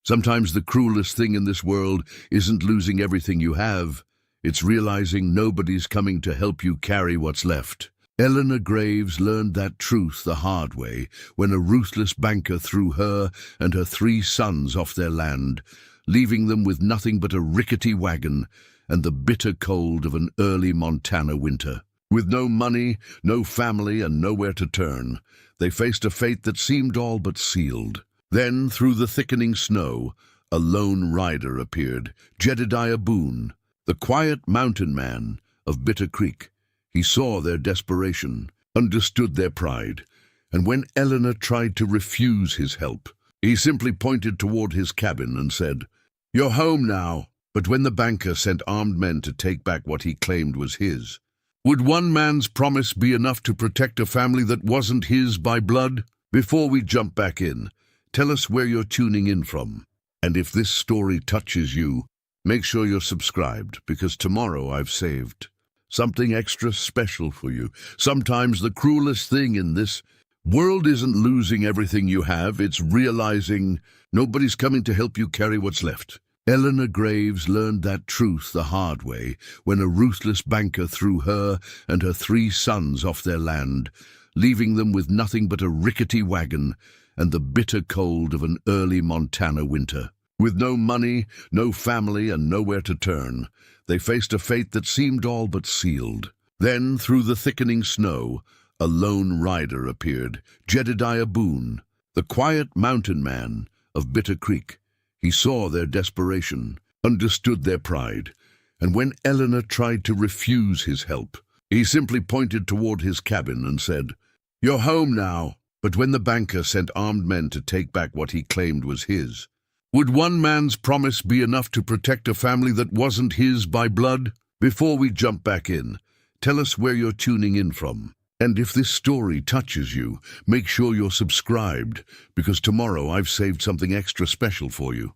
Sometimes the cruelest thing in this world isn't losing everything you have, it's realizing nobody's coming to help you carry what's left. Eleanor Graves learned that truth the hard way when a ruthless banker threw her and her 3 sons off their land, leaving them with nothing but a rickety wagon and the bitter cold of an early Montana winter. With no money, no family, and nowhere to turn, they faced a fate that seemed all but sealed. Then, through the thickening snow, a lone rider appeared, Jedediah Boone, the quiet mountain man of Bitter Creek. He saw their desperation, understood their pride, and when Eleanor tried to refuse his help, he simply pointed toward his cabin and said, "You're home now." But when the banker sent armed men to take back what he claimed was his, would one man's promise be enough to protect a family that wasn't his by blood? Before we jump back in, tell us where you're tuning in from. And if this story touches you, make sure you're subscribed, because tomorrow I've saved something extra special for you. Sometimes the cruelest thing in this world isn't losing everything you have, it's realizing nobody's coming to help you carry what's left. Eleanor Graves learned that truth the hard way when a ruthless banker threw her and her 3 sons off their land, leaving them with nothing but a rickety wagon and the bitter cold of an early Montana winter. With no money, no family, and nowhere to turn, they faced a fate that seemed all but sealed. Then, through the thickening snow, a lone rider appeared, Jedediah Boone, the quiet mountain man of Bitter Creek. He saw their desperation, understood their pride, and when Eleanor tried to refuse his help, he simply pointed toward his cabin and said, "You're home now." But when the banker sent armed men to take back what he claimed was his, would one man's promise be enough to protect a family that wasn't his by blood? Before we jump back in, tell us where you're tuning in from. And if this story touches you, make sure you're subscribed, because tomorrow I've saved something extra special for you.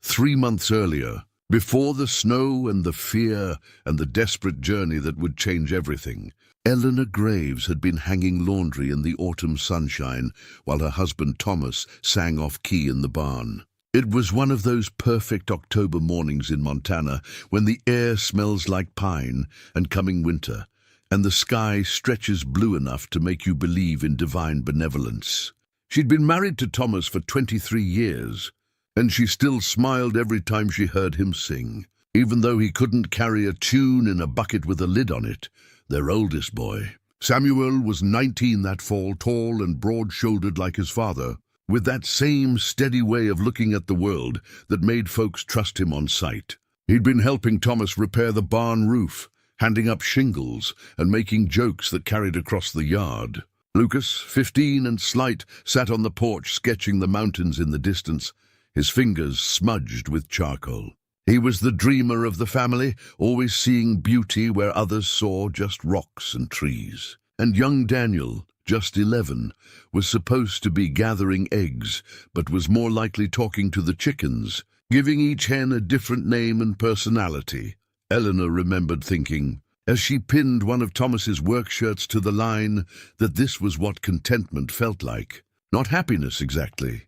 3 months earlier, before the snow and the fear and the desperate journey that would change everything, Eleanor Graves had been hanging laundry in the autumn sunshine while her husband Thomas sang off-key in the barn. It was one of those perfect October mornings in Montana when the air smells like pine and coming winter, and the sky stretches blue enough to make you believe in divine benevolence. She'd been married to Thomas for 23 years, and she still smiled every time she heard him sing. Even though he couldn't carry a tune in a bucket with a lid on it, their oldest boy, Samuel, was 19 that fall, tall and broad-shouldered like his father, with that same steady way of looking at the world that made folks trust him on sight. He'd been helping Thomas repair the barn roof, handing up shingles and making jokes that carried across the yard. Lucas, 15 and slight, sat on the porch sketching the mountains in the distance, his fingers smudged with charcoal. He was the dreamer of the family, always seeing beauty where others saw just rocks and trees. And young Daniel, just 11, was supposed to be gathering eggs, but was more likely talking to the chickens, giving each hen a different name and personality. Eleanor remembered thinking, as she pinned one of Thomas's work shirts to the line, that this was what contentment felt like. Not happiness exactly.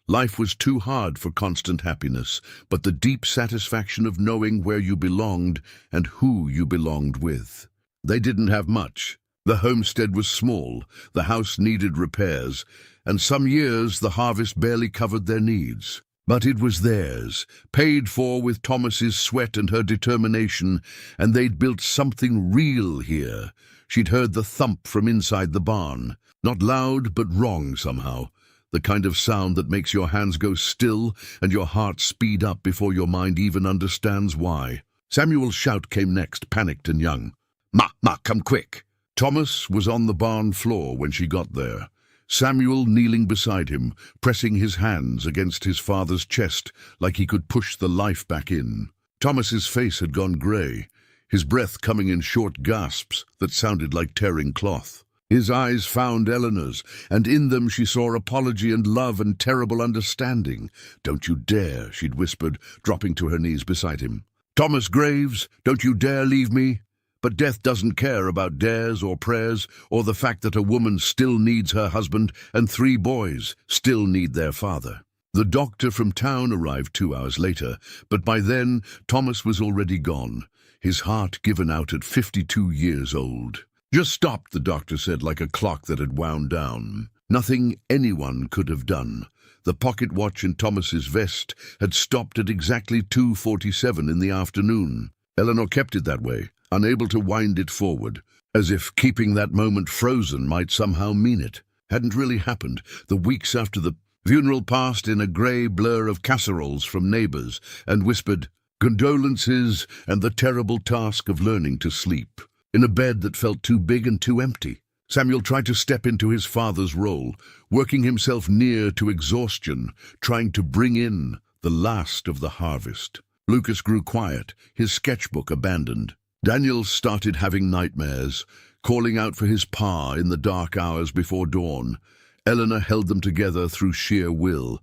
Life was too hard for constant happiness, but the deep satisfaction of knowing where you belonged and who you belonged with. They didn't have much. The homestead was small, the house needed repairs, and some years the harvest barely covered their needs. But it was theirs, paid for with Thomas's sweat and her determination, and they'd built something real here. She'd heard the thump from inside the barn, not loud but wrong somehow, the kind of sound that makes your hands go still and your heart speed up before your mind even understands why. Samuel's shout came next, panicked and young. "Ma, come quick!" Thomas was on the barn floor when she got there, Samuel kneeling beside him, pressing his hands against his father's chest like he could push the life back in. Thomas's face had gone grey, his breath coming in short gasps that sounded like tearing cloth. His eyes found Eleanor's, and in them she saw apology and love and terrible understanding. "Don't you dare," she'd whispered, dropping to her knees beside him. "Thomas Graves, don't you dare leave me." But death doesn't care about dares or prayers or the fact that a woman still needs her husband and 3 boys still need their father. The doctor from town arrived 2 hours later, but by then Thomas was already gone, his heart given out at 52 years old. "Just stop," the doctor said, like a clock that had wound down. Nothing anyone could have done. The pocket watch in Thomas's vest had stopped at exactly 2:47 in the afternoon. Eleanor kept it that way, unable to wind it forward, as if keeping that moment frozen might somehow mean it. Hadn't really happened. The weeks after the funeral passed in a grey blur of casseroles from neighbours and whispered condolences and the terrible task of learning to sleep in a bed that felt too big and too empty. Samuel tried to step into his father's role, working himself near to exhaustion, trying to bring in the last of the harvest. Lucas grew quiet, his sketchbook abandoned. Daniel started having nightmares, calling out for his pa in the dark hours before dawn. Eleanor held them together through sheer will,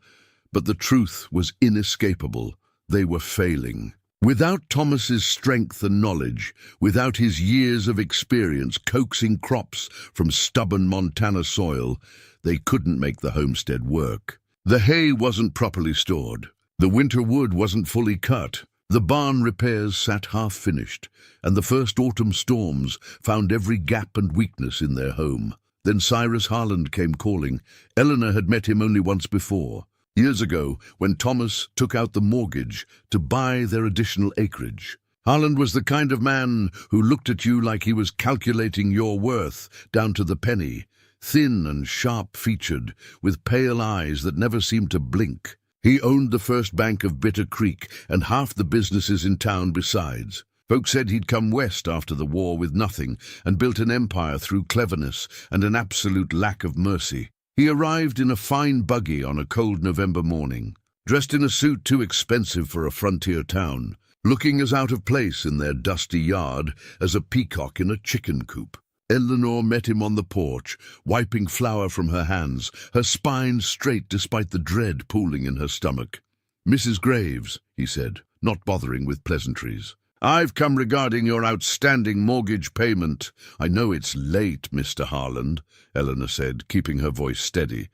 but the truth was inescapable. They were failing. Without Thomas's strength and knowledge, without his years of experience coaxing crops from stubborn Montana soil, they couldn't make the homestead work. The hay wasn't properly stored. The winter wood wasn't fully cut. The barn repairs sat half-finished, and the first autumn storms found every gap and weakness in their home. Then Cyrus Harland came calling. Eleanor had met him only once before, years ago, when Thomas took out the mortgage to buy their additional acreage. Harland was the kind of man who looked at you like he was calculating your worth down to the penny, thin and sharp-featured, with pale eyes that never seemed to blink. He owned the first bank of Bitter Creek and half the businesses in town besides. Folks said he'd come west after the war with nothing and built an empire through cleverness and an absolute lack of mercy. He arrived in a fine buggy on a cold November morning, dressed in a suit too expensive for a frontier town, looking as out of place in their dusty yard as a peacock in a chicken coop. Eleanor met him on the porch, wiping flour from her hands, her spine straight despite the dread pooling in her stomach. "Mrs. Graves," he said, not bothering with pleasantries. "I've come regarding your outstanding mortgage payment." "I know it's late, Mr. Harland," Eleanor said, keeping her voice steady.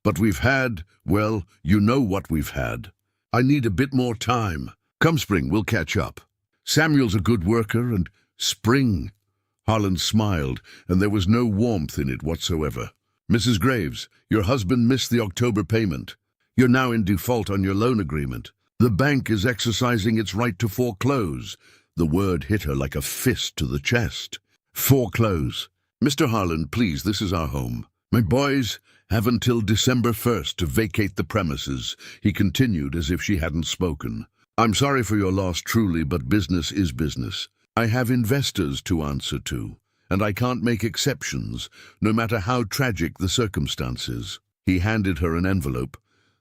"But we've had, well, you know what we've had. I need a bit more time. Come spring, we'll catch up. Samuel's a good worker, and spring." Harland smiled, and there was no warmth in it whatsoever. "Mrs. Graves, your husband missed the October payment. You're now in default on your loan agreement. The bank is exercising its right to foreclose." The word hit her like a fist to the chest. "Foreclose. Mr. Harland, please, this is our home. My boys have until December 1st to vacate the premises," he continued as if she hadn't spoken. "I'm sorry for your loss truly, but business is business. I have investors to answer to, and I can't make exceptions, no matter how tragic the circumstances." He handed her an envelope,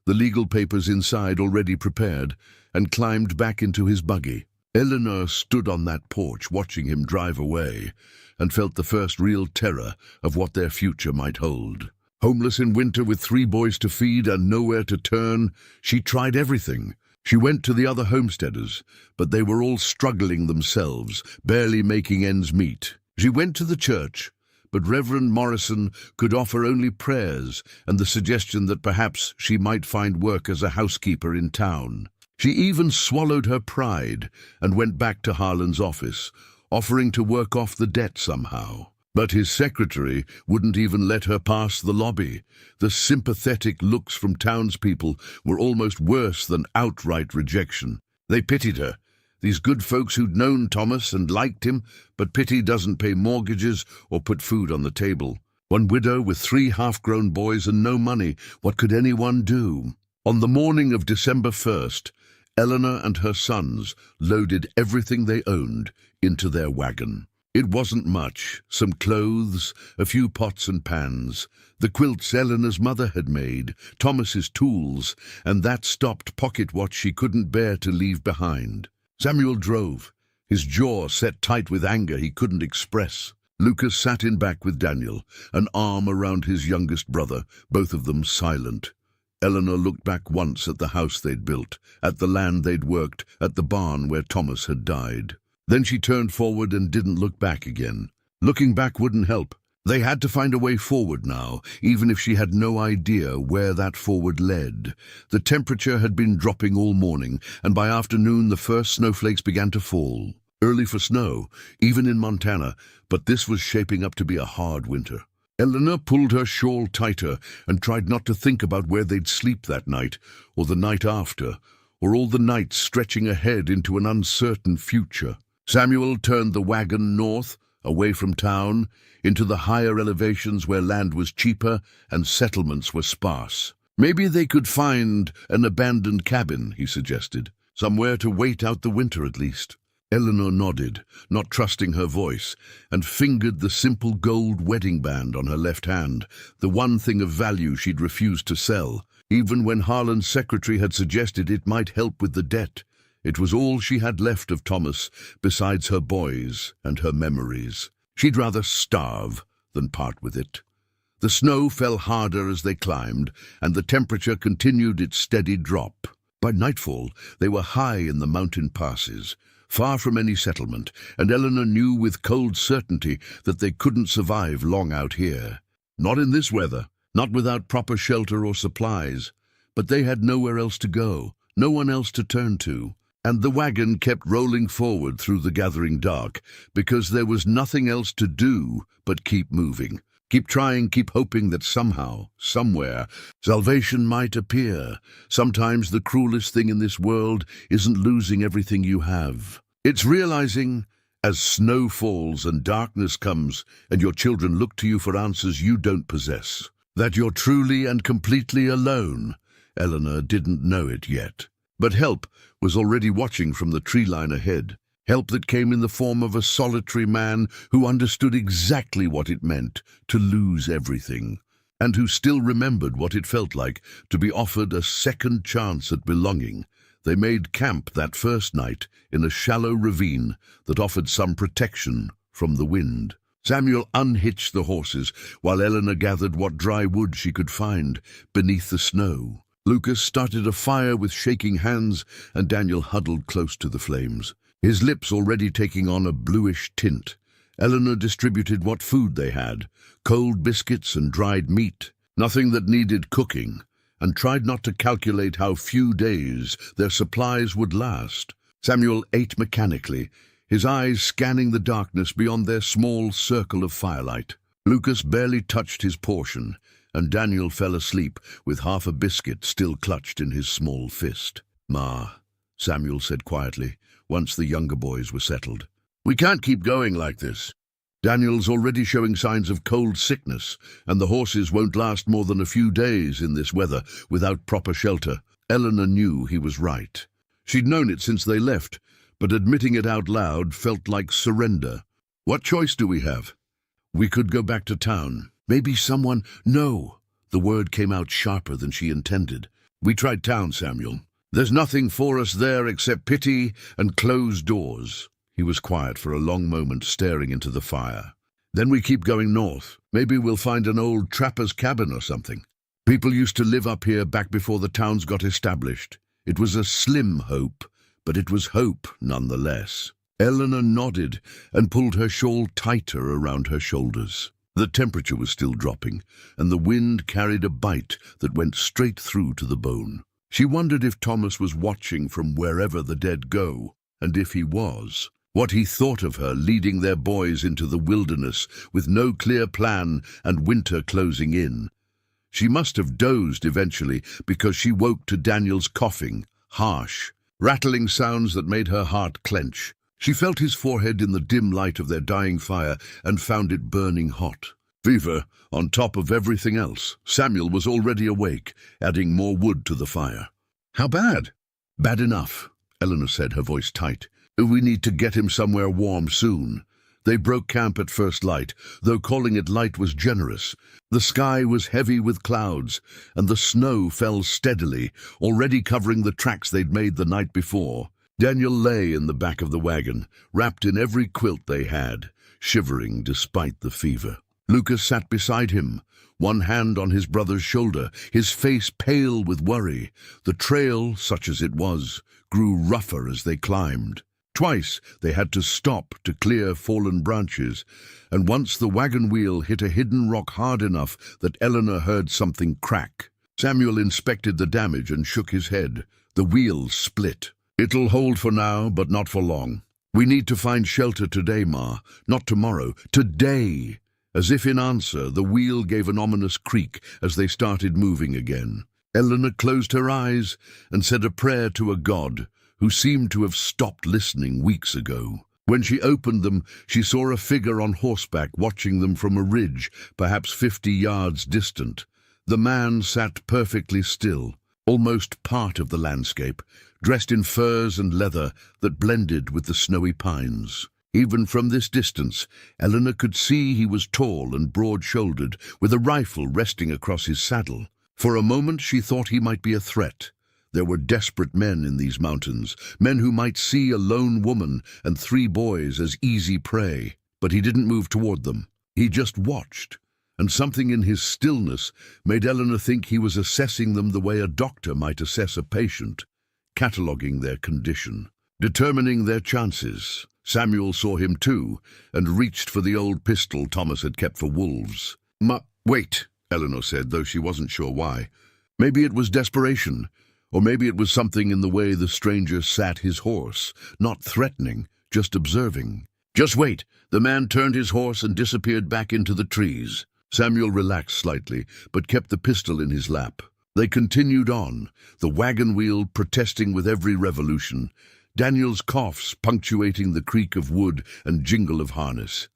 the legal papers inside already prepared, and climbed back into his buggy. Eleanor stood on that porch watching him drive away, and felt the first real terror of what their future might hold. Homeless in winter with 3 boys to feed and nowhere to turn, she tried everything. She went to the other homesteaders, but they were all struggling themselves, barely making ends meet. She went to the church, but Reverend Morrison could offer only prayers and the suggestion that perhaps she might find work as a housekeeper in town. She even swallowed her pride and went back to Harland's office, offering to work off the debt somehow. But his secretary wouldn't even let her pass the lobby. The sympathetic looks from townspeople were almost worse than outright rejection. They pitied her, these good folks who'd known Thomas and liked him, but pity doesn't pay mortgages or put food on the table. One widow with 3 half-grown boys and no money, what could anyone do? On the morning of December 1st, Eleanor and her sons loaded everything they owned into their wagon. It wasn't much, some clothes, a few pots and pans, the quilts Eleanor's mother had made, Thomas's tools, and that stopped pocket watch she couldn't bear to leave behind. Samuel drove, his jaw set tight with anger he couldn't express. Lucas sat in back with Daniel, an arm around his youngest brother, both of them silent. Eleanor looked back once at the house they'd built, at the land they'd worked, at the barn where Thomas had died. Then she turned forward and didn't look back again. Looking back wouldn't help. They had to find a way forward now, even if she had no idea where that forward led. The temperature had been dropping all morning, and by afternoon the first snowflakes began to fall. Early for snow, even in Montana, but this was shaping up to be a hard winter. Eleanor pulled her shawl tighter and tried not to think about where they'd sleep that night, or the night after, or all the nights stretching ahead into an uncertain future. Samuel turned the wagon north, away from town, into the higher elevations where land was cheaper and settlements were sparse. Maybe they could find an abandoned cabin, he suggested, somewhere to wait out the winter at least. Eleanor nodded, not trusting her voice, and fingered the simple gold wedding band on her left hand, the one thing of value she'd refused to sell, even when Harlan's secretary had suggested it might help with the debt. It was all she had left of Thomas, besides her boys and her memories. She'd rather starve than part with it. The snow fell harder as they climbed, and the temperature continued its steady drop. By nightfall, they were high in the mountain passes, far from any settlement, and Eleanor knew with cold certainty that they couldn't survive long out here. Not in this weather, not without proper shelter or supplies. But they had nowhere else to go, no one else to turn to. And the wagon kept rolling forward through the gathering dark, because there was nothing else to do but keep moving. Keep trying, keep hoping that somehow, somewhere, salvation might appear. Sometimes the cruelest thing in this world isn't losing everything you have. It's realizing, as snow falls and darkness comes, and your children look to you for answers you don't possess, that you're truly and completely alone. Eleanor didn't know it yet. But help was already watching from the tree line ahead. Help that came in the form of a solitary man who understood exactly what it meant to lose everything, and who still remembered what it felt like to be offered a second chance at belonging. They made camp that first night in a shallow ravine that offered some protection from the wind. Samuel unhitched the horses while Eleanor gathered what dry wood she could find beneath the snow. Lucas started a fire with shaking hands, and Daniel huddled close to the flames, his lips already taking on a bluish tint. Eleanor distributed what food they had, cold biscuits and dried meat, nothing that needed cooking, and tried not to calculate how few days their supplies would last. Samuel ate mechanically, his eyes scanning the darkness beyond their small circle of firelight. Lucas barely touched his portion, and Daniel fell asleep with half a biscuit still clutched in his small fist. "Ma," Samuel said quietly, once the younger boys were settled. "We can't keep going like this. Daniel's already showing signs of cold sickness, and the horses won't last more than a few days in this weather without proper shelter." Eleanor knew he was right. She'd known it since they left, but admitting it out loud felt like surrender. "What choice do we have? We could go back to town. Maybe someone—" "No!" The word came out sharper than she intended. "We tried town, Samuel. There's nothing for us there except pity and closed doors." He was quiet for a long moment, staring into the fire. "Then we keep going north. Maybe we'll find an old trapper's cabin or something. People used to live up here back before the towns got established. It was a slim hope, but it was hope nonetheless." Eleanor nodded and pulled her shawl tighter around her shoulders. The temperature was still dropping, and the wind carried a bite that went straight through to the bone. She wondered if Thomas was watching from wherever the dead go, and if he was, what he thought of her leading their boys into the wilderness with no clear plan and winter closing in. She must have dozed eventually, because she woke to Daniel's coughing, harsh, rattling sounds that made her heart clench. She felt his forehead in the dim light of their dying fire and found it burning hot. Fever on top of everything else. Samuel was already awake, adding more wood to the fire. "How bad?" "Bad enough," Eleanor said, her voice tight. "We need to get him somewhere warm soon." They broke camp at first light, though calling it light was generous. The sky was heavy with clouds, and the snow fell steadily, already covering the tracks they'd made the night before. Daniel lay in the back of the wagon, wrapped in every quilt they had, shivering despite the fever. Lucas sat beside him, one hand on his brother's shoulder, his face pale with worry. The trail, such as it was, grew rougher as they climbed. Twice they had to stop to clear fallen branches, and once the wagon wheel hit a hidden rock hard enough that Eleanor heard something crack. Samuel inspected the damage and shook his head. The wheel split. "It'll hold for now, but not for long. We need to find shelter today, Ma, not tomorrow. Today!" As if in answer, the wheel gave an ominous creak as they started moving again. Eleanor closed her eyes and said a prayer to a god who seemed to have stopped listening weeks ago. When she opened them, she saw a figure on horseback watching them from a ridge, perhaps 50 yards distant. The man sat perfectly still, almost part of the landscape, dressed in furs and leather that blended with the snowy pines. Even from this distance, Eleanor could see he was tall and broad-shouldered, with a rifle resting across his saddle. For a moment she thought he might be a threat. There were desperate men in these mountains, men who might see a lone woman and 3 boys as easy prey. But he didn't move toward them. He just watched, and something in his stillness made Eleanor think he was assessing them the way a doctor might assess a patient, cataloguing their condition, determining their chances. Samuel saw him too, and reached for the old pistol Thomas had kept for wolves. "Wait," Eleanor said, though she wasn't sure why. Maybe it was desperation, or maybe it was something in the way the stranger sat his horse, not threatening, just observing. "Just wait." The man turned his horse and disappeared back into the trees. Samuel relaxed slightly, but kept the pistol in his lap. They continued on, the wagon wheel protesting with every revolution, Daniel's coughs punctuating the creak of wood and jingle of harness.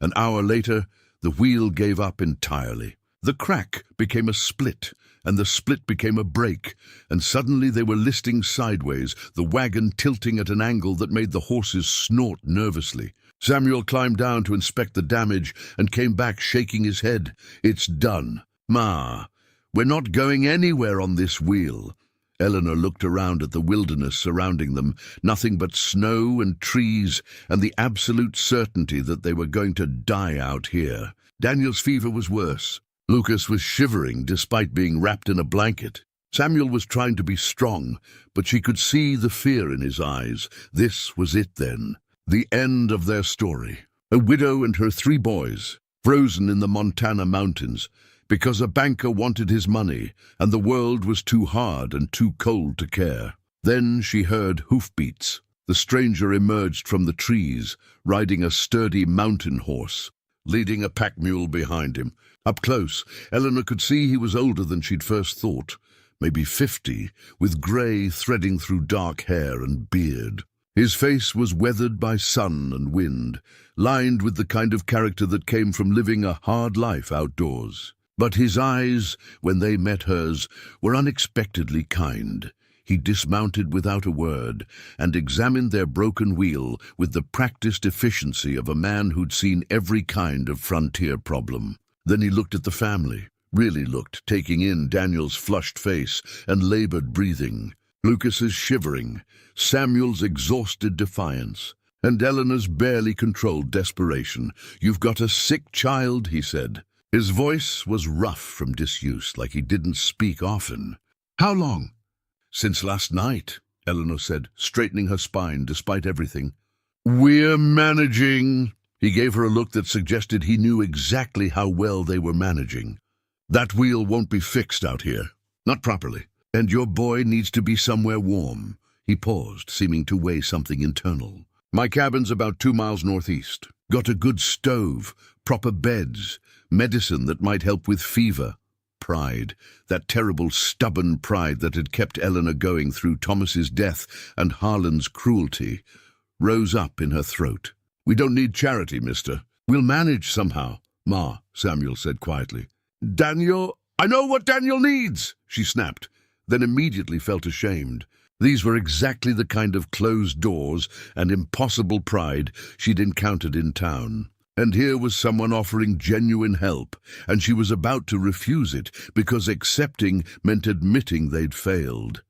An hour later, the wheel gave up entirely. The crack became a split, and the split became a break, and suddenly they were listing sideways, the wagon tilting at an angle that made the horses snort nervously. Samuel climbed down to inspect the damage and came back shaking his head. "It's done. Ma, we're not going anywhere on this wheel." Eleanor looked around at the wilderness surrounding them, nothing but snow and trees, and the absolute certainty that they were going to die out here. Daniel's fever was worse. Lucas was shivering despite being wrapped in a blanket. Samuel was trying to be strong, but she could see the fear in his eyes. This was it then, the end of their story. A widow and her 3 boys, frozen in the Montana mountains, because a banker wanted his money, and the world was too hard and too cold to care. Then she heard hoofbeats. The stranger emerged from the trees, riding a sturdy mountain horse, leading a pack mule behind him. Up close, Eleanor could see he was older than she'd first thought, maybe 50, with grey threading through dark hair and beard. His face was weathered by sun and wind, lined with the kind of character that came from living a hard life outdoors. But his eyes, when they met hers, were unexpectedly kind. He dismounted without a word and examined their broken wheel with the practiced efficiency of a man who'd seen every kind of frontier problem. Then he looked at the family, really looked, taking in Daniel's flushed face and labored breathing, Lucas's shivering, Samuel's exhausted defiance, and Eleanor's barely controlled desperation. "You've got a sick child," he said. His voice was rough from disuse, like he didn't speak often. "How long?" "Since last night," Eleanor said, straightening her spine despite everything. "We're managing." He gave her a look that suggested he knew exactly how well they were managing. "That wheel won't be fixed out here. Not properly. And your boy needs to be somewhere warm." He paused, seeming to weigh something internal. "My cabin's about 2 miles northeast. Got a good stove, proper beds, medicine that might help with fever." Pride, that terrible stubborn pride that had kept Eleanor going through Thomas's death and Harlan's cruelty, rose up in her throat. "We don't need charity, mister. We'll manage somehow." "Ma," Samuel said quietly. "Daniel, I know what Daniel needs," she snapped, then immediately felt ashamed. These were exactly the kind of closed doors and impossible pride she'd encountered in town. And here was someone offering genuine help, and she was about to refuse it because accepting meant admitting they'd failed.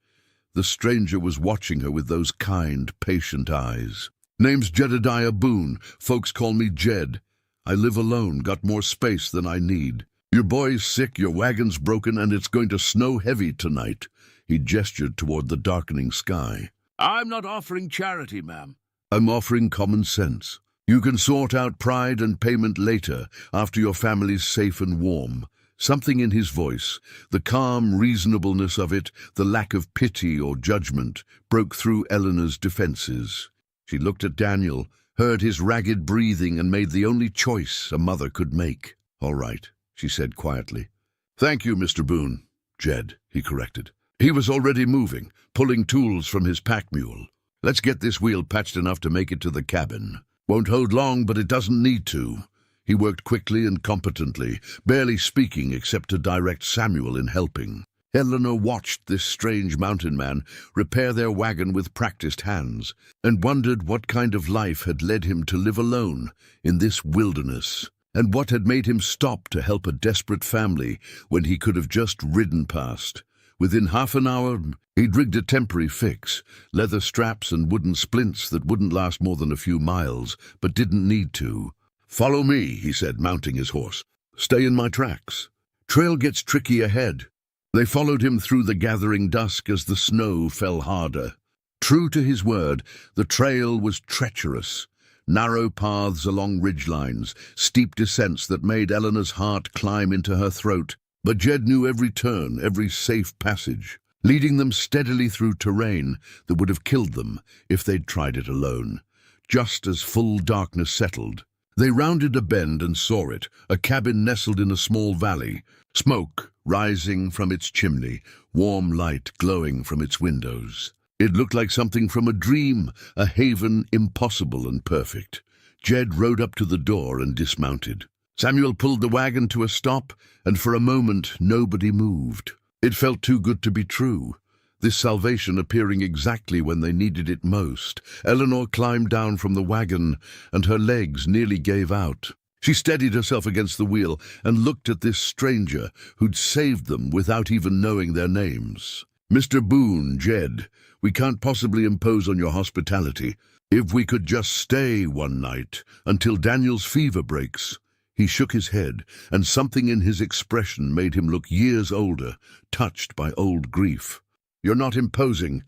The stranger was watching her with those kind, patient eyes. "Name's Jedediah Boone. Folks call me Jed. I live alone, got more space than I need. Your boy's sick, your wagon's broken, and it's going to snow heavy tonight." He gestured toward the darkening sky. "I'm not offering charity, ma'am. I'm offering common sense. You can sort out pride and payment later, after your family's safe and warm. Something in his voice, the calm reasonableness of it, the lack of pity or judgment, broke through Eleanor's defenses. She looked at Daniel, heard his ragged breathing, and made the only choice a mother could make. "All right," she said quietly. "Thank you, Mr. Boone." "Jed," he corrected. He was already moving, pulling tools from his pack mule. "Let's get this wheel patched enough to make it to the cabin. Won't hold long, but it doesn't need to." He worked quickly and competently, barely speaking except to direct Samuel in helping. Eleanor watched this strange mountain man repair their wagon with practiced hands, and wondered what kind of life had led him to live alone in this wilderness, and what had made him stop to help a desperate family when he could have just ridden past. Within half an hour, he'd rigged a temporary fix, leather straps and wooden splints that wouldn't last more than a few miles, but didn't need to. "Follow me," he said, mounting his horse. "Stay in my tracks. Trail gets tricky ahead." They followed him through the gathering dusk as the snow fell harder. True to his word, the trail was treacherous. Narrow paths along ridgelines, steep descents that made Eleanor's heart climb into her throat. But Jed knew every turn, every safe passage, leading them steadily through terrain that would have killed them if they'd tried it alone. Just as full darkness settled, they rounded a bend and saw it, a cabin nestled in a small valley, smoke rising from its chimney, warm light glowing from its windows. It looked like something from a dream, a haven impossible and perfect. Jed rode up to the door and dismounted. Samuel pulled the wagon to a stop, and for a moment nobody moved. It felt too good to be true, this salvation appearing exactly when they needed it most. Eleanor climbed down from the wagon, and her legs nearly gave out. She steadied herself against the wheel and looked at this stranger who'd saved them without even knowing their names. "Mr. Boone, Jed, we can't possibly impose on your hospitality. If we could just stay one night, until Daniel's fever breaks." He shook his head, and something in his expression made him look years older, touched by old grief. "You're not imposing,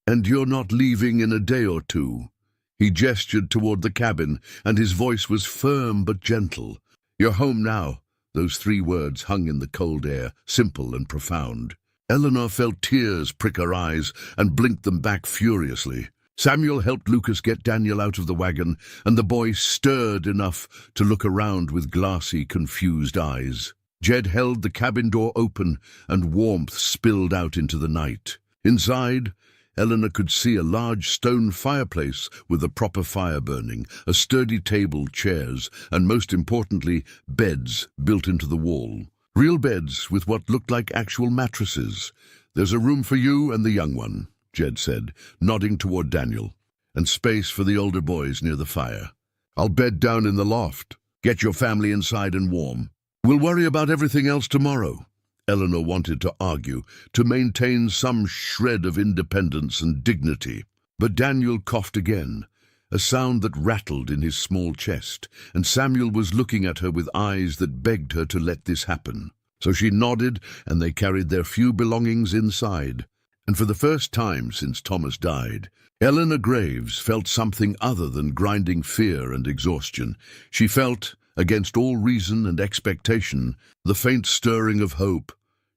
and you're not leaving in a day or two." He gestured toward the cabin, and his voice was firm but gentle. "You're home now." Those 3 words hung in the cold air, simple and profound. Eleanor felt tears prick her eyes and blinked them back furiously. Samuel helped Lucas get Daniel out of the wagon, and the boy stirred enough to look around with glassy, confused eyes. Jed held the cabin door open, and warmth spilled out into the night. Inside, Eleanor could see a large stone fireplace with a proper fire burning, a sturdy table, chairs, and most importantly, beds built into the wall. Real beds with what looked like actual mattresses. "There's a room for you and the young one," Jed said, nodding toward Daniel, "and space for the older boys near the fire. I'll bed down in the loft. Get your family inside and warm. We'll worry about everything else tomorrow." Eleanor wanted to argue, to maintain some shred of independence and dignity. But Daniel coughed again, a sound that rattled in his small chest, and Samuel was looking at her with eyes that begged her to let this happen. So she nodded, and they carried their few belongings inside. And for the first time since Thomas died, Eleanor Graves felt something other than grinding fear and exhaustion. She felt, against all reason and expectation, the faint stirring of hope.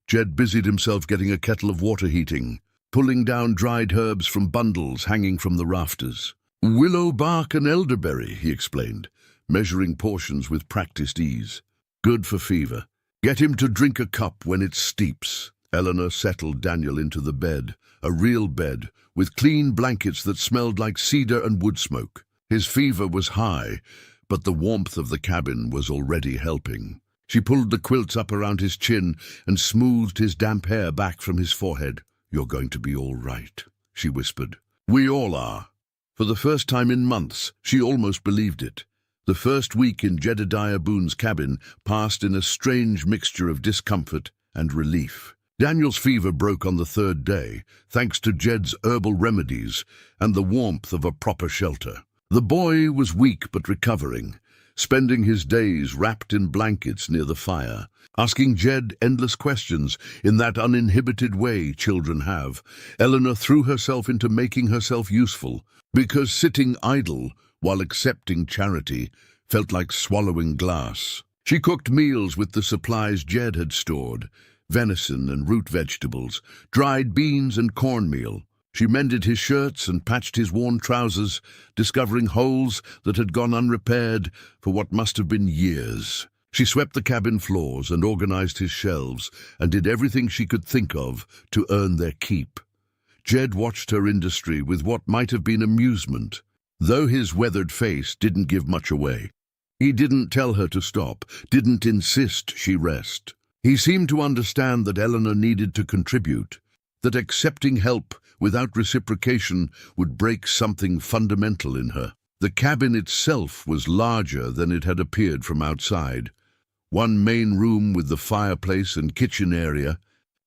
Jed busied himself getting a kettle of water heating, pulling down dried herbs from bundles hanging from the rafters. "Willow bark and elderberry," he explained, measuring portions with practiced ease. "Good for fever. Get him to drink a cup when it steeps." Eleanor settled Daniel into the bed, a real bed, with clean blankets that smelled like cedar and wood smoke. His fever was high, but the warmth of the cabin was already helping. She pulled the quilts up around his chin and smoothed his damp hair back from his forehead. "You're going to be all right," she whispered. "We all are." For the first time in months, she almost believed it. The first week in Jedediah Boone's cabin passed in a strange mixture of discomfort and relief. Daniel's fever broke on the 3rd day, thanks to Jed's herbal remedies and the warmth of a proper shelter. The boy was weak but recovering. spending his days wrapped in blankets near the fire, asking Jed endless questions in that uninhibited way children have. Eleanor threw herself into making herself useful, because sitting idle while accepting charity felt like swallowing glass. She cooked meals with the supplies Jed had stored, venison and root vegetables, dried beans and cornmeal. She mended his shirts and patched his worn trousers, discovering holes that had gone unrepaired for what must have been years. She swept the cabin floors and organized his shelves and did everything she could think of to earn their keep. Jed watched her industry with what might have been amusement, though his weathered face didn't give much away. He didn't tell her to stop, didn't insist she rest. He seemed to understand that Eleanor needed to contribute, that accepting help without reciprocation would break something fundamental in her. The cabin itself was larger than it had appeared from outside. One main room with the fireplace and kitchen area,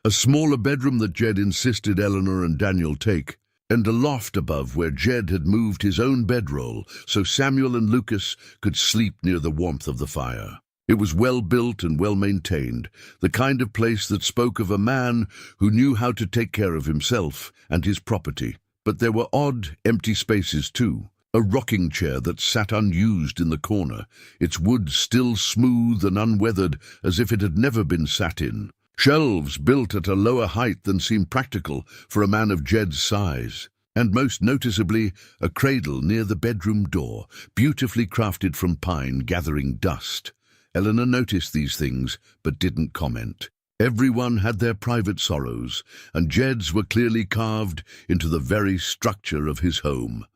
a smaller bedroom that Jed insisted Eleanor and Daniel take, and a loft above where Jed had moved his own bedroll so Samuel and Lucas could sleep near the warmth of the fire. It was well built and well maintained, the kind of place that spoke of a man who knew how to take care of himself and his property. But there were odd, empty spaces too. A rocking chair that sat unused in the corner, its wood still smooth and unweathered as if it had never been sat in. Shelves built at a lower height than seemed practical for a man of Jed's size. And most noticeably, a cradle near the bedroom door, beautifully crafted from pine gathering dust. Eleanor noticed these things, but didn't comment. Everyone had their private sorrows, and Jed's were clearly carved into the very structure of his home.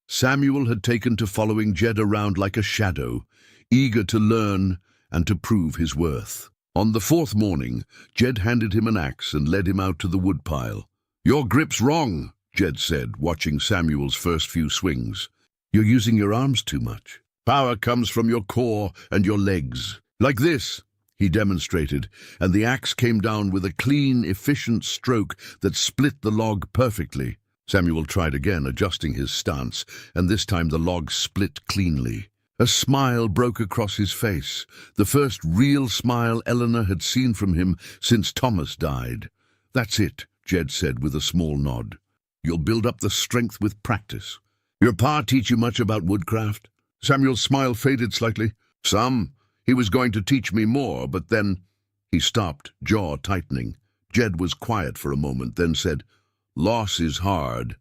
Samuel had taken to following Jed around like a shadow, eager to learn and to prove his worth. On the fourth morning, Jed handed him an axe and led him out to the woodpile. "Your grip's wrong," Jed said, watching Samuel's first few swings. "You're using your arms too much. Power comes from your core and your legs. Like this," he demonstrated, and the axe came down with a clean, efficient stroke that split the log perfectly. Samuel tried again, adjusting his stance, and this time the log split cleanly. A smile broke across his face, the first real smile Eleanor had seen from him since Thomas died. "That's it," Jed said with a small nod. "You'll build up the strength with practice. Your pa teach you much about woodcraft?" Samuel's smile faded slightly. "Some. He was going to teach me more, but then—" He stopped, jaw tightening. Jed was quiet for a moment, then said, "Loss is hard.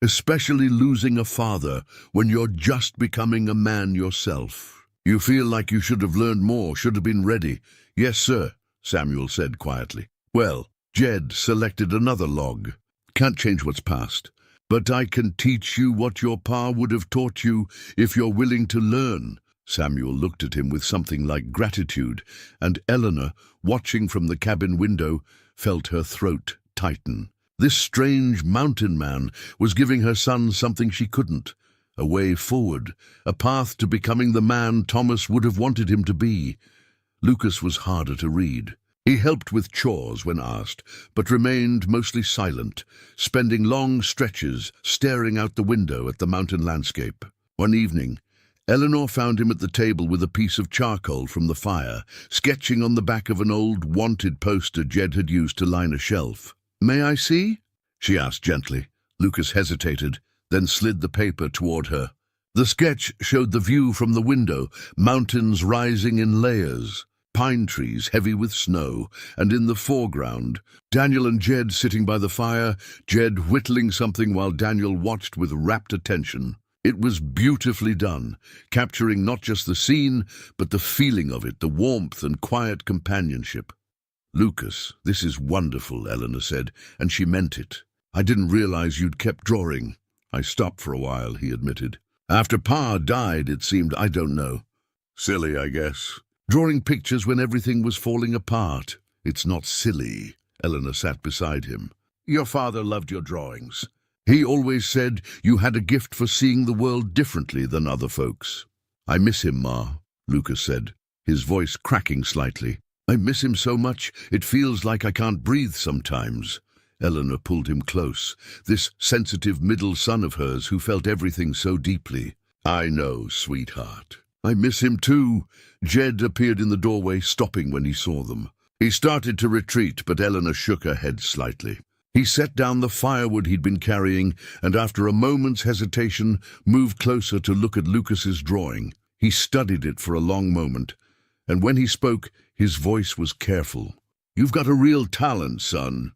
Especially losing a father when you're just becoming a man yourself. You feel like you should have learned more, should have been ready." "Yes, sir," Samuel said quietly. "Well," Jed selected another log. "Can't change what's past, but I can teach you what your pa would have taught you if you're willing to learn." Samuel looked at him with something like gratitude, and Eleanor, watching from the cabin window, felt her throat tighten. This strange mountain man was giving her son something she couldn't, a way forward, a path to becoming the man Thomas would have wanted him to be. Lucas was harder to read. He helped with chores when asked, but remained mostly silent, spending long stretches staring out the window at the mountain landscape. One evening, Eleanor found him at the table with a piece of charcoal from the fire, sketching on the back of an old wanted poster Jed had used to line a shelf. "May I see?" she asked gently. Lucas hesitated, then slid the paper toward her. The sketch showed the view from the window, mountains rising in layers, pine trees heavy with snow, and in the foreground, Daniel and Jed sitting by the fire, Jed whittling something while Daniel watched with rapt attention. It was beautifully done, capturing not just the scene, but the feeling of it, the warmth and quiet companionship. "Lucas, this is wonderful," Eleanor said, and she meant it. "I didn't realize you'd kept drawing." "I stopped for a while," he admitted. "After Pa died, it seemed, I don't know. Silly, I guess. Drawing pictures when everything was falling apart. It's not silly." Eleanor sat beside him. "Your father loved your drawings. He always said you had a gift for seeing the world differently than other folks." "I miss him, Ma," Lucas said, his voice cracking slightly. "I miss him so much, it feels like I can't breathe sometimes." Eleanor pulled him close, this sensitive middle son of hers who felt everything so deeply. "I know, sweetheart. I miss him too. Jed appeared in the doorway, stopping when he saw them. He started to retreat, but Eleanor shook her head slightly. He set down the firewood he'd been carrying, and after a moment's hesitation, moved closer to look at Lucas's drawing. He studied it for a long moment, and when he spoke, his voice was careful. "You've got a real talent, son.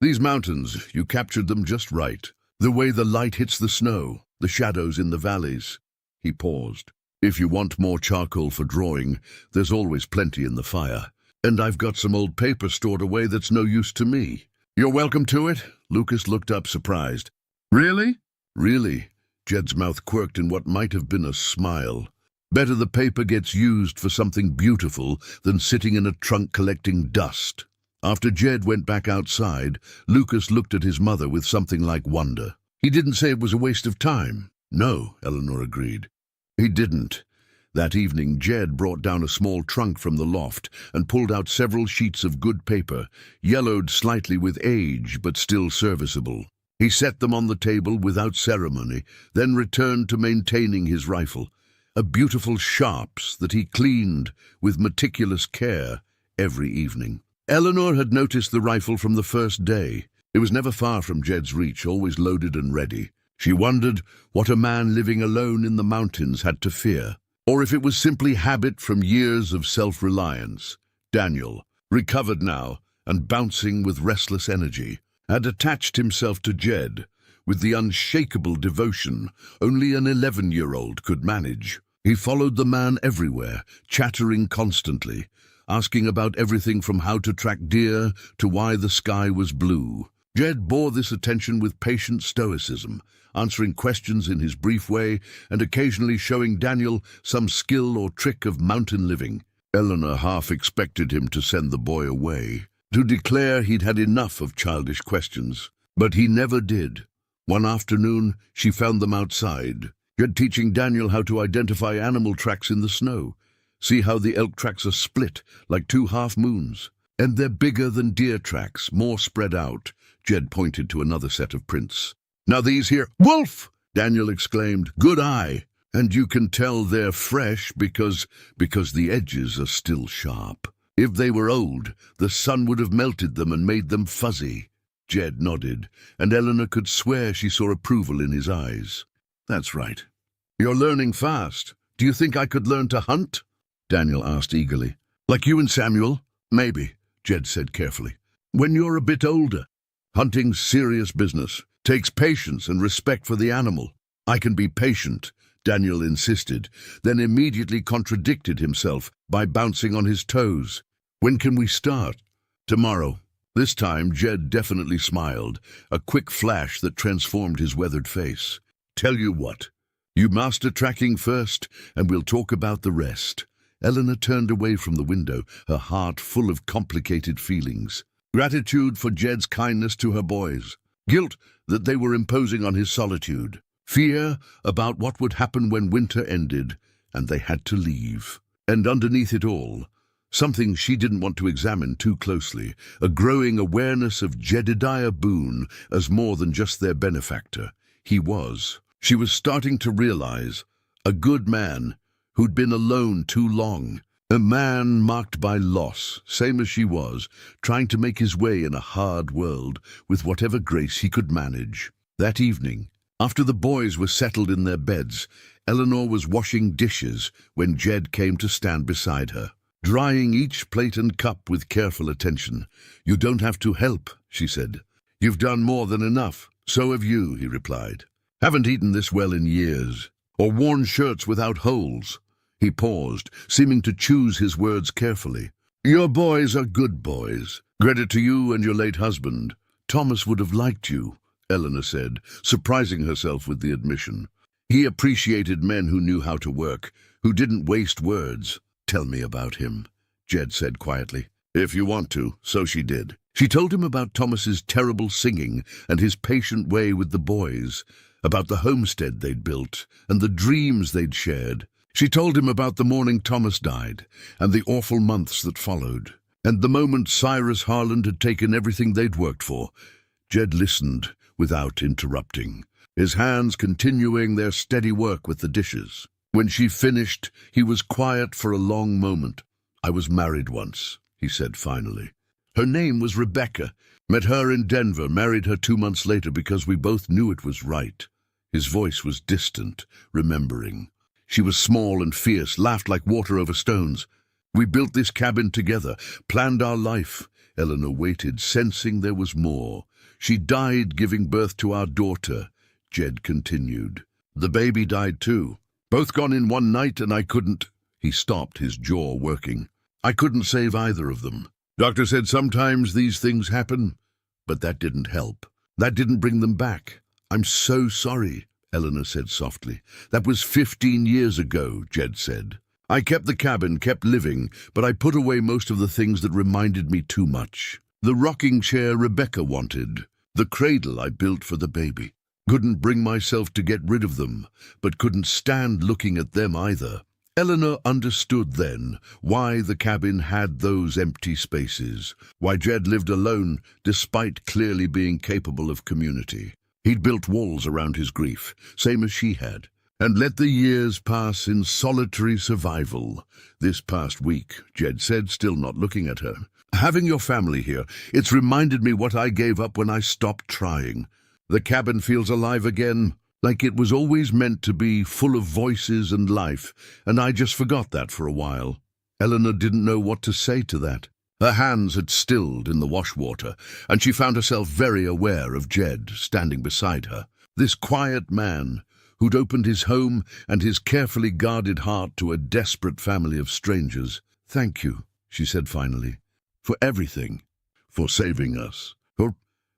These mountains, you captured them just right. The way the light hits the snow, the shadows in the valleys." He paused. "If you want more charcoal for drawing, there's always plenty in the fire. And I've got some old paper stored away that's no use to me." "You're welcome to it?" Lucas looked up, surprised. "Really?" "Really." Jed's mouth quirked in what might have been a smile. "Better the paper gets used for something beautiful than sitting in a trunk collecting dust." After Jed went back outside, Lucas looked at his mother with something like wonder. "He didn't say it was a waste of time." "No," Eleanor agreed. "He didn't." That evening, Jed brought down a small trunk from the loft and pulled out several sheets of good paper, yellowed slightly with age but still serviceable. He set them on the table without ceremony, then returned to maintaining his rifle, a beautiful Sharps that he cleaned with meticulous care every evening. Eleanor had noticed the rifle from the first day. It was never far from Jed's reach, always loaded and ready. She wondered what a man living alone in the mountains had to fear, or if it was simply habit from years of self-reliance. Daniel, recovered now and bouncing with restless energy, had attached himself to Jed with the unshakable devotion only an 11-year-old could manage. He followed the man everywhere, chattering constantly, asking about everything from how to track deer to why the sky was blue. Jed bore this attention with patient stoicism, answering questions in his brief way and occasionally showing Daniel some skill or trick of mountain living. Eleanor half expected him to send the boy away, to declare he'd had enough of childish questions. But he never did. One afternoon, she found them outside, Jed teaching Daniel how to identify animal tracks in the snow. See how the elk tracks are split, like two half-moons. And they're bigger than deer tracks, more spread out. Jed pointed to another set of prints. "Now these here—" "Wolf!" Daniel exclaimed. "Good eye! And you can tell they're fresh because the edges are still sharp. If they were old, the sun would have melted them and made them fuzzy." Jed nodded, and Eleanor could swear she saw approval in his eyes. "That's right. You're learning fast. Do you think I could learn to hunt?" Daniel asked eagerly. "Like you and Samuel?" "Maybe," Jed said carefully. "When you're a bit older. Hunting's serious business. Takes patience and respect for the animal." "I can be patient," Daniel insisted, then immediately contradicted himself by bouncing on his toes. "When can we start?" "Tomorrow." This time Jed definitely smiled, a quick flash that transformed his weathered face. "Tell you what, you master tracking first, and we'll talk about the rest." Eleanor turned away from the window, her heart full of complicated feelings. Gratitude for Jed's kindness to her boys. Guilt that they were imposing on his solitude. Fear about what would happen when winter ended, and they had to leave. And underneath it all, something she didn't want to examine too closely, a growing awareness of Jedediah Boone as more than just their benefactor. He was. She was starting to realize, a good man who'd been alone too long. A man marked by loss, same as she was, trying to make his way in a hard world with whatever grace he could manage. That evening, after the boys were settled in their beds, Eleanor was washing dishes when Jed came to stand beside her, drying each plate and cup with careful attention. "You don't have to help," she said. "You've done more than enough." "So have you," he replied. "Haven't eaten this well in years, or worn shirts without holes." He paused, seeming to choose his words carefully. "Your boys are good boys. Credit to you and your late husband. Thomas would have liked you," Eleanor said, surprising herself with the admission. "He appreciated men who knew how to work, who didn't waste words." "Tell me about him," Jed said quietly. "If you want to." So she did. She told him about Thomas's terrible singing and his patient way with the boys, about the homestead they'd built and the dreams they'd shared. She told him about the morning Thomas died, and the awful months that followed, and the moment Cyrus Harland had taken everything they'd worked for. Jed listened without interrupting, his hands continuing their steady work with the dishes. When she finished, he was quiet for a long moment. "I was married once," he said finally. "Her name was Rebecca. Met her in Denver, married her 2 months later because we both knew it was right." His voice was distant, remembering. "She was small and fierce, laughed like water over stones. We built this cabin together, planned our life." Eleanor waited, sensing there was more. "She died giving birth to our daughter," Jed continued. "The baby died too. Both gone in one night, and I couldn't—" He stopped, his jaw working. "I couldn't save either of them. Doctor said sometimes these things happen, but that didn't help. That didn't bring them back. I'm so sorry," Eleanor said softly. "That was 15 years ago," Jed said. "I kept the cabin, kept living, but I put away most of the things that reminded me too much. The rocking chair Rebecca wanted, the cradle I built for the baby. Couldn't bring myself to get rid of them, but couldn't stand looking at them either." Eleanor understood then why the cabin had those empty spaces, why Jed lived alone despite clearly being capable of community. He'd built walls around his grief, same as she had, and let the years pass in solitary survival. "This past week," Jed said, still not looking at her, "having your family here, it's reminded me what I gave up when I stopped trying. The cabin feels alive again, like it was always meant to be, full of voices and life, and I just forgot that for a while." Eleanor didn't know what to say to that. Her hands had stilled in the washwater, and she found herself very aware of Jed standing beside her. This quiet man who'd opened his home and his carefully guarded heart to a desperate family of strangers. "Thank you," she said finally, "for everything, for saving us,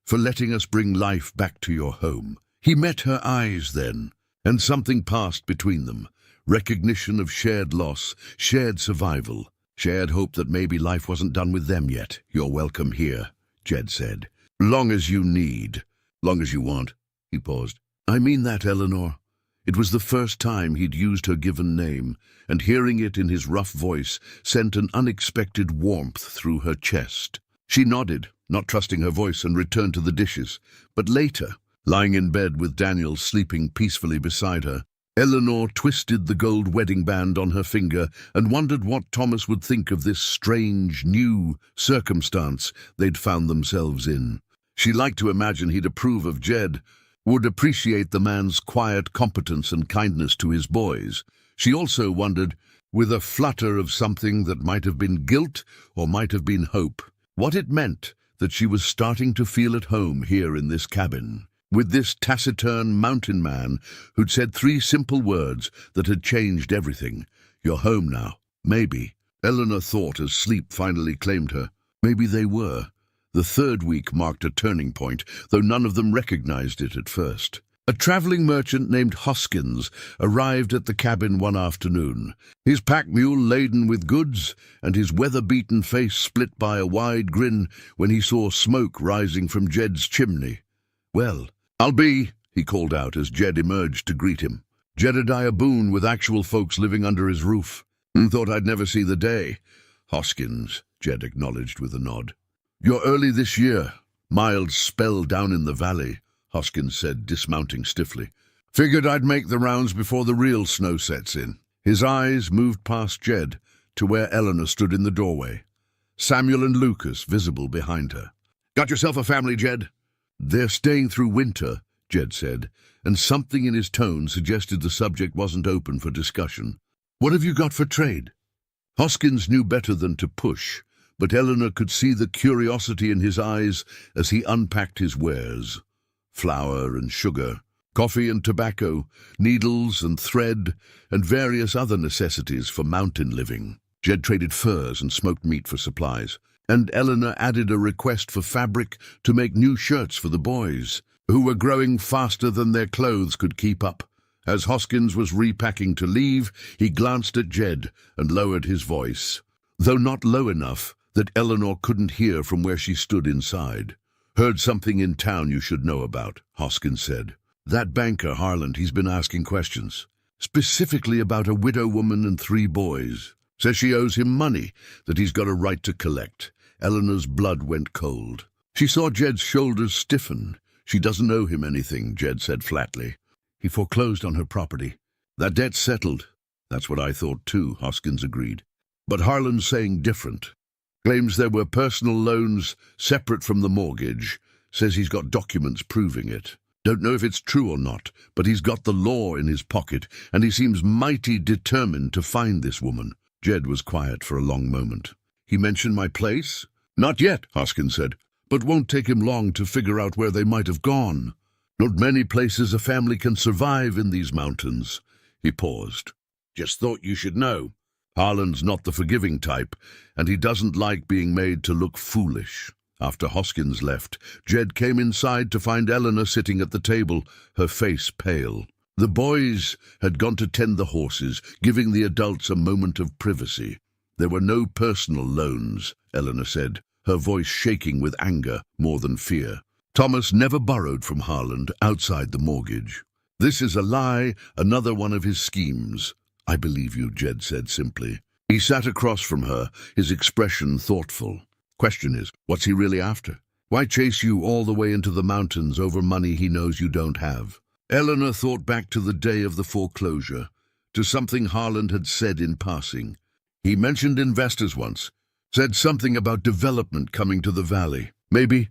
for letting us bring life back to your home." He met her eyes then, and something passed between them. Recognition of shared loss, shared survival, shared hope that maybe life wasn't done with them yet. "You're welcome here," Jed said. "Long as you need, long as you want." He paused. "I mean that, Eleanor." It was the first time he'd used her given name, and hearing it in his rough voice sent an unexpected warmth through her chest. She nodded, not trusting her voice, and returned to the dishes. But later, lying in bed with Daniel sleeping peacefully beside her, Eleanor twisted the gold wedding band on her finger and wondered what Thomas would think of this strange, new circumstance they'd found themselves in. She liked to imagine he'd approve of Jed, would appreciate the man's quiet competence and kindness to his boys. She also wondered, with a flutter of something that might have been guilt or might have been hope, what it meant that she was starting to feel at home here in this cabin, with this taciturn mountain man who'd said 3 simple words that had changed everything. "You're home now." Maybe, Eleanor thought as sleep finally claimed her. Maybe they were. The 3rd week marked a turning point, though none of them recognized it at first. A traveling merchant named Hoskins arrived at the cabin one afternoon, his pack mule laden with goods and his weather-beaten face split by a wide grin when he saw smoke rising from Jed's chimney. "Well, I'll be," he called out as Jed emerged to greet him. "Jedediah Boone with actual folks living under his roof. Thought I'd never see the day." "Hoskins," Jed acknowledged with a nod. "You're early this year. Mild spell down in the valley," Hoskins said, dismounting stiffly. "Figured I'd make the rounds before the real snow sets in." His eyes moved past Jed to where Eleanor stood in the doorway, Samuel and Lucas visible behind her. "Got yourself a family, Jed?" "They're staying through winter," Jed said, and something in his tone suggested the subject wasn't open for discussion. "What have you got for trade?" Hoskins knew better than to push, but Eleanor could see the curiosity in his eyes as he unpacked his wares. Flour and sugar, coffee and tobacco, needles and thread, and various other necessities for mountain living. Jed traded furs and smoked meat for supplies, and Eleanor added a request for fabric to make new shirts for the boys, who were growing faster than their clothes could keep up. As Hoskins was repacking to leave, he glanced at Jed and lowered his voice, though not low enough that Eleanor couldn't hear from where she stood inside. "Heard something in town you should know about," Hoskins said. "That banker, Harland, he's been asking questions. Specifically about a widow woman and 3 boys. Says she owes him money that he's got a right to collect." Eleanor's blood went cold. She saw Jed's shoulders stiffen. "She doesn't owe him anything," Jed said flatly. "He foreclosed on her property. That debt's settled. That's what I thought too, Hoskins agreed. But Harlan's saying different. Claims there were personal loans separate from the mortgage. Says he's got documents proving it. Don't know if it's true or not, but he's got the law in his pocket, and he seems mighty determined to find this woman. Jed was quiet for a long moment. He mentioned my place? Not yet, Hoskins said, but won't take him long to figure out where they might have gone. Not many places a family can survive in these mountains. He paused. Just thought you should know. Harlan's not the forgiving type, and he doesn't like being made to look foolish. After Hoskins left, Jed came inside to find Eleanor sitting at the table, her face pale. The boys had gone to tend the horses, giving the adults a moment of privacy. There were no personal loans, Eleanor said, her voice shaking with anger more than fear. Thomas never borrowed from Harlan outside the mortgage. This is a lie, another one of his schemes. I believe you, Jed said simply. He sat across from her, his expression thoughtful. Question is, what's he really after? Why chase you all the way into the mountains over money he knows you don't have? Eleanor thought back to the day of the foreclosure, to something Harlan had said in passing. He mentioned investors once, said something about development coming to the valley. Maybe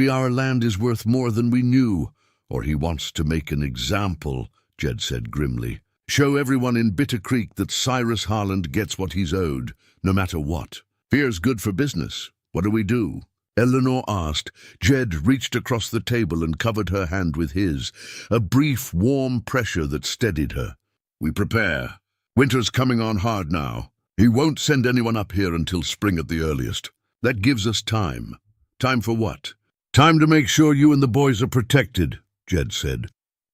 our land is worth more than we knew, or he wants to make an example, Jed said grimly. Show everyone in Bitter Creek that Cyrus Harlan gets what he's owed, no matter what. Fear's good for business. What do we do? Eleanor asked. Jed reached across the table and covered her hand with his, a brief, warm pressure that steadied her. We prepare. Winter's coming on hard now. He won't send anyone up here until spring at the earliest. That gives us time. Time for what? Time to make sure you and the boys are protected, Jed said.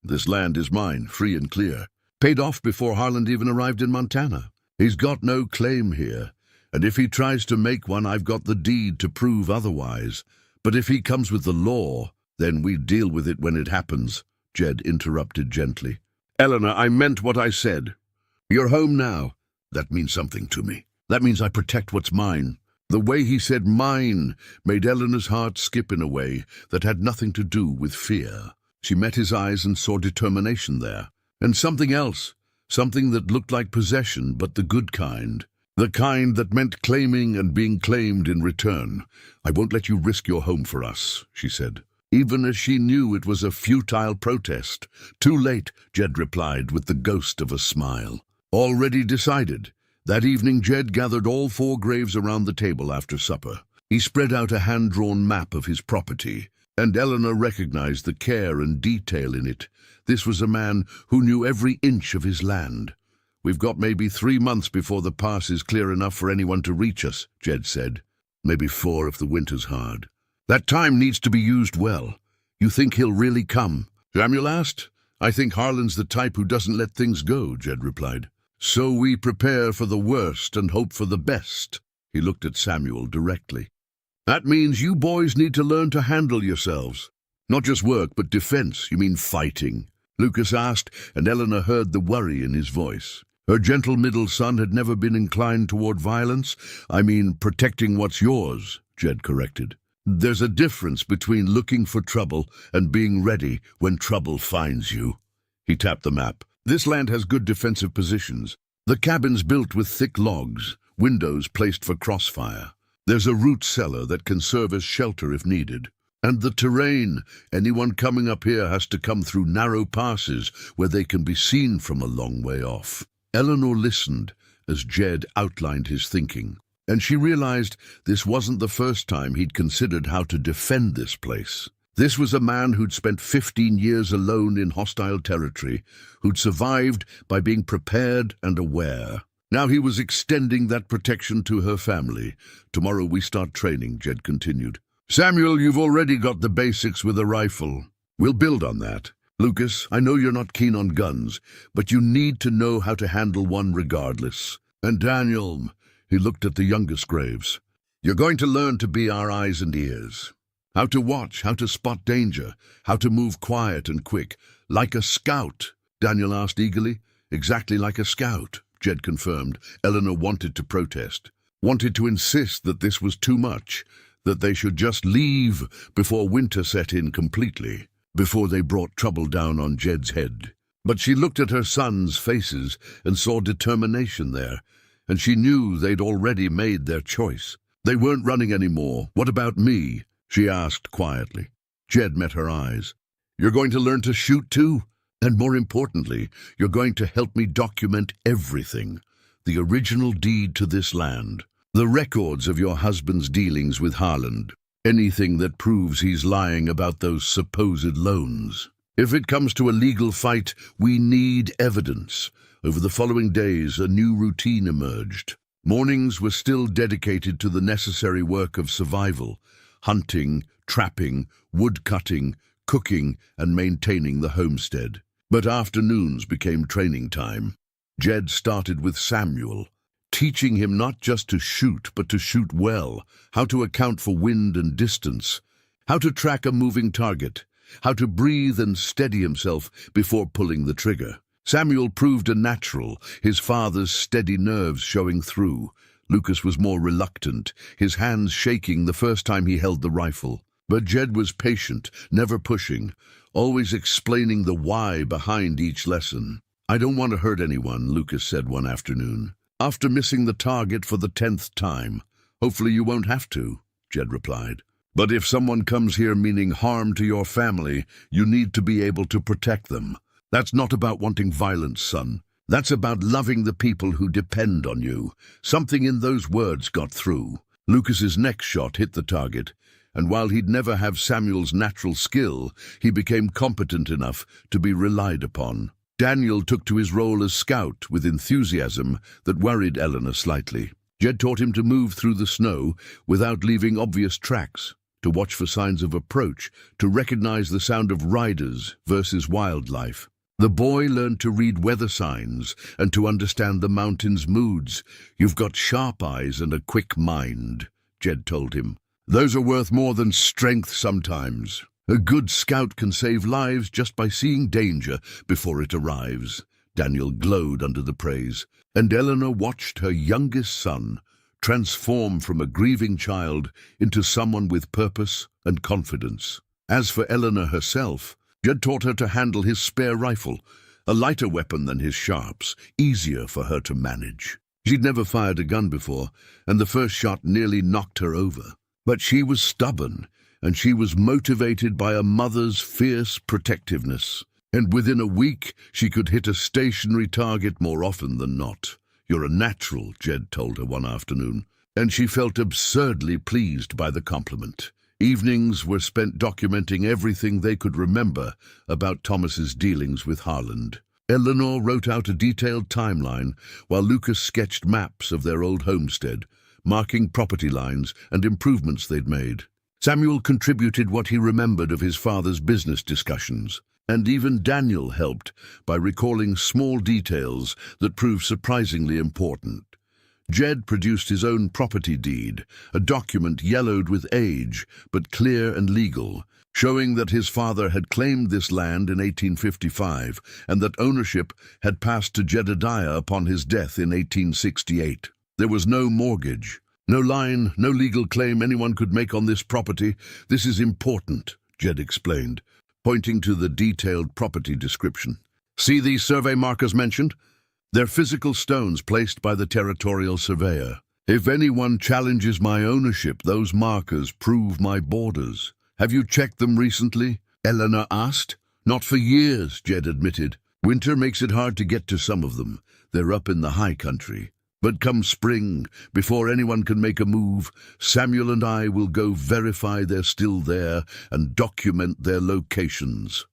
This land is mine, free and clear. Paid off before Harlan even arrived in Montana. He's got no claim here. And if he tries to make one, I've got the deed to prove otherwise. But if he comes with the law, then we deal with it when it happens, Jed interrupted gently. Eleanor, I meant what I said. You're home now. That means something to me. That means I protect what's mine. The way he said mine made Eleanor's heart skip in a way that had nothing to do with fear. She met his eyes and saw determination there. And something else, something that looked like possession, but the good kind. The kind that meant claiming and being claimed in return. I won't let you risk your home for us, she said, even as she knew it was a futile protest. Too late, Jed replied with the ghost of a smile. Already decided. That evening Jed gathered all 4 graves around the table after supper. He spread out a hand-drawn map of his property, and Eleanor recognized the care and detail in it. This was a man who knew every inch of his land. We've got maybe 3 months before the pass is clear enough for anyone to reach us, Jed said. Maybe 4 if the winter's hard. That time needs to be used well. You think he'll really come? Samuel asked. I think Harlan's the type who doesn't let things go, Jed replied. So we prepare for the worst and hope for the best. He looked at Samuel directly. That means you boys need to learn to handle yourselves. Not just work, but defense. You mean fighting? Lucas asked, and Eleanor heard the worry in his voice. Her gentle middle son had never been inclined toward violence. I mean, protecting what's yours, Jed corrected. There's a difference between looking for trouble and being ready when trouble finds you. He tapped the map. This land has good defensive positions. The cabin's built with thick logs, windows placed for crossfire. There's a root cellar that can serve as shelter if needed. And the terrain, anyone coming up here has to come through narrow passes where they can be seen from a long way off. Eleanor listened as Jed outlined his thinking, and she realized this wasn't the first time he'd considered how to defend this place. This was a man who'd spent 15 years alone in hostile territory, who'd survived by being prepared and aware. Now he was extending that protection to her family. Tomorrow we start training, Jed continued. Samuel, you've already got the basics with a rifle. We'll build on that. Lucas, I know you're not keen on guns, but you need to know how to handle one regardless. And Daniel, he looked at the youngest Graves, you're going to learn to be our eyes and ears. How to watch, how to spot danger, how to move quiet and quick. Like a scout, Daniel asked eagerly. Exactly like a scout, Jed confirmed. Eleanor wanted to protest, wanted to insist that this was too much, that they should just leave before winter set in completely. Before they brought trouble down on Jed's head. But she looked at her sons' faces and saw determination there, and she knew they'd already made their choice. They weren't running anymore. "What about me?" she asked quietly. Jed met her eyes. "You're going to learn to shoot too? And more importantly, you're going to help me document everything. The original deed to this land. The records of your husband's dealings with Halian. Anything that proves he's lying about those supposed loans. If it comes to a legal fight, we need evidence." Over the following days, a new routine emerged. Mornings were still dedicated to the necessary work of survival: hunting, trapping, woodcutting, cooking, and maintaining the homestead. But afternoons became training time. Jed started with Samuel, teaching him not just to shoot, but to shoot well, how to account for wind and distance, how to track a moving target, how to breathe and steady himself before pulling the trigger. Samuel proved a natural, his father's steady nerves showing through. Lucas was more reluctant, his hands shaking the first time he held the rifle. But Jed was patient, never pushing, always explaining the why behind each lesson. "I don't want to hurt anyone," Lucas said one afternoon, "after missing the target for the 10th time. "Hopefully you won't have to," Jed replied. "But if someone comes here meaning harm to your family, you need to be able to protect them. That's not about wanting violence, son. That's about loving the people who depend on you." Something in those words got through. Lucas's next shot hit the target, and while he'd never have Samuel's natural skill, he became competent enough to be relied upon. Daniel took to his role as scout with enthusiasm that worried Eleanor slightly. Jed taught him to move through the snow without leaving obvious tracks, to watch for signs of approach, to recognize the sound of riders versus wildlife. The boy learned to read weather signs and to understand the mountain's moods. "You've got sharp eyes and a quick mind," Jed told him. "Those are worth more than strength sometimes. A good scout can save lives just by seeing danger before it arrives." Daniel glowed under the praise, and Eleanor watched her youngest son transform from a grieving child into someone with purpose and confidence. As for Eleanor herself, Jed taught her to handle his spare rifle, a lighter weapon than his sharps, easier for her to manage. She'd never fired a gun before, and the first shot nearly knocked her over. But she was stubborn, and she was motivated by a mother's fierce protectiveness. And within a week, she could hit a stationary target more often than not. "You're a natural," Jed told her one afternoon, and she felt absurdly pleased by the compliment. Evenings were spent documenting everything they could remember about Thomas's dealings with Halian. Eleanor wrote out a detailed timeline, while Lucas sketched maps of their old homestead, marking property lines and improvements they'd made. Samuel contributed what he remembered of his father's business discussions, and even Daniel helped by recalling small details that proved surprisingly important. Jed produced his own property deed, a document yellowed with age, but clear and legal, showing that his father had claimed this land in 1855 and that ownership had passed to Jedediah upon his death in 1868. There was no mortgage, no line, no legal claim anyone could make on this property. "This is important," Jed explained, pointing to the detailed property description. "See these survey markers mentioned? They're physical stones placed by the territorial surveyor. If anyone challenges my ownership, those markers prove my borders." "Have you checked them recently?" Eleanor asked. "Not for years," Jed admitted. "Winter makes it hard to get to some of them. They're up in the high country. But come spring, before anyone can make a move, Samuel and I will go verify they're still there and document their locations."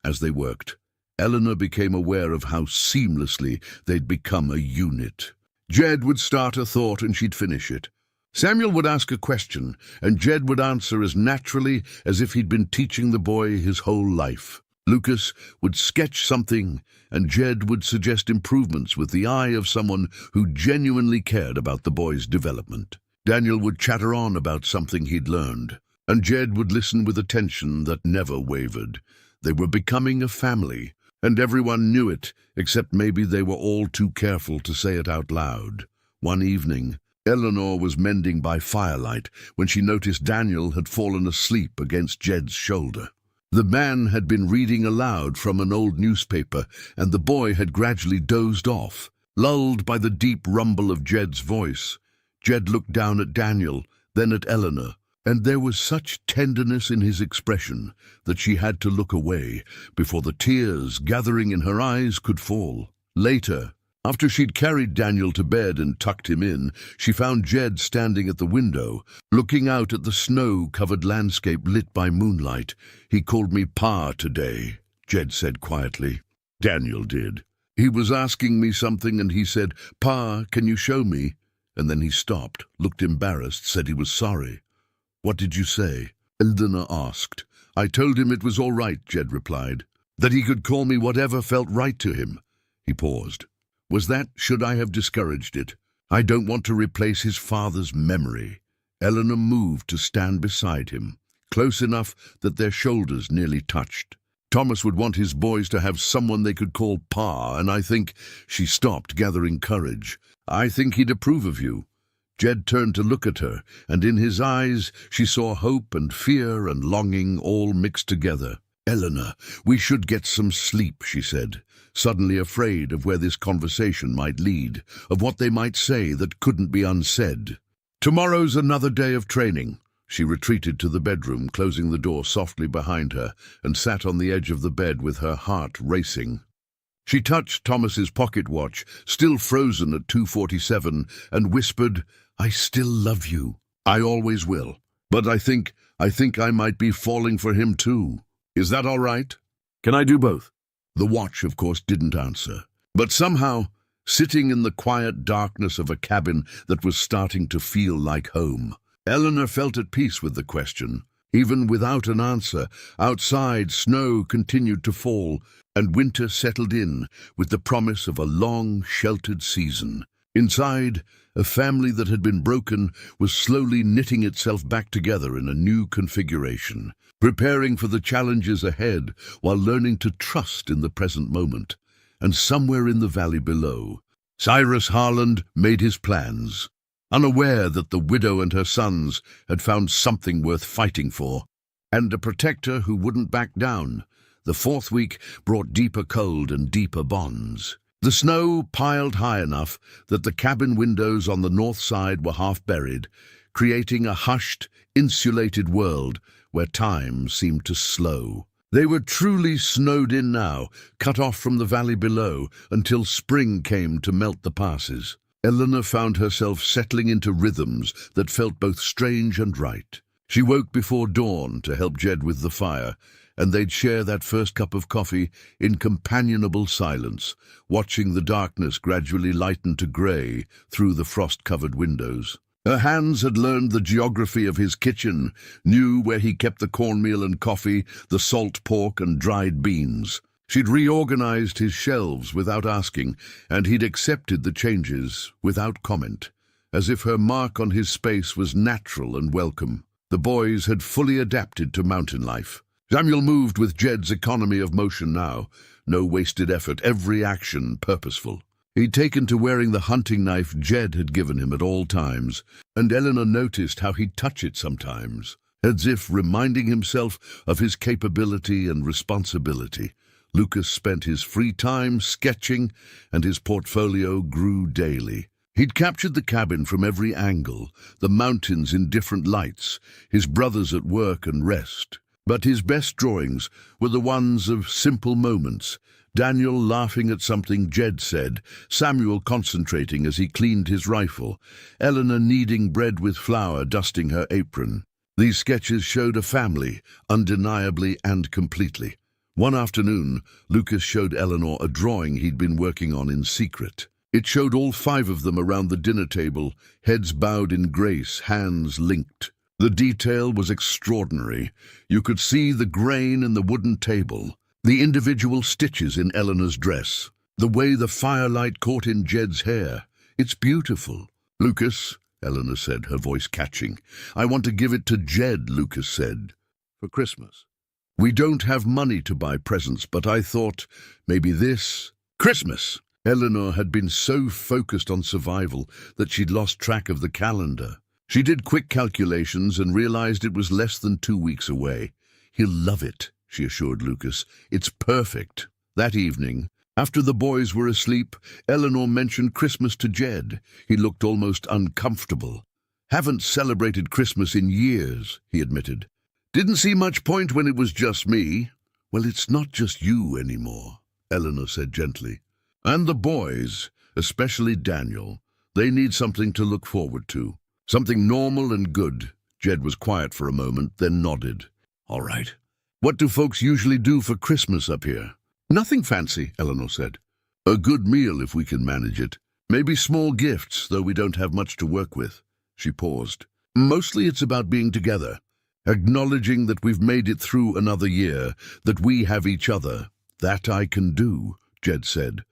As they worked, Eleanor became aware of how seamlessly they'd become a unit. Jed would start a thought and she'd finish it. Samuel would ask a question, and Jed would answer as naturally as if he'd been teaching the boy his whole life. Lucas would sketch something, and Jed would suggest improvements with the eye of someone who genuinely cared about the boy's development. Daniel would chatter on about something he'd learned, and Jed would listen with attention that never wavered. They were becoming a family, and everyone knew it, except maybe they were all too careful to say it out loud. One evening, Eleanor was mending by firelight when she noticed Daniel had fallen asleep against Jed's shoulder. The man had been reading aloud from an old newspaper, and the boy had gradually dozed off, lulled by the deep rumble of Jed's voice. Jed looked down at Daniel, then at Eleanor, and there was such tenderness in his expression that she had to look away before the tears gathering in her eyes could fall. Later, after she'd carried Daniel to bed and tucked him in, she found Jed standing at the window, looking out at the snow-covered landscape lit by moonlight. "He called me Pa today," Jed said quietly. Daniel did. "He was asking me something and he said, 'Pa, can you show me?' And then he stopped, looked embarrassed, said he was sorry." "What did you say?" Eleanor asked. "I told him it was all right," Jed replied. "That he could call me whatever felt right to him." He paused. Should I have discouraged it? I don't want to replace his father's memory." Eleanor moved to stand beside him, close enough that their shoulders nearly touched. "Thomas would want his boys to have someone they could call Pa, and I think—" She stopped, gathering courage. "I think he'd approve of you." Jed turned to look at her, and in his eyes she saw hope and fear and longing all mixed together. "Eleanor, we should get some sleep," she said, suddenly afraid of where this conversation might lead, of what they might say that couldn't be unsaid. "Tomorrow's another day of training." She retreated to the bedroom, closing the door softly behind her, and sat on the edge of the bed with her heart racing. She touched Thomas's pocket watch, still frozen at 2:47, and whispered, "I still love you. I always will. But I think I might be falling for him too. Is that all right? Can I do both?" The watch, of course, didn't answer. But somehow, sitting in the quiet darkness of a cabin that was starting to feel like home, Eleanor felt at peace with the question. Even without an answer, outside snow continued to fall, and winter settled in with the promise of a long, sheltered season. Inside, a family that had been broken was slowly knitting itself back together in a new configuration, preparing for the challenges ahead while learning to trust in the present moment. And somewhere in the valley below, Cyrus Harland made his plans, unaware that the widow and her sons had found something worth fighting for, and a protector who wouldn't back down. The fourth week brought deeper cold and deeper bonds. The snow piled high enough that the cabin windows on the north side were half buried, creating a hushed, insulated world where time seemed to slow. They were truly snowed in now, cut off from the valley below, until spring came to melt the passes. Eleanor found herself settling into rhythms that felt both strange and right. She woke before dawn to help Jed with the fire, and they'd share that first cup of coffee in companionable silence, watching the darkness gradually lighten to grey through the frost-covered windows. Her hands had learned the geography of his kitchen, knew where he kept the cornmeal and coffee, the salt pork and dried beans. She'd reorganized his shelves without asking, and he'd accepted the changes without comment, as if her mark on his space was natural and welcome. The boys had fully adapted to mountain life. Samuel moved with Jed's economy of motion now, no wasted effort, every action purposeful. He'd taken to wearing the hunting knife Jed had given him at all times, and Eleanor noticed how he'd touch it sometimes, as if reminding himself of his capability and responsibility. Lucas spent his free time sketching, and his portfolio grew daily. He'd captured the cabin from every angle, the mountains in different lights, his brothers at work and rest. But his best drawings were the ones of simple moments, Daniel laughing at something Jed said, Samuel concentrating as he cleaned his rifle, Eleanor kneading bread with flour, dusting her apron. These sketches showed a family, undeniably and completely. One afternoon, Lucas showed Eleanor a drawing he'd been working on in secret. It showed all 5 of them around the dinner table, heads bowed in grace, hands linked. The detail was extraordinary. You could see the grain in the wooden table, the individual stitches in Eleanor's dress, the way the firelight caught in Jed's hair. "It's beautiful." "Lucas," Eleanor said, her voice catching. "I want to give it to Jed," Lucas said, "for Christmas. We don't have money to buy presents, but I thought maybe this Christmas." Eleanor had been so focused on survival that she'd lost track of the calendar. She did quick calculations and realized it was less than 2 weeks away. "He'll love it," she assured Lucas. "It's perfect." That evening, after the boys were asleep, Eleanor mentioned Christmas to Jed. He looked almost uncomfortable. "Haven't celebrated Christmas in years," he admitted. "Didn't see much point when it was just me." "Well, it's not just you anymore," Eleanor said gently. "And the boys, especially Daniel, they need something to look forward to. Something normal and good." Jed was quiet for a moment, then nodded. "All right. What do folks usually do for Christmas up here?" "Nothing fancy," Eleanor said. "A good meal if we can manage it. Maybe small gifts, though we don't have much to work with." She paused. "Mostly it's about being together, acknowledging that we've made it through another year, that we have each other." "That I can do," Jed said,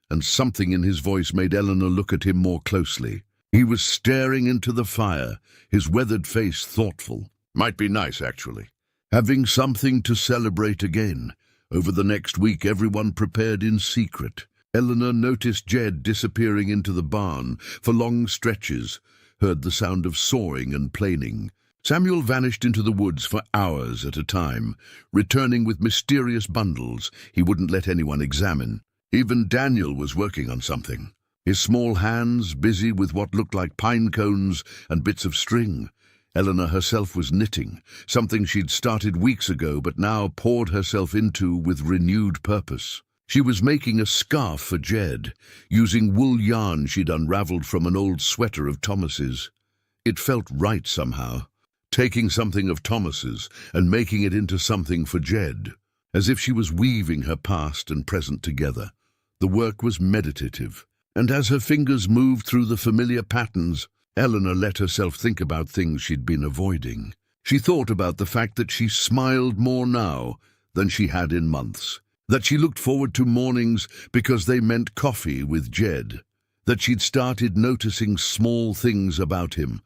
and something in his voice made Eleanor look at him more closely. He was staring into the fire, his weathered face thoughtful. "Might be nice, actually. Having something to celebrate again." Over the next week, everyone prepared in secret. Eleanor noticed Jed disappearing into the barn for long stretches, heard the sound of sawing and planing. Samuel vanished into the woods for hours at a time, returning with mysterious bundles he wouldn't let anyone examine. Even Daniel was working on something, his small hands busy with what looked like pine cones and bits of string. Eleanor herself was knitting, something she'd started weeks ago but now poured herself into with renewed purpose. She was making a scarf for Jed, using wool yarn she'd unraveled from an old sweater of Thomas's. It felt right somehow, taking something of Thomas's and making it into something for Jed, as if she was weaving her past and present together. The work was meditative, and as her fingers moved through the familiar patterns, Eleanor let herself think about things she'd been avoiding. She thought about the fact that she smiled more now than she had in months, that she looked forward to mornings because they meant coffee with Jed, that she'd started noticing small things about him,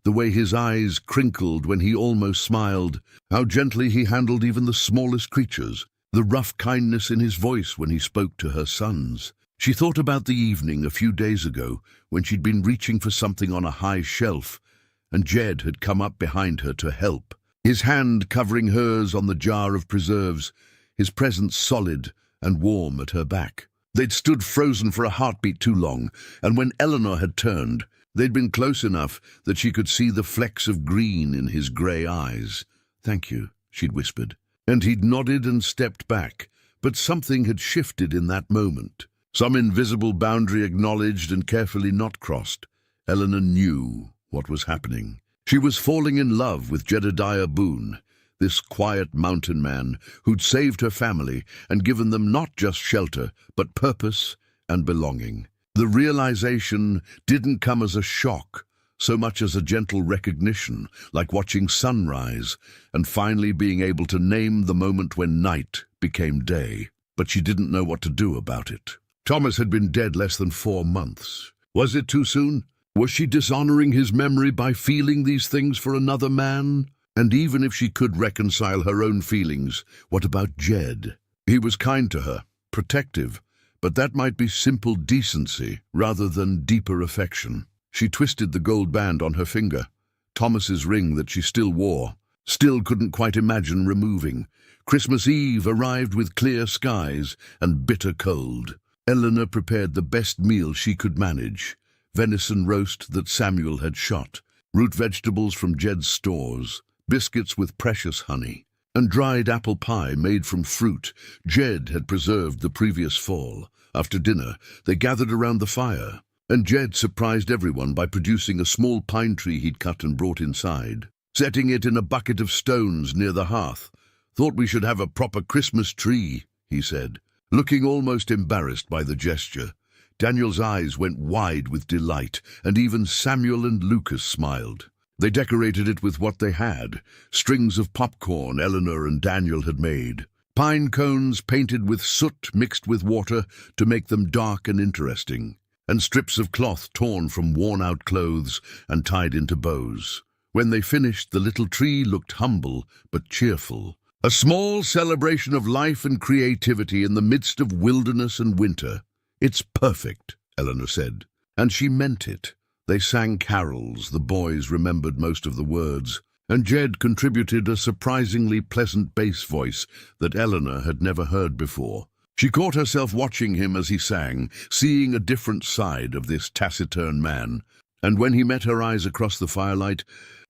the way his eyes crinkled when he almost smiled, how gently he handled even the smallest creatures, the rough kindness in his voice when he spoke to her sons. She thought about the evening a few days ago when she'd been reaching for something on a high shelf, and Jed had come up behind her to help, his hand covering hers on the jar of preserves, his presence solid and warm at her back. They'd stood frozen for a heartbeat too long, and when Eleanor had turned, they'd been close enough that she could see the flecks of green in his grey eyes. "Thank you," she'd whispered, and he'd nodded and stepped back, but something had shifted in that moment. Some invisible boundary acknowledged and carefully not crossed. Eleanor knew what was happening. She was falling in love with Jedediah Boone, this quiet mountain man who'd saved her family and given them not just shelter, but purpose and belonging. The realization didn't come as a shock, so much as a gentle recognition, like watching sunrise and finally being able to name the moment when night became day. But she didn't know what to do about it. Thomas had been dead less than 4 months. Was it too soon? Was she dishonoring his memory by feeling these things for another man? And even if she could reconcile her own feelings, what about Jed? He was kind to her, protective, but that might be simple decency rather than deeper affection. She twisted the gold band on her finger, Thomas's ring that she still wore, still couldn't quite imagine removing. Christmas Eve arrived with clear skies and bitter cold. Eleanor prepared the best meal she could manage, venison roast that Samuel had shot, root vegetables from Jed's stores, biscuits with precious honey, and dried apple pie made from fruit Jed had preserved the previous fall. After dinner, they gathered around the fire, and Jed surprised everyone by producing a small pine tree he'd cut and brought inside, setting it in a bucket of stones near the hearth. "Thought we should have a proper Christmas tree," he said, looking almost embarrassed by the gesture. Daniel's eyes went wide with delight, and even Samuel and Lucas smiled. They decorated it with what they had, strings of popcorn Eleanor and Daniel had made, pine cones painted with soot mixed with water to make them dark and interesting, and strips of cloth torn from worn-out clothes and tied into bows. When they finished, the little tree looked humble but cheerful, a small celebration of life and creativity in the midst of wilderness and winter. "It's perfect," Eleanor said, and she meant it. They sang carols, the boys remembered most of the words, And Jed contributed a surprisingly pleasant bass voice that Eleanor had never heard before. She caught herself watching him as he sang, seeing a different side of this taciturn man. And when he met her eyes across the firelight,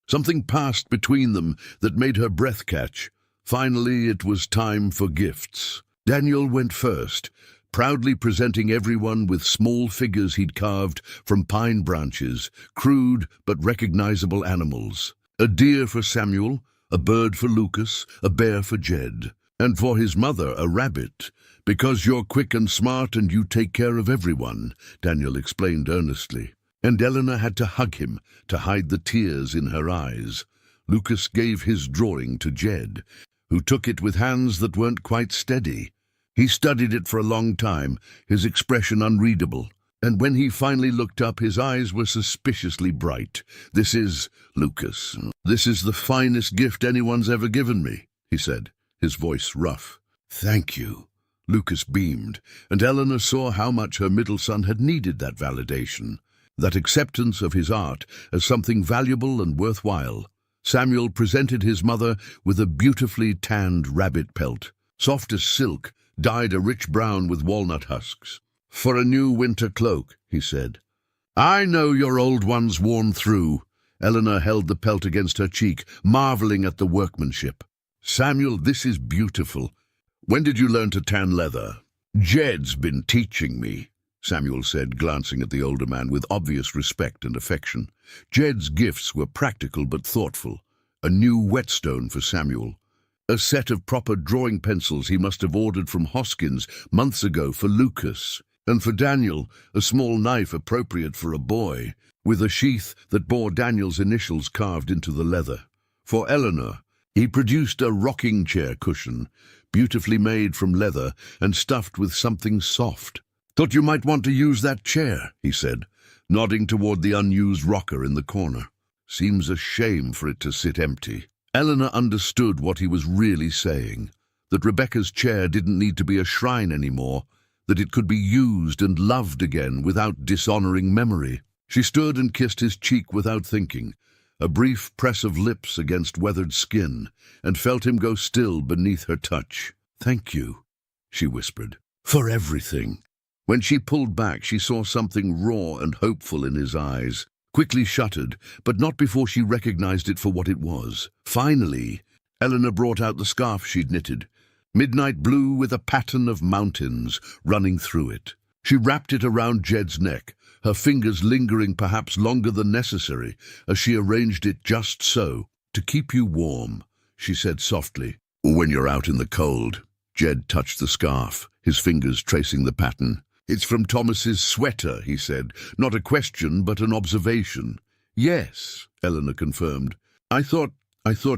something passed between them that made her breath catch. Finally, it was time for gifts. Daniel went first, proudly presenting everyone with small figures he'd carved from pine branches, crude but recognizable animals. A deer for Samuel, a bird for Lucas, a bear for Jed, and for his mother a rabbit. "Because you're quick and smart and you take care of everyone," Daniel explained earnestly. And Eleanor had to hug him to hide the tears in her eyes. Lucas gave his drawing to Jed, who took it with hands that weren't quite steady. He studied it for a long time, his expression unreadable. And when he finally looked up, his eyes were suspiciously bright. "This is, Lucas, this is the finest gift anyone's ever given me," he said, his voice rough. "Thank you." Lucas beamed, and Eleanor saw how much her middle son had needed that validation, that acceptance of his art as something valuable and worthwhile. Samuel presented his mother with a beautifully tanned rabbit pelt, soft as silk, dyed a rich brown with walnut husks. "For a new winter cloak," he said. "I know your old one's worn through." Eleanor held the pelt against her cheek, marveling at the workmanship. "Samuel, this is beautiful. When did you learn to tan leather?" "Jed's been teaching me," Samuel said, glancing at the older man with obvious respect and affection. Jed's gifts were practical but thoughtful. A new whetstone for Samuel. A set of proper drawing pencils he must have ordered from Hoskins months ago for Lucas. And for Daniel, a small knife appropriate for a boy, with a sheath that bore Daniel's initials carved into the leather. For Eleanor, he produced a rocking chair cushion, beautifully made from leather and stuffed with something soft. "Thought you might want to use that chair," he said, nodding toward the unused rocker in the corner. "Seems a shame for it to sit empty." Eleanor understood what he was really saying, that Rebecca's chair didn't need to be a shrine anymore, that it could be used and loved again without dishonoring memory. She stood and kissed his cheek without thinking, a brief press of lips against weathered skin, and felt him go still beneath her touch. "Thank you," she whispered, "for everything." When she pulled back, she saw something raw and hopeful in his eyes, quickly shuttered, but not before she recognized it for what it was. Finally, Eleanor brought out the scarf she'd knitted, midnight blue with a pattern of mountains running through it. She wrapped it around Jed's neck, her fingers lingering perhaps longer than necessary as she arranged it just so. "To keep you warm," she said softly. "When you're out in the cold." Jed touched the scarf, his fingers tracing the pattern. "It's from Thomas's sweater," he said, not a question but an observation. "Yes," Eleanor confirmed. I thought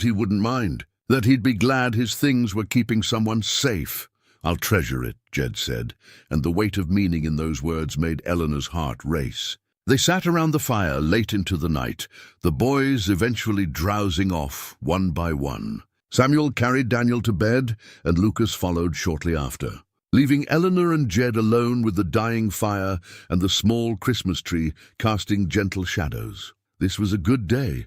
he wouldn't mind, that he'd be glad his things were keeping someone safe." "I'll treasure it," Jed said, and the weight of meaning in those words made Eleanor's heart race. They sat around the fire late into the night, the boys eventually drowsing off one by one. Samuel carried Daniel to bed, and Lucas followed shortly after, leaving Eleanor and Jed alone with the dying fire and the small Christmas tree casting gentle shadows. "This was a good day,"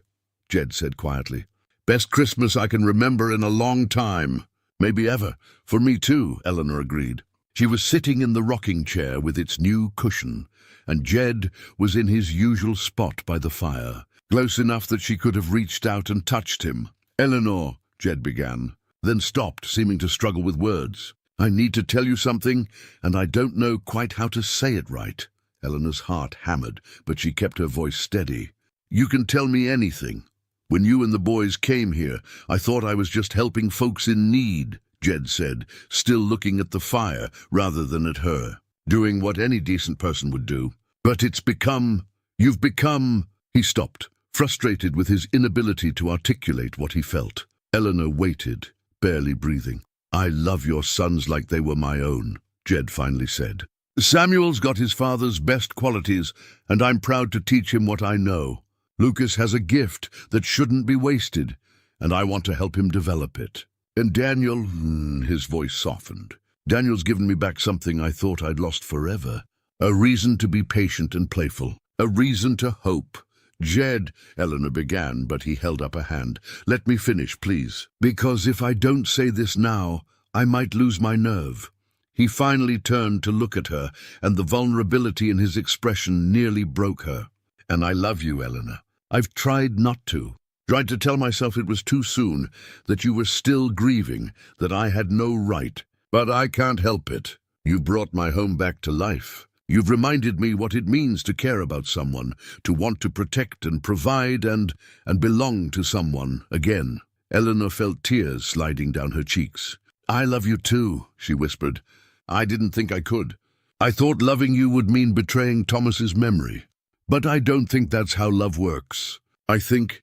Jed said quietly. "Best Christmas I can remember in a long time. Maybe ever." "For me too," Eleanor agreed. She was sitting in the rocking chair with its new cushion, and Jed was in his usual spot by the fire, close enough that she could have reached out and touched him. "Eleanor," Jed began, then stopped, seeming to struggle with words. "I need to tell you something, and I don't know quite how to say it right." Eleanor's heart hammered, but she kept her voice steady. "You can tell me anything. When you and the boys came here, I thought I was just helping folks in need," Jed said, still looking at the fire rather than at her, doing what any decent person would do. "But you've become..." He stopped, frustrated with his inability to articulate what he felt. Eleanor waited, barely breathing. "I love your sons like they were my own," Jed finally said. "Samuel's got his father's best qualities, and I'm proud to teach him what I know. Lucas has a gift that shouldn't be wasted, and I want to help him develop it. And Daniel," his voice softened, "Daniel's given me back something I thought I'd lost forever. A reason to be patient and playful. A reason to hope. Jed, Eleanor began, but he held up a hand. Let me finish, please. Because if I don't say this now, I might lose my nerve. He finally turned to look at her, and the vulnerability in his expression nearly broke her. And I love you, Eleanor. I've tried not to. Tried to tell myself it was too soon, that you were still grieving, that I had no right. But I can't help it. You brought my home back to life. You've reminded me what it means to care about someone, to want to protect and provide and belong to someone again. Eleanor felt tears sliding down her cheeks. I love you too, she whispered. I didn't think I could. I thought loving you would mean betraying Thomas's memory. But I don't think that's how love works. I think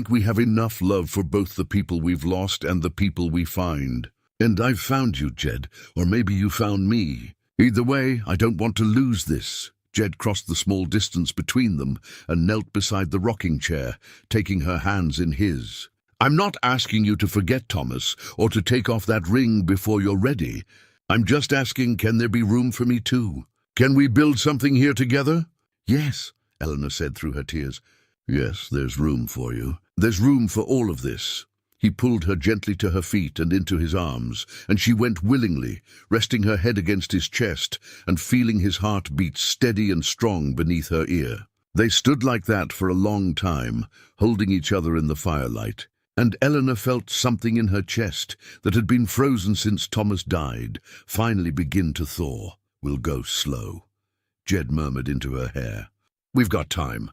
we have enough love for both the people we've lost and the people we find. And I've found you, Jed, or maybe you found me. Either way, I don't want to lose this. Jed crossed the small distance between them and knelt beside the rocking chair, taking her hands in his. I'm not asking you to forget Thomas or to take off that ring before you're ready. I'm just asking, can there be room for me too? Can we build something here together? Yes, Eleanor said through her tears. Yes, there's room for you. There's room for all of this. He pulled her gently to her feet and into his arms, and she went willingly, resting her head against his chest and feeling his heart beat steady and strong beneath her ear. They stood like that for a long time, holding each other in the firelight, and Eleanor felt something in her chest that had been frozen since Thomas died finally begin to thaw. We'll go slow, Jed murmured into her hair. We've got time.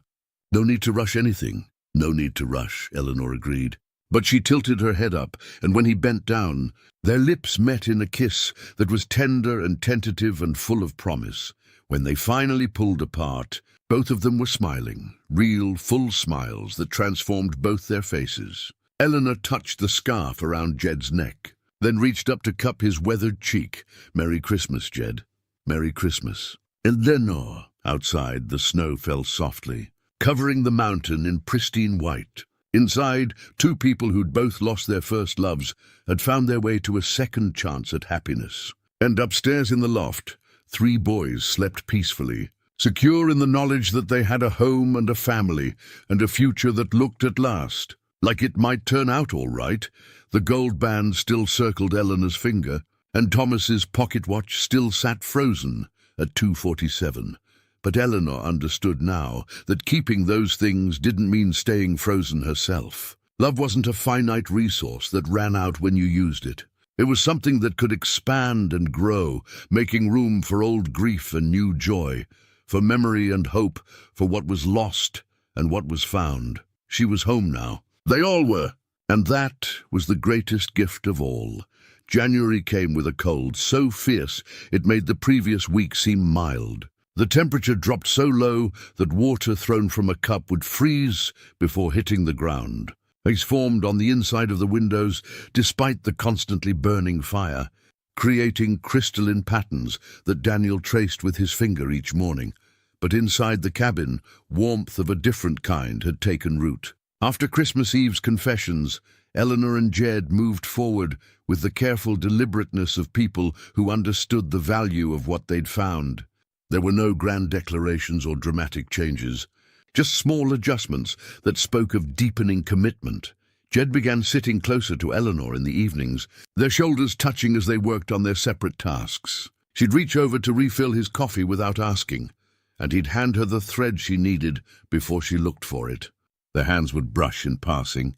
No need to rush anything. No need to rush, Eleanor agreed. But she tilted her head up, and when he bent down, their lips met in a kiss that was tender and tentative and full of promise. When they finally pulled apart, both of them were smiling, real, full smiles that transformed both their faces. Eleanor touched the scarf around Jed's neck, then reached up to cup his weathered cheek. Merry Christmas, Jed. Merry Christmas. Eleanor. Outside, the snow fell softly, covering the mountain in pristine white. Inside, two people who'd both lost their first loves had found their way to a second chance at happiness. And upstairs in the loft, three boys slept peacefully, secure in the knowledge that they had a home and a family and a future that looked at last like it might turn out all right. The gold band still circled Eleanor's finger, and Thomas's pocket watch still sat frozen at 2:47. But Eleanor understood now that keeping those things didn't mean staying frozen herself. Love wasn't a finite resource that ran out when you used it. It was something that could expand and grow, making room for old grief and new joy, for memory and hope, for what was lost and what was found. She was home now. They all were. And that was the greatest gift of all. January came with a cold so fierce it made the previous week seem mild. The temperature dropped so low that water thrown from a cup would freeze before hitting the ground. Ice formed on the inside of the windows despite the constantly burning fire, creating crystalline patterns that Daniel traced with his finger each morning. But inside the cabin, warmth of a different kind had taken root. After Christmas Eve's confessions, Eleanor and Jed moved forward with the careful deliberateness of people who understood the value of what they'd found. There were no grand declarations or dramatic changes, just small adjustments that spoke of deepening commitment. Jed began sitting closer to Eleanor in the evenings, their shoulders touching as they worked on their separate tasks. She'd reach over to refill his coffee without asking, and he'd hand her the thread she needed before she looked for it. Their hands would brush in passing,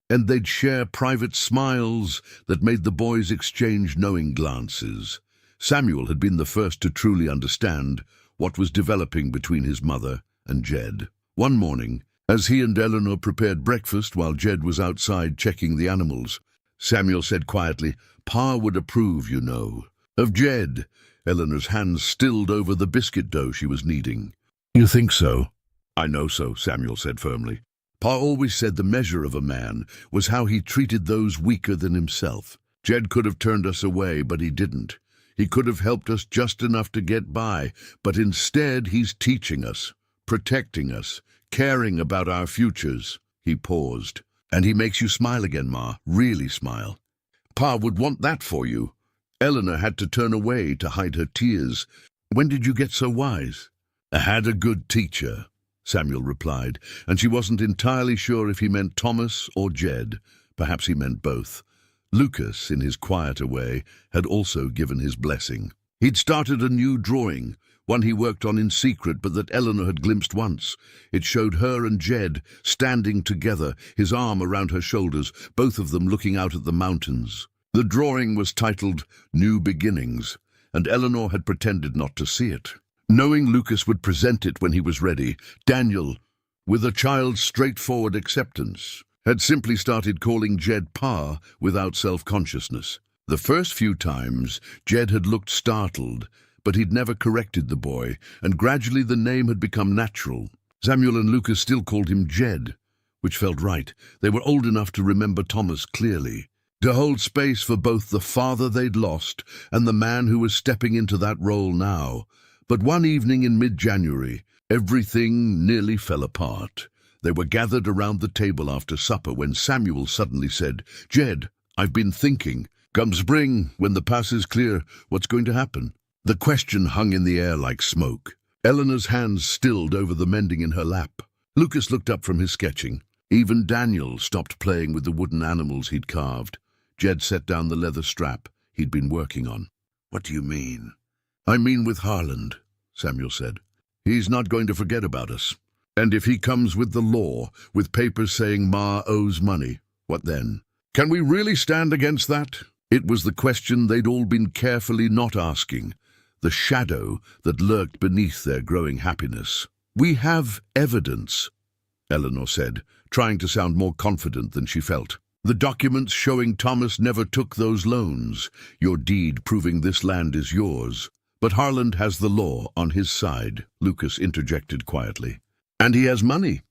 and they'd share private smiles that made the boys exchange knowing glances. Samuel had been the first to truly understand what was developing between his mother and Jed. One morning, as he and Eleanor prepared breakfast while Jed was outside checking the animals, Samuel said quietly, "Pa would approve, you know." Of Jed, Eleanor's hands stilled over the biscuit dough she was kneading. "You think so?" "I know so," Samuel said firmly. Pa always said the measure of a man was how he treated those weaker than himself. Jed could have turned us away, but he didn't. He could have helped us just enough to get by, but instead he's teaching us, protecting us, caring about our futures. He paused. "And he makes you smile again, Ma, really smile." "Pa would want that for you." Eleanor had to turn away to hide her tears. "When did you get so wise?" "I had a good teacher." Samuel replied, and she wasn't entirely sure if he meant Thomas or Jed. Perhaps he meant both. Lucas, in his quieter way, had also given his blessing. He'd started a new drawing, one he worked on in secret but that Eleanor had glimpsed once. It showed her and Jed standing together, his arm around her shoulders, both of them looking out at the mountains. The drawing was titled New Beginnings, and Eleanor had pretended not to see it. Knowing Lucas would present it when he was ready, Daniel, with a child's straightforward acceptance, had simply started calling Jed Pa without self-consciousness. The first few times, Jed had looked startled, but he'd never corrected the boy, and gradually the name had become natural. Samuel and Lucas still called him Jed, which felt right. They were old enough to remember Thomas clearly, to hold space for both the father they'd lost and the man who was stepping into that role now. But one evening in mid-January, everything nearly fell apart. They were gathered around the table after supper when Samuel suddenly said, "Jed, I've been thinking. Come spring, when the pass is clear, what's going to happen?" The question hung in the air like smoke. Eleanor's hands stilled over the mending in her lap. Lucas looked up from his sketching. Even Daniel stopped playing with the wooden animals he'd carved. Jed set down the leather strap he'd been working on. "What do you mean?" "I mean with Harland," Samuel said. "He's not going to forget about us. And if he comes with the law, with papers saying Ma owes money, what then? Can we really stand against that?" It was the question they'd all been carefully not asking, the shadow that lurked beneath their growing happiness. "We have evidence," Eleanor said, trying to sound more confident than she felt. "The documents showing Thomas never took those loans, your deed proving this land is yours. But Harland has the law on his side," Lucas interjected quietly. "And he has money.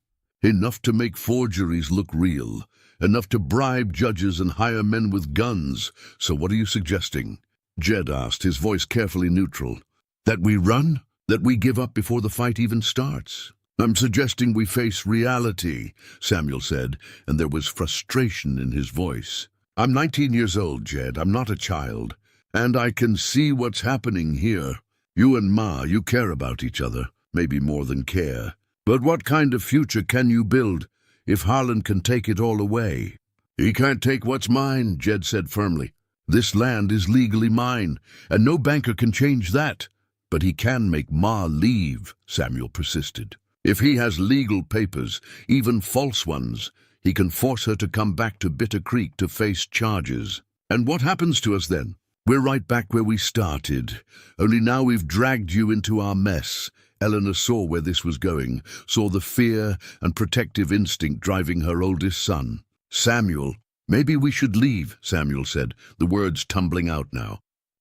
Enough to make forgeries look real. Enough to bribe judges and hire men with guns. So what are you suggesting?" Jed asked, his voice carefully neutral. "That we run? That we give up before the fight even starts?" "I'm suggesting we face reality," Samuel said, and there was frustration in his voice. "I'm 19 years old, Jed. I'm not a child. And I can see what's happening here. You and Ma, you care about each other, maybe more than care. But what kind of future can you build if Harland can take it all away?" "He can't take what's mine," Jed said firmly. "This land is legally mine, and no banker can change that." "But he can make Ma leave," Samuel persisted. "If he has legal papers, even false ones, he can force her to come back to Bitter Creek to face charges. And what happens to us then? We're right back where we started, only now we've dragged you into our mess." Eleanor saw where this was going, saw the fear and protective instinct driving her oldest son. "Samuel, maybe we should leave," Samuel said, the words tumbling out now.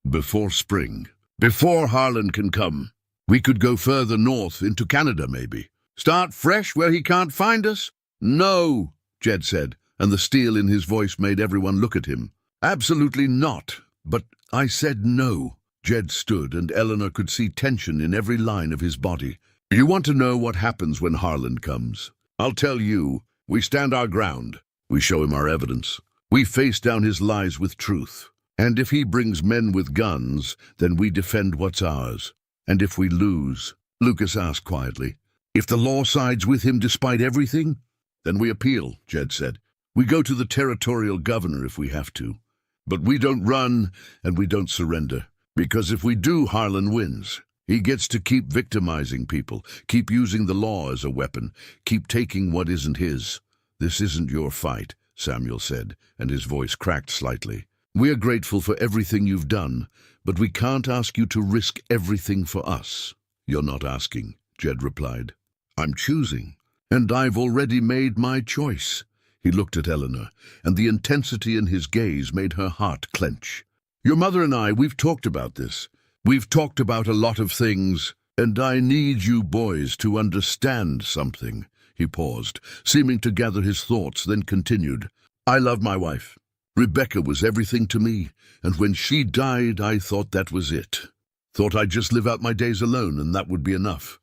"Before spring. Before Harland can come. We could go further north, into Canada maybe. Start fresh where he can't find us?" "No," Jed said, and the steel in his voice made everyone look at him. "Absolutely not. But I said no." Jed stood, and Eleanor could see tension in every line of his body. "You want to know what happens when Harland comes? I'll tell you. We stand our ground. We show him our evidence. We face down his lies with truth. And if he brings men with guns, then we defend what's ours. And if we lose," Lucas asked quietly, "if the law sides with him despite everything, then we appeal," Jed said. "We go to the territorial governor if we have to. But we don't run and we don't surrender. Because if we do, Harland wins. He gets to keep victimizing people, keep using the law as a weapon, keep taking what isn't his. This isn't your fight," Samuel said, and his voice cracked slightly. "We are grateful for everything you've done, but we can't ask you to risk everything for us." "You're not asking," Jed replied. "I'm choosing, and I've already made my choice." He looked at Eleanor, and the intensity in his gaze made her heart clench. "Your mother and I, we've talked about this. We've talked about a lot of things, and I need you boys to understand something." He paused, seeming to gather his thoughts, then continued. "I love my wife. Rebecca was everything to me, and when she died, I thought that was it. Thought I'd just live out my days alone, and that would be enough.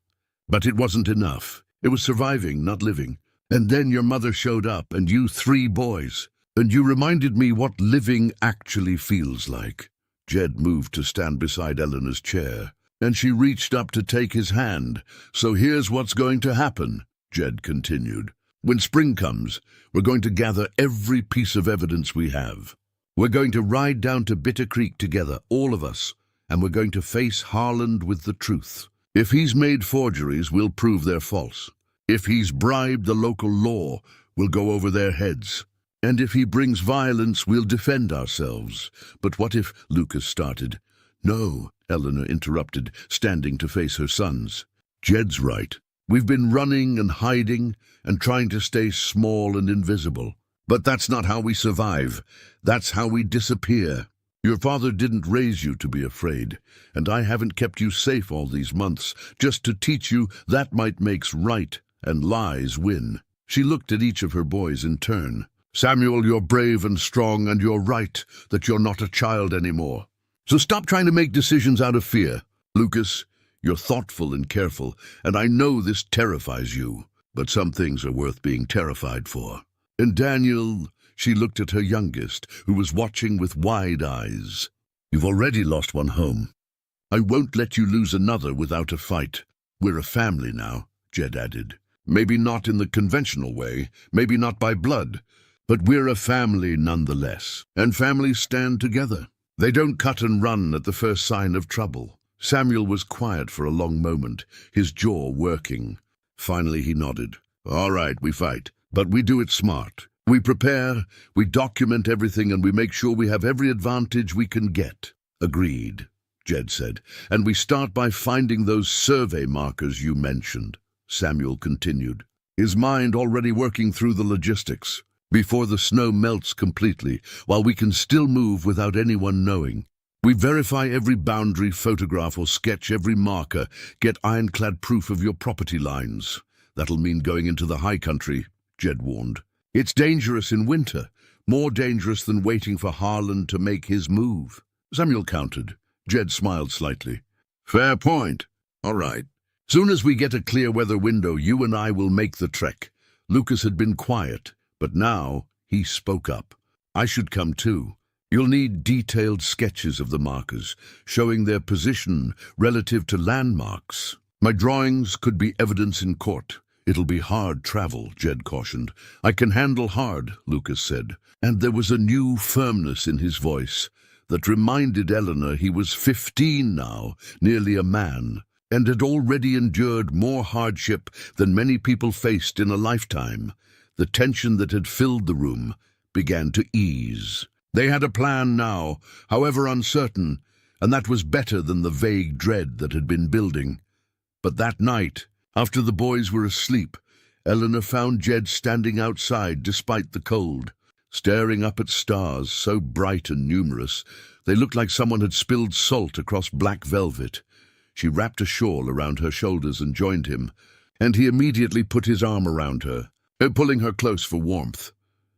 But it wasn't enough. It was surviving, not living. And then your mother showed up, and you 3 boys, and you reminded me what living actually feels like." Jed moved to stand beside Eleanor's chair. And she reached up to take his hand. "So here's what's going to happen," Jed continued. "When spring comes, we're going to gather every piece of evidence we have. We're going to ride down to Bitter Creek together, all of us, and we're going to face Harland with the truth. If he's made forgeries, we'll prove they're false. If he's bribed the local law, we'll go over their heads. And if he brings violence, we'll defend ourselves." "But what if—" Lucas started. "No," Eleanor interrupted, standing to face her sons. "Jed's right. We've been running and hiding and trying to stay small and invisible. But that's not how we survive. That's how we disappear. Your father didn't raise you to be afraid, and I haven't kept you safe all these months just to teach you that might makes right and lies win." She looked at each of her boys in turn. "Samuel, you're brave and strong, and you're right that you're not a child anymore. So stop trying to make decisions out of fear. Lucas, you're thoughtful and careful, and I know this terrifies you, but some things are worth being terrified for. And Daniel," she looked at her youngest, who was watching with wide eyes, "you've already lost one home. I won't let you lose another without a fight. We're a family now," Jed added. "Maybe not in the conventional way, maybe not by blood, but we're a family nonetheless, and families stand together. They don't cut and run at the first sign of trouble." Samuel was quiet for a long moment, his jaw working. Finally he nodded. "All right, we fight, but we do it smart. We prepare, we document everything, and we make sure we have every advantage we can get." "Agreed," Jed said. "And we start by finding those survey markers you mentioned," Samuel continued, his mind already working through the logistics. "Before the snow melts completely, while we can still move without anyone knowing. We verify every boundary, photograph or sketch every marker, get ironclad proof of your property lines. That'll mean going into the high country," Jed warned. "It's dangerous in winter, more dangerous than waiting for Harland to make his move." Samuel countered. Jed smiled slightly. "Fair point. All right. Soon as we get a clear weather window, you and I will make the trek." Lucas had been quiet, but now he spoke up. "I should come too. You'll need detailed sketches of the markers, showing their position relative to landmarks. My drawings could be evidence in court. It'll be hard travel," Jed cautioned. "I can handle hard," Lucas said, and there was a new firmness in his voice that reminded Eleanor he was 15 now, nearly a man, and had already endured more hardship than many people faced in a lifetime. The tension that had filled the room began to ease. They had a plan now, however uncertain, and that was better than the vague dread that had been building. But that night, after the boys were asleep, Eleanor found Jed standing outside despite the cold, staring up at stars so bright and numerous they looked like someone had spilled salt across black velvet. She wrapped a shawl around her shoulders and joined him, and he immediately put his arm around her, pulling her close for warmth.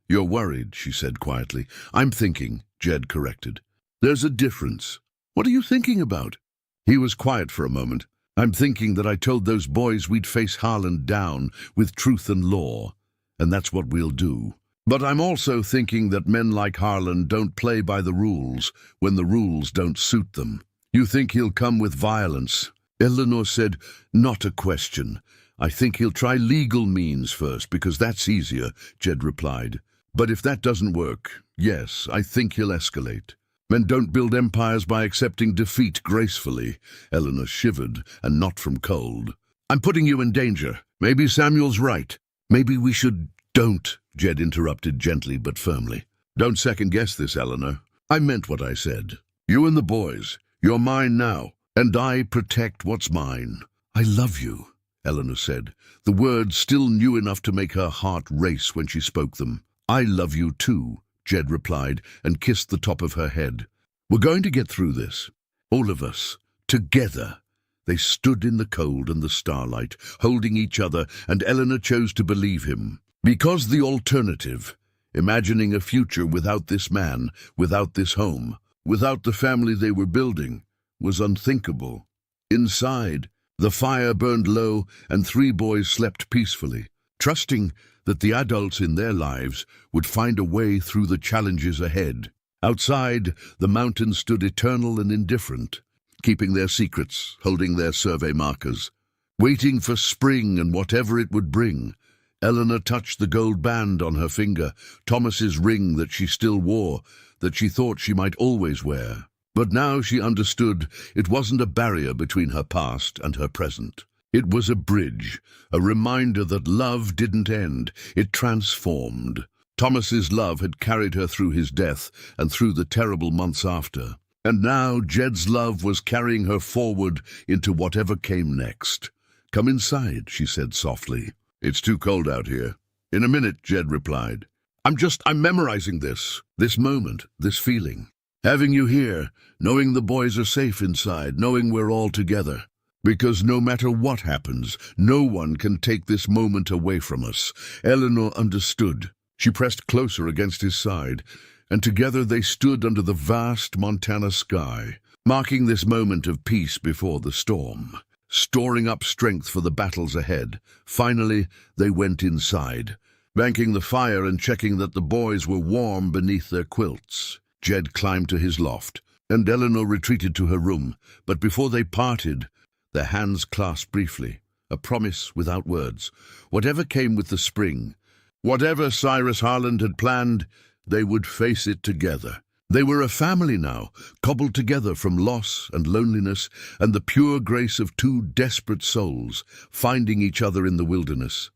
"You're worried," she said quietly. "I'm thinking," Jed corrected. "There's a difference. What are you thinking about?" He was quiet for a moment. "I'm thinking that I told those boys we'd face Harland down with truth and law, and that's what we'll do. But I'm also thinking that men like Harland don't play by the rules when the rules don't suit them." "You think he'll come with violence?" Eleanor said. "Not a question. I think he'll try legal means first, because that's easier," Jed replied. "But if that doesn't work, yes, I think he'll escalate. Men don't build empires by accepting defeat gracefully." Eleanor shivered, and not from cold. "I'm putting you in danger. Maybe Samuel's right. Maybe we should—" "Don't," Jed interrupted gently but firmly. "Don't second-guess this, Eleanor. I meant what I said. You and the boys, you're mine now, and I protect what's mine." "I love you," Eleanor said, the words still new enough to make her heart race when she spoke them. "I love you too," Jed replied, and kissed the top of her head. "We're going to get through this. All of us. Together." They stood in the cold and the starlight, holding each other, and Eleanor chose to believe him. Because the alternative, imagining a future without this man, without this home, without the family they were building, was unthinkable. Inside, the fire burned low, and 3 boys slept peacefully, trusting that the adults in their lives would find a way through the challenges ahead. Outside, the mountains stood eternal and indifferent, keeping their secrets, holding their survey markers, waiting for spring and whatever it would bring. Eleanor touched the gold band on her finger, Thomas's ring that she still wore, that she thought she might always wear. But now she understood it wasn't a barrier between her past and her present. It was a bridge, a reminder that love didn't end, it transformed. Thomas's love had carried her through his death and through the terrible months after. And now Jed's love was carrying her forward into whatever came next. "Come inside," she said softly. "It's too cold out here." "In a minute," Jed replied. I'm memorizing this moment, this feeling. Having you here, knowing the boys are safe inside, knowing we're all together. Because no matter what happens, no one can take this moment away from us." Eleanor understood. She pressed closer against his side, and together they stood under the vast Montana sky, marking this moment of peace before the storm, storing up strength for the battles ahead. Finally, they went inside, banking the fire and checking that the boys were warm beneath their quilts. Jed climbed to his loft, and Eleanor retreated to her room, but before they parted, their hands clasped briefly, a promise without words. Whatever came with the spring, whatever Cyrus Harland had planned, they would face it together. They were a family now, cobbled together from loss and loneliness and the pure grace of two desperate souls, finding each other in the wilderness.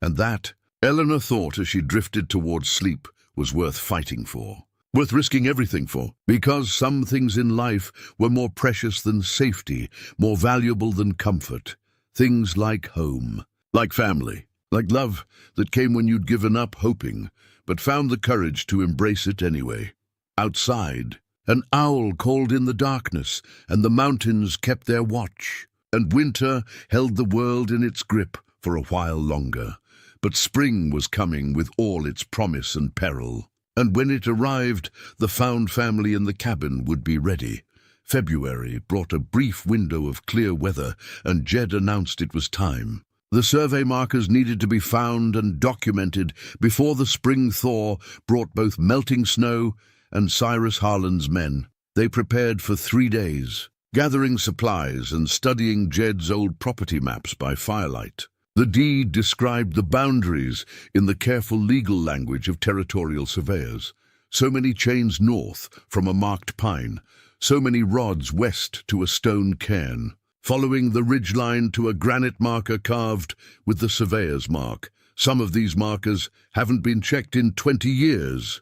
And that, Eleanor thought as she drifted towards sleep, was worth fighting for. Worth risking everything for, because some things in life were more precious than safety, more valuable than comfort. Things like home, like family, like love that came when you'd given up hoping, but found the courage to embrace it anyway. Outside, an owl called in the darkness, and the mountains kept their watch, and winter held the world in its grip for a while longer. But spring was coming with all its promise and peril. And when it arrived, the found family in the cabin would be ready. February brought a brief window of clear weather, and Jed announced it was time. The survey markers needed to be found and documented before the spring thaw brought both melting snow and Cyrus Harland's men. They prepared for 3 days, gathering supplies and studying Jed's old property maps by firelight. The deed described the boundaries in the careful legal language of territorial surveyors. So many chains north from a marked pine, so many rods west to a stone cairn, following the ridgeline to a granite marker carved with the surveyor's mark. Some of these markers haven't been checked in 20 years,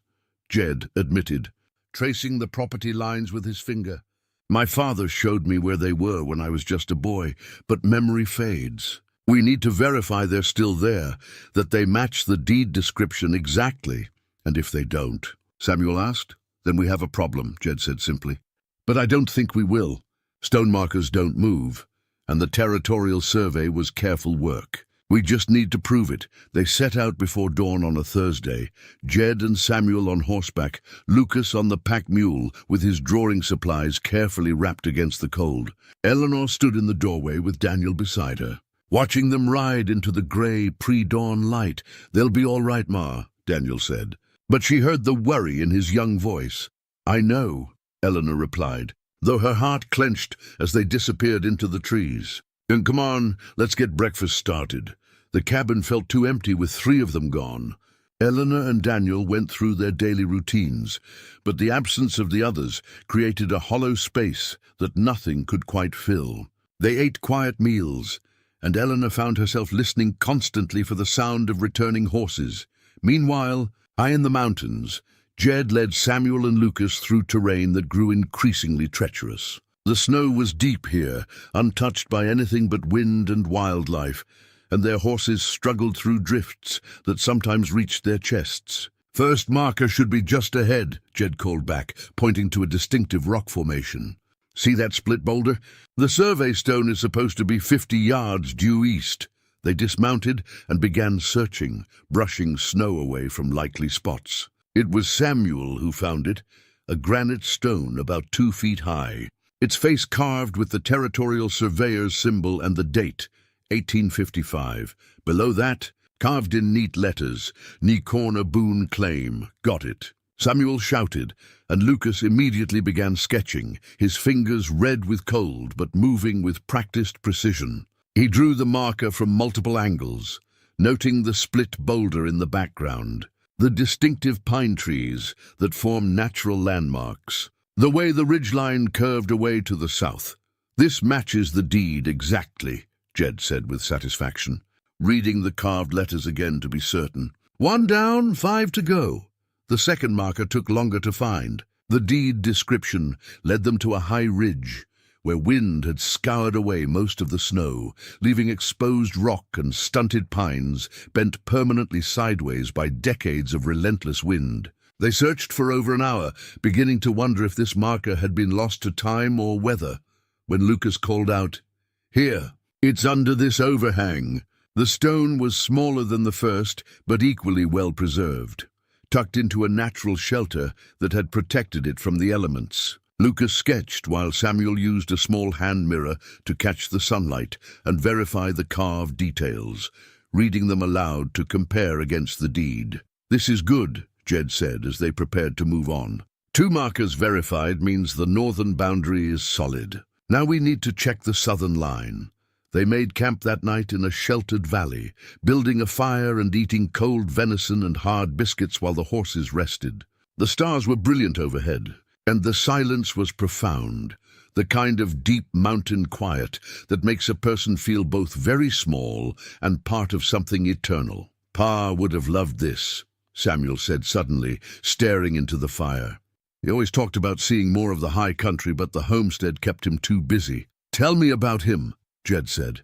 Jed admitted, tracing the property lines with his finger. "My father showed me where they were when I was just a boy, but memory fades. We need to verify they're still there, that they match the deed description exactly. And if they don't," Samuel asked, "then we have a problem," Jed said simply. "But I don't think we will. Stone markers don't move, and the territorial survey was careful work. We just need to prove it." They set out before dawn on a Thursday, Jed and Samuel on horseback, Lucas on the pack mule with his drawing supplies carefully wrapped against the cold. Eleanor stood in the doorway with Daniel beside her, watching them ride into the grey pre-dawn light. "They'll be all right, Ma," Daniel said. But she heard the worry in his young voice. "I know," Eleanor replied, though her heart clenched as they disappeared into the trees. "And come on, let's get breakfast started." The cabin felt too empty with 3 of them gone. Eleanor and Daniel went through their daily routines, but the absence of the others created a hollow space that nothing could quite fill. They ate quiet meals, and Eleanor found herself listening constantly for the sound of returning horses. Meanwhile, high in the mountains, Jed led Samuel and Lucas through terrain that grew increasingly treacherous. The snow was deep here, untouched by anything but wind and wildlife, and their horses struggled through drifts that sometimes reached their chests. "First marker should be just ahead," Jed called back, pointing to a distinctive rock formation. "See that split boulder? The survey stone is supposed to be 50 yards due east." They dismounted and began searching, brushing snow away from likely spots. It was Samuel who found it, a granite stone about 2 feet high, its face carved with the territorial surveyor's symbol and the date, 1855. Below that, carved in neat letters, "Ni Corner Boone Claim." "Got it," Samuel shouted, and Lucas immediately began sketching, his fingers red with cold but moving with practiced precision. He drew the marker from multiple angles, noting the split boulder in the background, the distinctive pine trees that form natural landmarks, the way the ridgeline curved away to the south. "This matches the deed exactly," Jed said with satisfaction, reading the carved letters again to be certain. "One down, 5 to go." The second marker took longer to find. The deed description led them to a high ridge, where wind had scoured away most of the snow, leaving exposed rock and stunted pines bent permanently sideways by decades of relentless wind. They searched for over an hour, beginning to wonder if this marker had been lost to time or weather, when Lucas called out, "Here, it's under this overhang." The stone was smaller than the first, but equally well preserved, tucked into a natural shelter that had protected it from the elements. Lucas sketched while Samuel used a small hand mirror to catch the sunlight and verify the carved details, reading them aloud to compare against the deed. "This is good," Jed said as they prepared to move on. "2 markers verified means the northern boundary is solid. Now we need to check the southern line." They made camp that night in a sheltered valley, building a fire and eating cold venison and hard biscuits while the horses rested. The stars were brilliant overhead, and the silence was profound, the kind of deep mountain quiet that makes a person feel both very small and part of something eternal. "Pa would have loved this," Samuel said suddenly, staring into the fire. "He always talked about seeing more of the high country, but the homestead kept him too busy." "Tell me about him," Jed said.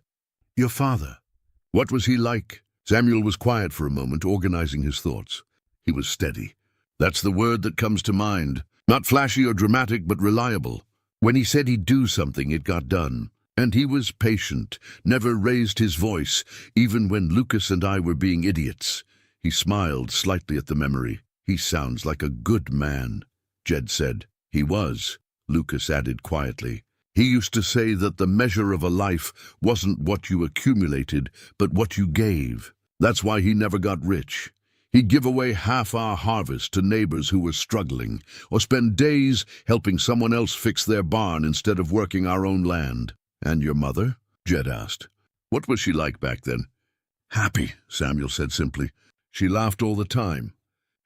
"Your father. What was he like?" Samuel was quiet for a moment, organizing his thoughts. He was steady. "That's the word that comes to mind. Not flashy or dramatic, but reliable. When he said he'd do something, it got done. And he was patient, never raised his voice, even when Lucas and I were being idiots." He smiled slightly at the memory. "He sounds like a good man," Jed said. "He was," Lucas added quietly. "He used to say that the measure of a life wasn't what you accumulated, but what you gave. That's why he never got rich. He'd give away half our harvest to neighbors who were struggling, or spend days helping someone else fix their barn instead of working our own land." "And your mother?" Jed asked. "What was she like back then?" "Happy," Samuel said simply. "She laughed all the time.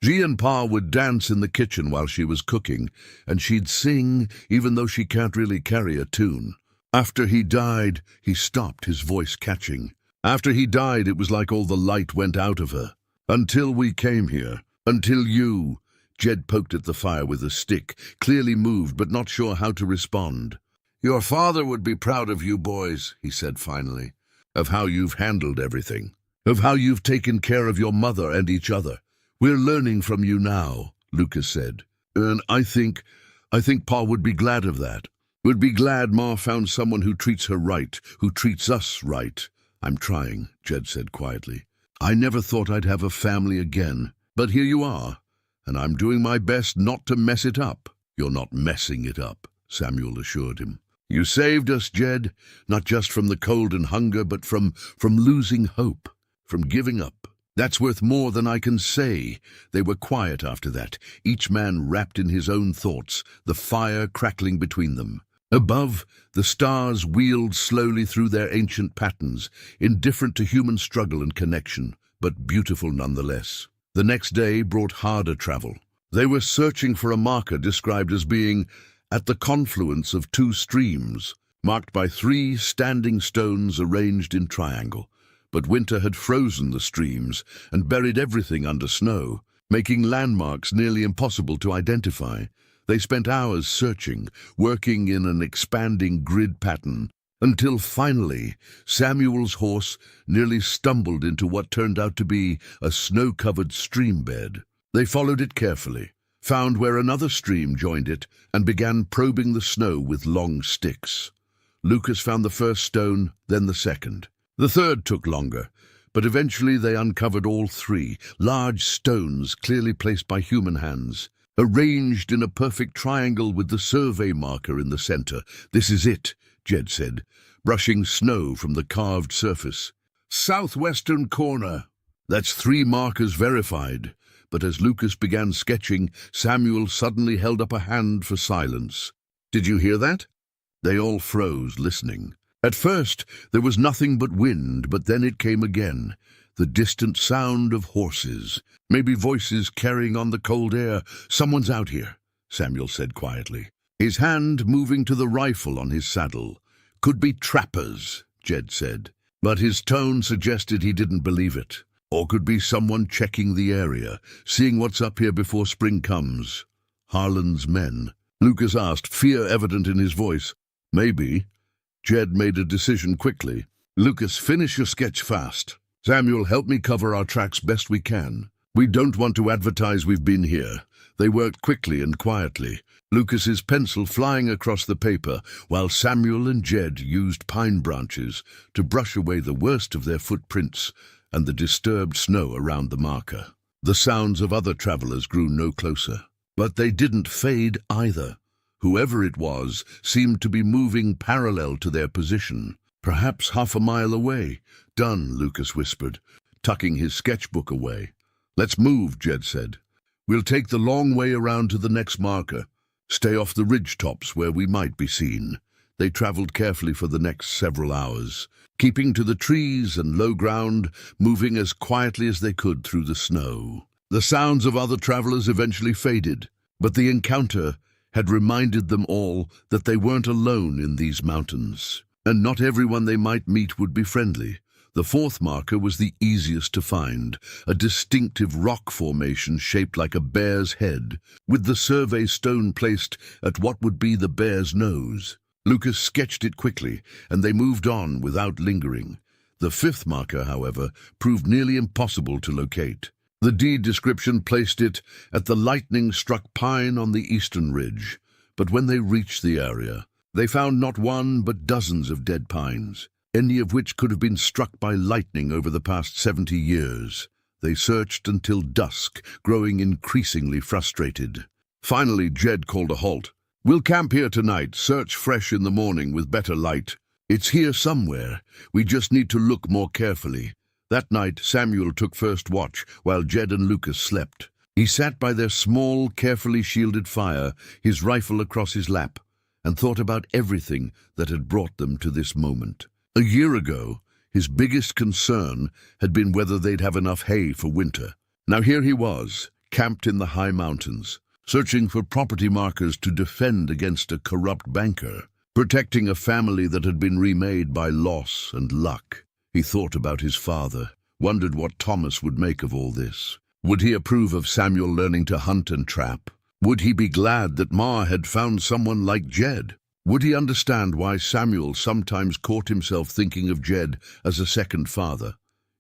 She and Pa would dance in the kitchen while she was cooking, and she'd sing even though she can't really carry a tune. After he died," he stopped, his voice catching. "After he died, it was like all the light went out of her. Until we came here. Until you." Jed poked at the fire with a stick, clearly moved but not sure how to respond. "Your father would be proud of you boys," he said finally, "of how you've handled everything, of how you've taken care of your mother and each other. We're learning from you now," Lucas said. "And I think Pa would be glad of that. Would be glad Ma found someone who treats her right, who treats us right." "I'm trying," Jed said quietly. "I never thought I'd have a family again, but here you are, and I'm doing my best not to mess it up." "You're not messing it up," Samuel assured him. "You saved us, Jed, not just from the cold and hunger, but from losing hope, from giving up. That's worth more than I can say." They were quiet after that, each man wrapped in his own thoughts, the fire crackling between them. Above, the stars wheeled slowly through their ancient patterns, indifferent to human struggle and connection, but beautiful nonetheless. The next day brought harder travel. They were searching for a marker described as being at the confluence of 2 streams, marked by 3 standing stones arranged in triangle. But winter had frozen the streams and buried everything under snow, making landmarks nearly impossible to identify. They spent hours searching, working in an expanding grid pattern, until finally Samuel's horse nearly stumbled into what turned out to be a snow-covered stream bed. They followed it carefully, found where another stream joined it, and began probing the snow with long sticks. Lucas found the first stone, then the second. The third took longer, but eventually they uncovered all 3, large stones clearly placed by human hands, arranged in a perfect triangle with the survey marker in the center. "This is it," Jed said, brushing snow from the carved surface. "Southwestern corner. That's 3 markers verified, but as Lucas began sketching, Samuel suddenly held up a hand for silence. "Did you hear that?" They all froze, listening. At first, there was nothing but wind, but then it came again. The distant sound of horses, maybe voices carrying on the cold air. "Someone's out here," Samuel said quietly, his hand moving to the rifle on his saddle. "Could be trappers," Jed said, but his tone suggested he didn't believe it. "Or could be someone checking the area, seeing what's up here before spring comes." "Harlan's men?" Lucas asked, fear evident in his voice. "Maybe." Jed made a decision quickly. "Lucas, finish your sketch fast. Samuel, help me cover our tracks best we can. We don't want to advertise we've been here." They worked quickly and quietly, Lucas's pencil flying across the paper, while Samuel and Jed used pine branches to brush away the worst of their footprints and the disturbed snow around the marker. The sounds of other travelers grew no closer, but they didn't fade either. Whoever it was seemed to be moving parallel to their position, perhaps half a mile away. "Done," Lucas whispered, tucking his sketchbook away. "Let's move," Jed said. "We'll take the long way around to the next marker. Stay off the ridge tops where we might be seen." They traveled carefully for the next several hours, keeping to the trees and low ground, moving as quietly as they could through the snow. The sounds of other travelers eventually faded, but the encounter had reminded them all that they weren't alone in these mountains, and not everyone they might meet would be friendly. The fourth marker was the easiest to find, a distinctive rock formation shaped like a bear's head, with the survey stone placed at what would be the bear's nose. Lucas sketched it quickly, and they moved on without lingering. The fifth marker, however, proved nearly impossible to locate. The deed description placed it at the lightning-struck pine on the eastern ridge, but when they reached the area, they found not one but dozens of dead pines, any of which could have been struck by lightning over the past 70 years. They searched until dusk, growing increasingly frustrated. Finally, Jed called a halt. "We'll camp here tonight, search fresh in the morning with better light. It's here somewhere. We just need to look more carefully." That night, Samuel took first watch, while Jed and Lucas slept. He sat by their small, carefully shielded fire, his rifle across his lap, and thought about everything that had brought them to this moment. A year ago, his biggest concern had been whether they'd have enough hay for winter. Now here he was, camped in the high mountains, searching for property markers to defend against a corrupt banker, protecting a family that had been remade by loss and luck. He thought about his father, wondered what Thomas would make of all this. Would he approve of Samuel learning to hunt and trap? Would he be glad that Ma had found someone like Jed? Would he understand why Samuel sometimes caught himself thinking of Jed as a second father,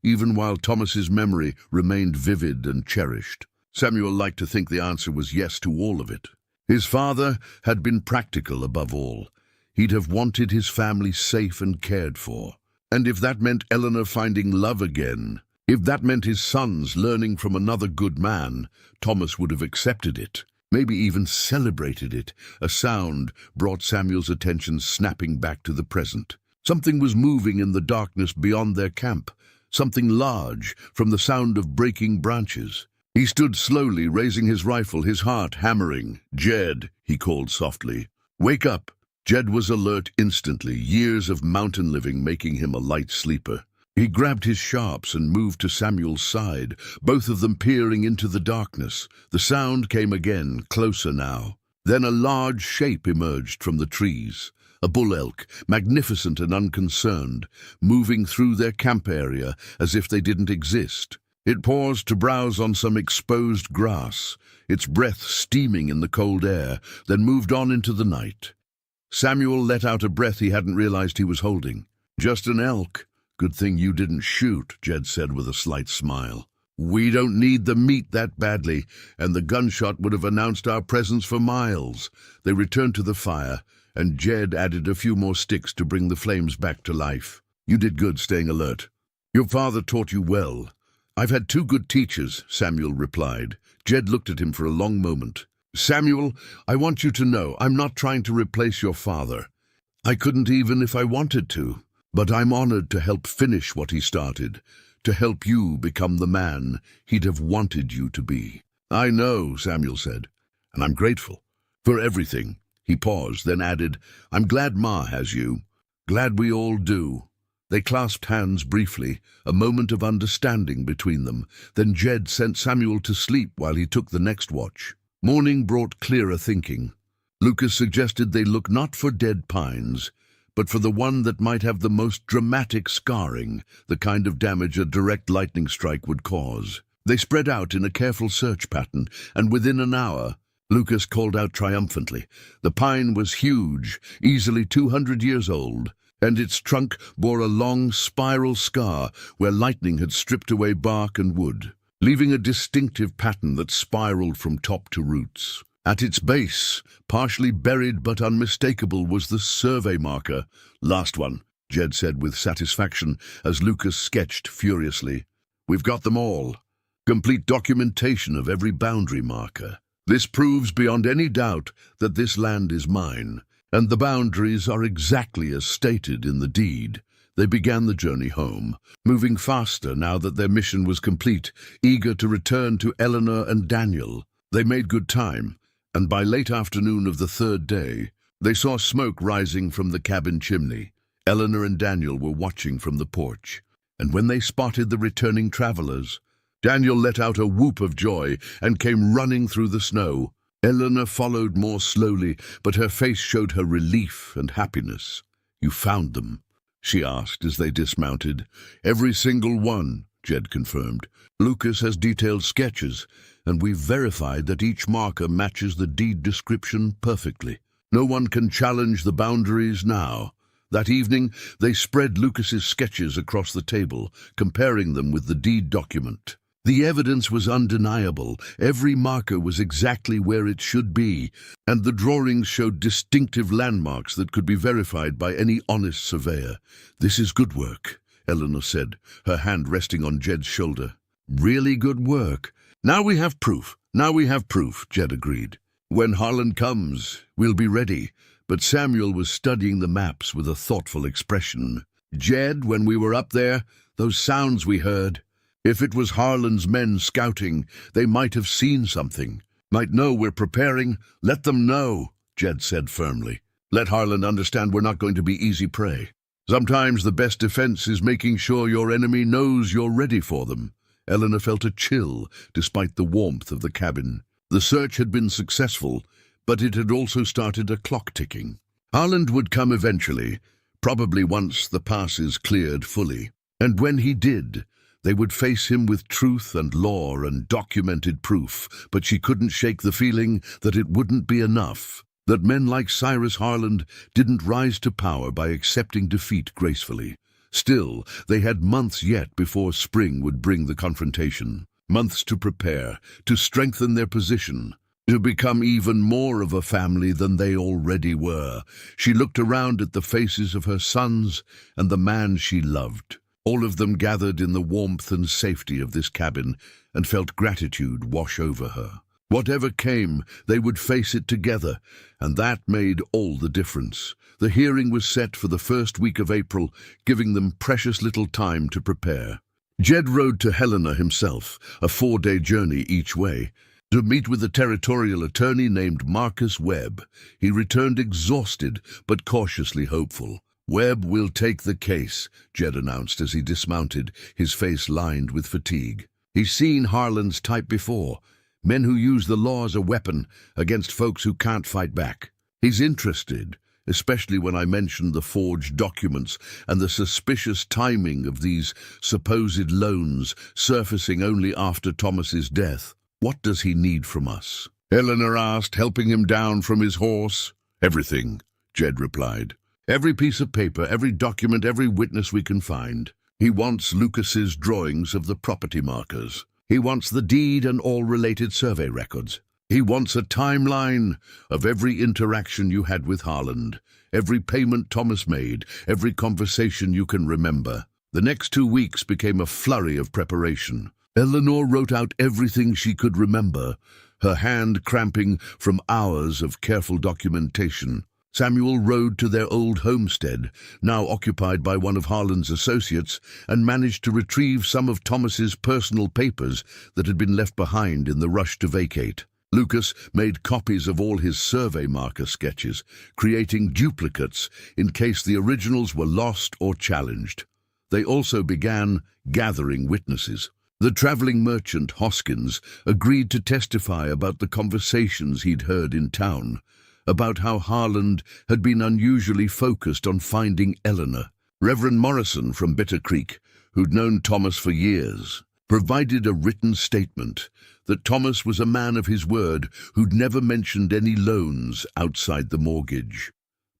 even while Thomas's memory remained vivid and cherished? Samuel liked to think the answer was yes to all of it. His father had been practical above all. He'd have wanted his family safe and cared for. And if that meant Eleanor finding love again, if that meant his sons learning from another good man, Thomas would have accepted it, maybe even celebrated it. A sound brought Samuel's attention snapping back to the present. Something was moving in the darkness beyond their camp, something large from the sound of breaking branches. He stood slowly, raising his rifle, his heart hammering. "Jed," he called softly. "Wake up." Jed was alert instantly, years of mountain living making him a light sleeper. He grabbed his sharps and moved to Samuel's side, both of them peering into the darkness. The sound came again, closer now. Then a large shape emerged from the trees. A bull elk, magnificent and unconcerned, moving through their camp area as if they didn't exist. It paused to browse on some exposed grass, its breath steaming in the cold air, then moved on into the night. Samuel let out a breath he hadn't realized he was holding. "Just an elk. Good thing you didn't shoot," Jed said with a slight smile. "We don't need the meat that badly, and the gunshot would have announced our presence for miles." They returned to the fire, and Jed added a few more sticks to bring the flames back to life. "You did good staying alert. Your father taught you well." "I've had 2 good teachers," Samuel replied. Jed looked at him for a long moment. "Samuel, I want you to know I'm not trying to replace your father. I couldn't even if I wanted to. But I'm honored to help finish what he started, to help you become the man he'd have wanted you to be. I know, Samuel said, and I'm grateful for everything. He paused, then added, I'm glad Ma has you. Glad we all do. They clasped hands briefly, a moment of understanding between them. Then Jed sent Samuel to sleep while he took the next watch. Morning brought clearer thinking. Lucas suggested they look not for dead pines, but for the one that might have the most dramatic scarring, the kind of damage a direct lightning strike would cause. They spread out in a careful search pattern, and within an hour, Lucas called out triumphantly. The pine was huge, easily 200 years old, and its trunk bore a long spiral scar where lightning had stripped away bark and wood, leaving a distinctive pattern that spiraled from top to roots. At its base, partially buried but unmistakable, was the survey marker. Last one, Jed said with satisfaction as Lucas sketched furiously. We've got them all. Complete documentation of every boundary marker. This proves beyond any doubt that this land is mine, and the boundaries are exactly as stated in the deed. They began the journey home, moving faster now that their mission was complete, eager to return to Eleanor and Daniel. They made good time, and by late afternoon of the third day, they saw smoke rising from the cabin chimney. Eleanor and Daniel were watching from the porch, and when they spotted the returning travelers, Daniel let out a whoop of joy and came running through the snow. Eleanor followed more slowly, but her face showed her relief and happiness. You found them? She asked as they dismounted. Every single one, Jed confirmed. Lucas has detailed sketches, and we've verified that each marker matches the deed description perfectly. No one can challenge the boundaries now. That evening, they spread Lucas's sketches across the table, comparing them with the deed document. The evidence was undeniable. Every marker was exactly where it should be, and the drawings showed distinctive landmarks that could be verified by any honest surveyor. This is good work, Eleanor said, her hand resting on Jed's shoulder. Really good work. Now we have proof, Jed agreed. When Harlan comes, we'll be ready. But Samuel was studying the maps with a thoughtful expression. Jed, when we were up there, those sounds we heard, if it was Harlan's men scouting, they might have seen something. Might know we're preparing. Let them know, Jed said firmly. Let Harlan understand we're not going to be easy prey. Sometimes the best defense is making sure your enemy knows you're ready for them. Eleanor felt a chill despite the warmth of the cabin. The search had been successful, but it had also started a clock ticking. Harlan would come eventually, probably once the passes cleared fully. And when he did, they would face him with truth and law and documented proof, but she couldn't shake the feeling that it wouldn't be enough, that men like Cyrus Harlan didn't rise to power by accepting defeat gracefully. Still, they had months yet before spring would bring the confrontation. Months to prepare, to strengthen their position, to become even more of a family than they already were. She looked around at the faces of her sons and the man she loved. All of them gathered in the warmth and safety of this cabin, and felt gratitude wash over her. Whatever came, they would face it together, and that made all the difference. The hearing was set for the first week of April, giving them precious little time to prepare. Jed rode to Helena himself, a 4-day journey each way, to meet with a territorial attorney named Marcus Webb. He returned exhausted, but cautiously hopeful. Webb will take the case, Jed announced as he dismounted, his face lined with fatigue. He's seen Harlan's type before, men who use the law as a weapon against folks who can't fight back. He's interested, especially when I mentioned the forged documents and the suspicious timing of these supposed loans surfacing only after Thomas's death. What does he need from us? Eleanor asked, helping him down from his horse. Everything, Jed replied. Every piece of paper, every document, every witness we can find. He wants Lucas's drawings of the property markers. He wants the deed and all related survey records. He wants a timeline of every interaction you had with Harlan, every payment Thomas made, every conversation you can remember. The next 2 weeks became a flurry of preparation. Eleanor wrote out everything she could remember, her hand cramping from hours of careful documentation. Samuel rode to their old homestead, now occupied by one of Harlan's associates, and managed to retrieve some of Thomas's personal papers that had been left behind in the rush to vacate. Lucas made copies of all his survey marker sketches, creating duplicates in case the originals were lost or challenged. They also began gathering witnesses. The traveling merchant, Hoskins, agreed to testify about the conversations he'd heard in town, about how Harlan had been unusually focused on finding Eleanor. Reverend Morrison from Bitter Creek, who'd known Thomas for years, provided a written statement that Thomas was a man of his word who'd never mentioned any loans outside the mortgage.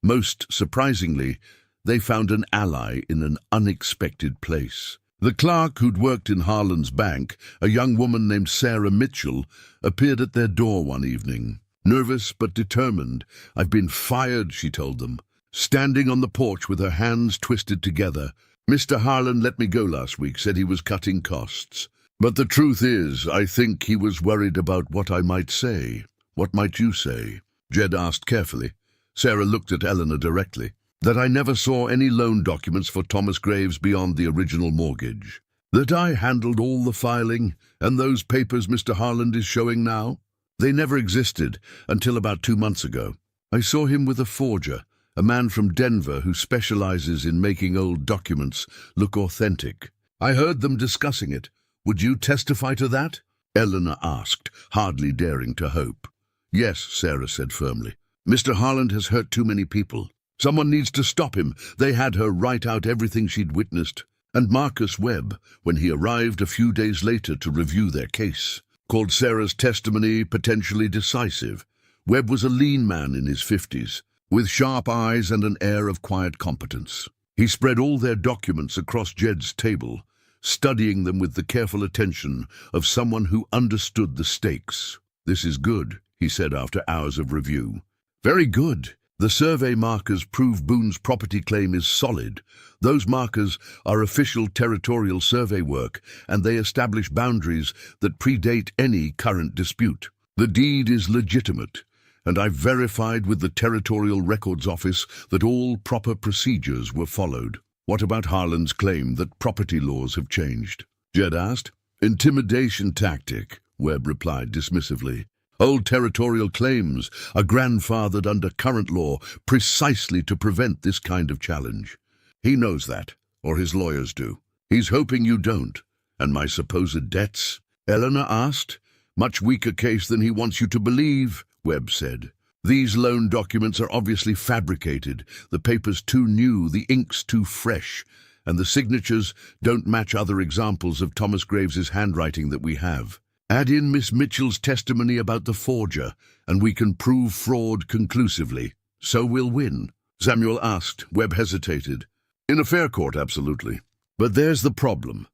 Most surprisingly, they found an ally in an unexpected place. The clerk who'd worked in Harlan's bank, a young woman named Sarah Mitchell, appeared at their door one evening. Nervous but determined. "I've been fired," she told them, standing on the porch with her hands twisted together. "Mr. Harlan let me go last week, said he was cutting costs. But the truth is, I think he was worried about what I might say." "What might you say?" Jed asked carefully. Sarah looked at Eleanor directly. "That I never saw any loan documents for Thomas Graves beyond the original mortgage. That I handled all the filing, and those papers Mr. Harlan is showing now? They never existed until about 2 months ago. I saw him with a forger, a man from Denver who specializes in making old documents look authentic. I heard them discussing it. Would you testify to that?" Eleanor asked, hardly daring to hope. "Yes," Sarah said firmly. "Mr. Harlan has hurt too many people. Someone needs to stop him." They had her write out everything she'd witnessed, and Marcus Webb, when he arrived a few days later to review their case, called Sarah's testimony potentially decisive. Webb was a lean man in his 50s, with sharp eyes and an air of quiet competence. He spread all their documents across Jed's table, studying them with the careful attention of someone who understood the stakes. "This is good," he said after hours of review. "Very good. The survey markers prove Boone's property claim is solid. Those markers are official territorial survey work, and they establish boundaries that predate any current dispute. The deed is legitimate, and I've verified with the Territorial Records Office that all proper procedures were followed." "What about Harlan's claim that property laws have changed?" Jed asked. "Intimidation tactic," Webb replied dismissively. "Old territorial claims are grandfathered under current law precisely to prevent this kind of challenge. He knows that, or his lawyers do. He's hoping you don't." "And my supposed debts?" Eleanor asked. "Much weaker case than he wants you to believe," Webb said. "These loan documents are obviously fabricated, the paper's too new, the ink's too fresh, and the signatures don't match other examples of Thomas Graves's handwriting that we have. Add in Miss Mitchell's testimony about the forger, and we can prove fraud conclusively. So we'll win." Samuel asked. Webb hesitated. "In a fair court, absolutely. But there's the problem.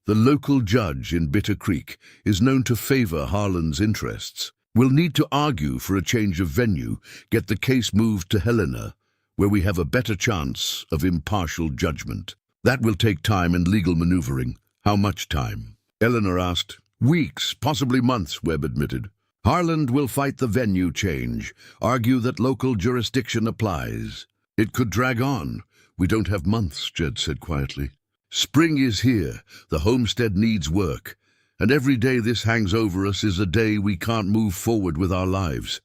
The local judge in Bitter Creek is known to favor Harlan's interests. We'll need to argue for a change of venue, get the case moved to Helena, where we have a better chance of impartial judgment. That will take time and legal maneuvering." "How much time?" Eleanor asked. "Weeks, possibly months," Webb admitted. "Harlan will fight the venue change, argue that local jurisdiction applies. It could drag on." "We don't have months," Jed said quietly. "Spring is here, the homestead needs work, and every day this hangs over us is a day we can't move forward with our lives."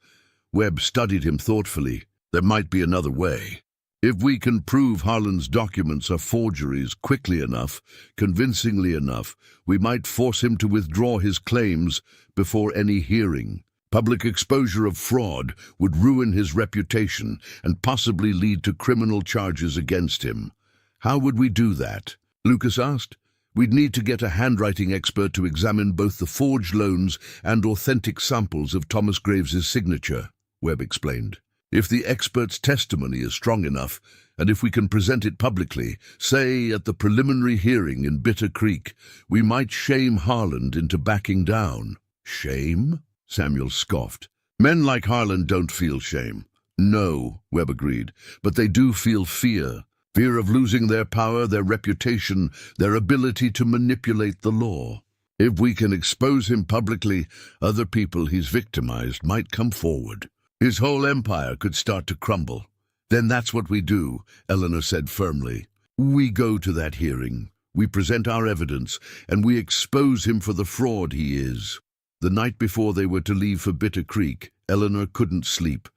Webb studied him thoughtfully. "There might be another way. If we can prove Harlan's documents are forgeries quickly enough, convincingly enough, we might force him to withdraw his claims before any hearing. Public exposure of fraud would ruin his reputation and possibly lead to criminal charges against him." "How would we do that?" Lucas asked. "We'd need to get a handwriting expert to examine both the forged loans and authentic samples of Thomas Graves's signature," Webb explained. "If the expert's testimony is strong enough, and if we can present it publicly, say at the preliminary hearing in Bitter Creek, we might shame Harlan into backing down." "Shame?" Samuel scoffed. "Men like Harlan don't feel shame." "No," Webb agreed, "but they do feel fear. Fear of losing their power, their reputation, their ability to manipulate the law. If we can expose him publicly, other people he's victimized might come forward. His whole empire could start to crumble. Then that's what we do, Eleanor said firmly. We go to that hearing. We present our evidence, and we expose him for the fraud he is. The night before they were to leave for Bitter Creek, Eleanor couldn't sleep.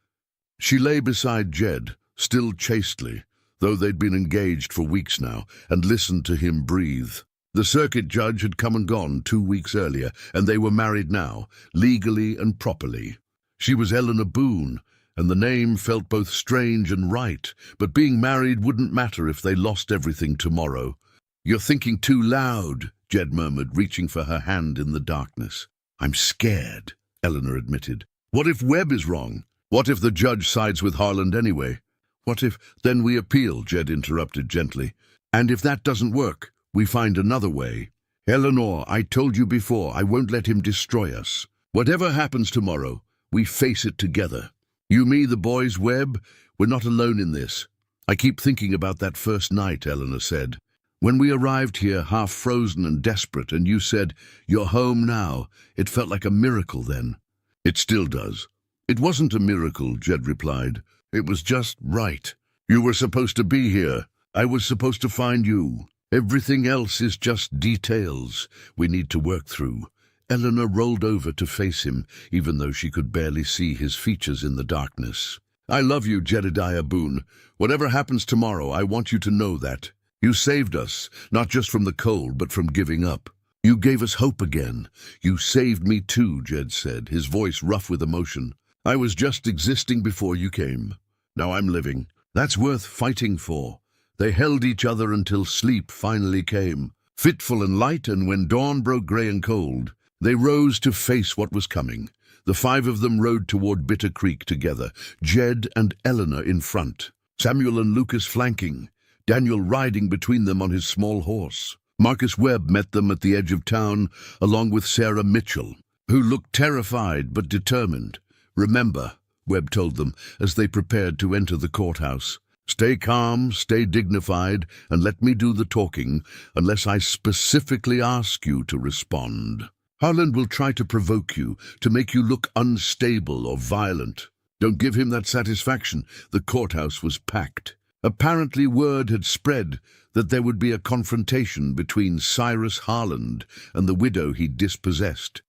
She lay beside Jed, still chastely, though they'd been engaged for weeks now, and listened to him breathe. The circuit judge had come and gone 2 weeks earlier, and they were married now, legally and properly. She was Eleanor Boone, and the name felt both strange and right, but being married wouldn't matter if they lost everything tomorrow. "You're thinking too loud," Jed murmured, reaching for her hand in the darkness. "I'm scared," Eleanor admitted. "What if Webb is wrong? What if the judge sides with Harland anyway? What if—" "Then we appeal," Jed interrupted gently. "And if that doesn't work, we find another way. Eleanor, I told you before, I won't let him destroy us. Whatever happens tomorrow, we face it together. You, me, the boys, Webb, we're not alone in this." "I keep thinking about that first night," Eleanor said. "When we arrived here, half frozen and desperate, and you said, 'You're home now,' it felt like a miracle then." "It still does." "It wasn't a miracle," Jed replied. "It was just right. You were supposed to be here. I was supposed to find you. Everything else is just details we need to work through." Eleanor rolled over to face him, even though she could barely see his features in the darkness. "I love you, Jedediah Boone. Whatever happens tomorrow, I want you to know that. You saved us, not just from the cold, but from giving up. You gave us hope again." "You saved me too," Jed said, his voice rough with emotion. "I was just existing before you came. Now I'm living. That's worth fighting for." They held each other until sleep finally came, fitful and light, and when dawn broke grey and cold, they rose to face what was coming. The 5 of them rode toward Bitter Creek together, Jed and Eleanor in front, Samuel and Lucas flanking, Daniel riding between them on his small horse. Marcus Webb met them at the edge of town, along with Sarah Mitchell, who looked terrified but determined. "Remember," Webb told them as they prepared to enter the courthouse, "stay calm, stay dignified, and let me do the talking, unless I specifically ask you to respond. Harland will try to provoke you, to make you look unstable or violent. Don't give him that satisfaction." The courthouse was packed. Apparently word had spread that there would be a confrontation between Cyrus Harland and the widow he'd dispossessed,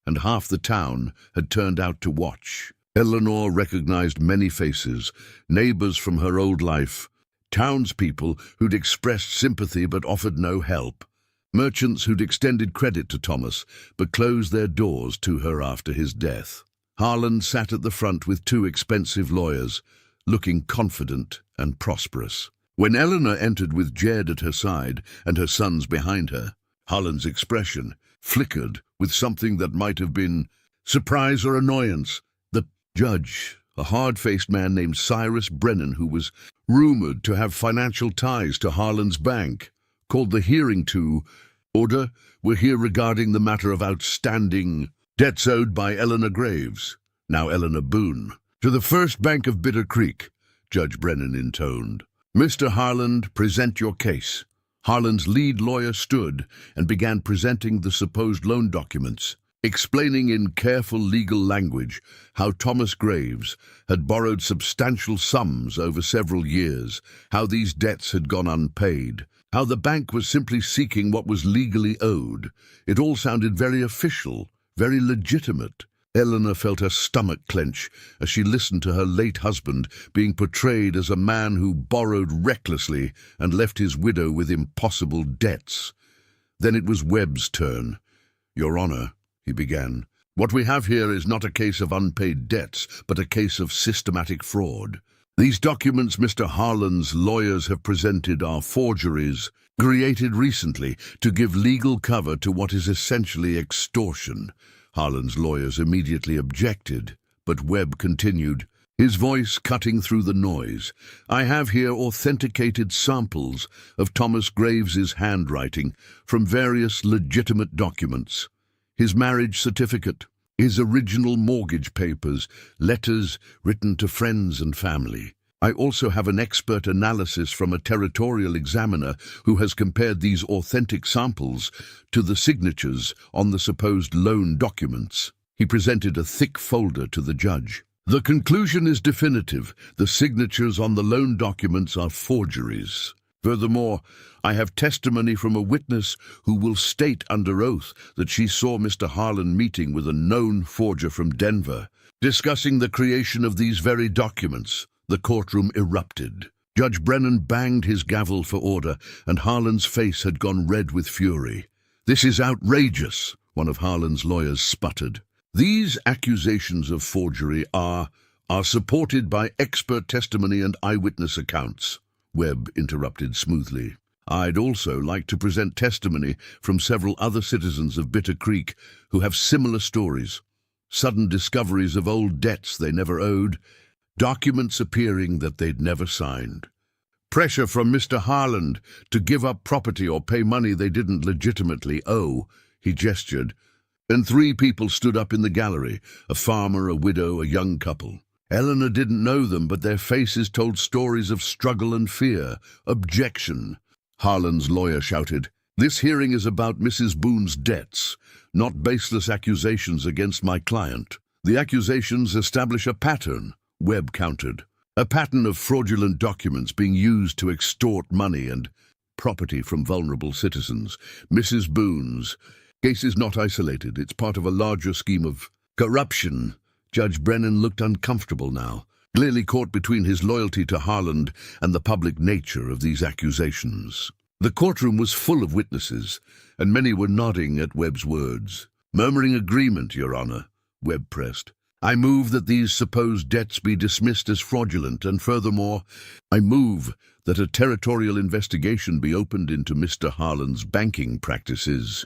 and half the town had turned out to watch. Eleanor recognized many faces, neighbors from her old life, townspeople who'd expressed sympathy but offered no help, merchants who'd extended credit to Thomas but closed their doors to her after his death. Harland sat at the front with 2 expensive lawyers, looking confident and prosperous. When Eleanor entered with Jed at her side and her sons behind her, Harland's expression flickered with something that might have been surprise or annoyance. The judge, a hard-faced man named Cyrus Brennan, who was rumored to have financial ties to Harland's bank, called the hearing to order. "We're here regarding the matter of outstanding debts owed by Eleanor Graves, now Eleanor Boone, to the First Bank of Bitter Creek," Judge Brennan intoned. "Mr. Harland, present your case." Harland's lead lawyer stood and began presenting the supposed loan documents, explaining in careful legal language how Thomas Graves had borrowed substantial sums over several years, how these debts had gone unpaid, how the bank was simply seeking what was legally owed. It all sounded very official, very legitimate. Eleanor felt her stomach clench as she listened to her late husband being portrayed as a man who borrowed recklessly and left his widow with impossible debts. Then it was Webb's turn. "Your Honor," he began, "what we have here is not a case of unpaid debts, but a case of systematic fraud. These documents Mr. Harland's lawyers have presented are forgeries created recently to give legal cover to what is essentially extortion." Harland's lawyers immediately objected, but Webb continued, his voice cutting through the noise. "I have here authenticated samples of Thomas Graves's handwriting from various legitimate documents. His marriage certificate, his original mortgage papers, letters written to friends and family. I also have an expert analysis from a territorial examiner who has compared these authentic samples to the signatures on the supposed loan documents." He presented a thick folder to the judge. The conclusion is definitive. The signatures on the loan documents are forgeries. Furthermore, I have testimony from a witness who will state under oath that she saw Mr. Halian meeting with a known forger from Denver, discussing the creation of these very documents. The courtroom erupted. Judge Brennan banged his gavel for order, and Halian's face had gone red with fury. "This is outrageous," one of Halian's lawyers sputtered. "These accusations of forgery are supported by expert testimony and eyewitness accounts," Webb interrupted smoothly. "I'd also like to present testimony from several other citizens of Bitter Creek who have similar stories. Sudden discoveries of old debts they never owed, documents appearing that they'd never signed. Pressure from Mr. Halian to give up property or pay money they didn't legitimately owe," he gestured. And 3 people stood up in the gallery, a farmer, a widow, a young couple. Eleanor didn't know them, but their faces told stories of struggle and fear. "Objection!" Halian's lawyer shouted. "This hearing is about Mrs. Boone's debts, not baseless accusations against my client." "The accusations establish a pattern," Webb countered. "A pattern of fraudulent documents being used to extort money and property from vulnerable citizens. Mrs. Boone's case is not isolated. It's part of a larger scheme of corruption." Judge Brennan looked uncomfortable now, clearly caught between his loyalty to Halian and the public nature of these accusations. The courtroom was full of witnesses, and many were nodding at Webb's words. "Murmuring agreement, Your Honor," Webb pressed. "I move that these supposed debts be dismissed as fraudulent, and furthermore, I move that a territorial investigation be opened into Mr. Halian's banking practices,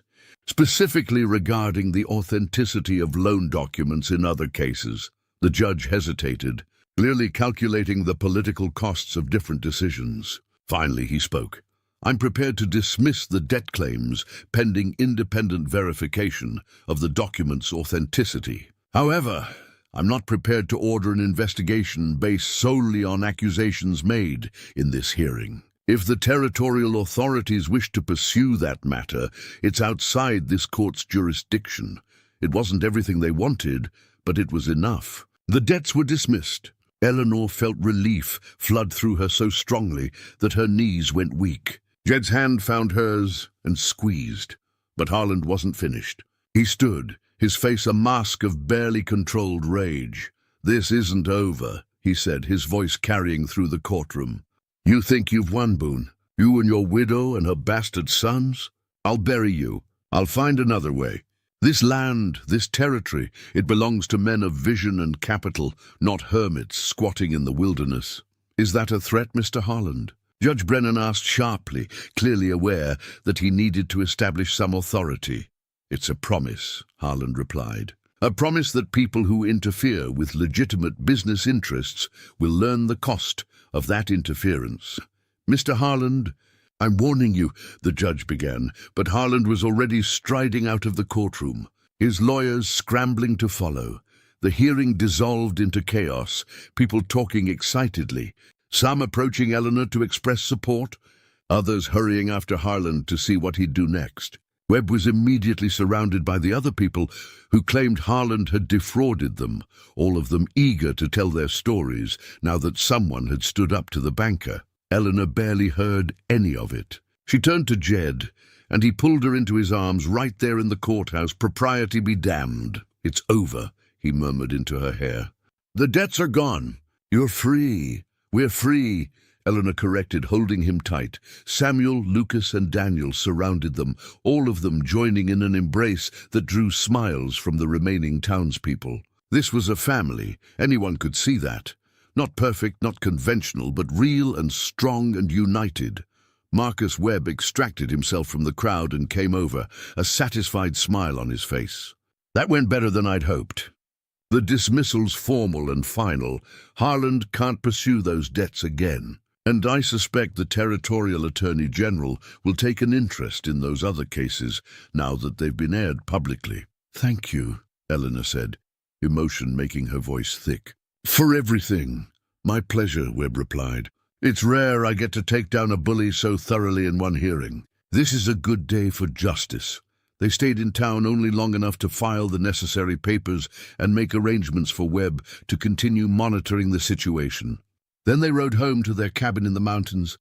specifically regarding the authenticity of loan documents in other cases." The judge hesitated, clearly calculating the political costs of different decisions. Finally, he spoke. "I'm prepared to dismiss the debt claims pending independent verification of the document's authenticity. However, I'm not prepared to order an investigation based solely on accusations made in this hearing. If the territorial authorities wish to pursue that matter, it's outside this court's jurisdiction. It wasn't everything they wanted, but it was enough." The debts were dismissed. Eleanor felt relief flood through her so strongly that her knees went weak. Jed's hand found hers and squeezed, but Halian wasn't finished. He stood, his face a mask of barely controlled rage. "This isn't over," he said, his voice carrying through the courtroom. "You think you've won, Boone? You and your widow and her bastard sons? I'll bury you. I'll find another way. This land, this territory, it belongs to men of vision and capital, not hermits squatting in the wilderness." "Is that a threat, Mr. Halian?" Judge Brennan asked sharply, clearly aware that he needed to establish some authority. "It's a promise," Halian replied. "A promise that people who interfere with legitimate business interests will learn the cost of that interference." "Mr. Halian, I'm warning you," the judge began, but Halian was already striding out of the courtroom, his lawyers scrambling to follow. The hearing dissolved into chaos, people talking excitedly, some approaching Eleanor to express support, others hurrying after Halian to see what he'd do next. Webb was immediately surrounded by the other people who claimed Halian had defrauded them, all of them eager to tell their stories now that someone had stood up to the banker. Eleanor barely heard any of it. She turned to Jed, and he pulled her into his arms right there in the courthouse. "Propriety be damned. It's over," he murmured into her hair. "The debts are gone. You're free. We're free," Eleanor corrected, holding him tight. Samuel, Lucas, and Daniel surrounded them, all of them joining in an embrace that drew smiles from the remaining townspeople. This was a family. Anyone could see that. Not perfect, not conventional, but real and strong and united. Marcus Webb extracted himself from the crowd and came over, a satisfied smile on his face. "That went better than I'd hoped. The dismissal's formal and final. Halian can't pursue those debts again. And I suspect the Territorial Attorney General will take an interest in those other cases now that they've been aired publicly." "Thank you," Eleanor said, emotion making her voice thick. "For everything." "My pleasure," Webb replied. "It's rare I get to take down a bully so thoroughly in one hearing. This is a good day for justice." They stayed in town only long enough to file the necessary papers and make arrangements for Webb to continue monitoring the situation. Then they rode home to their cabin in the mountains,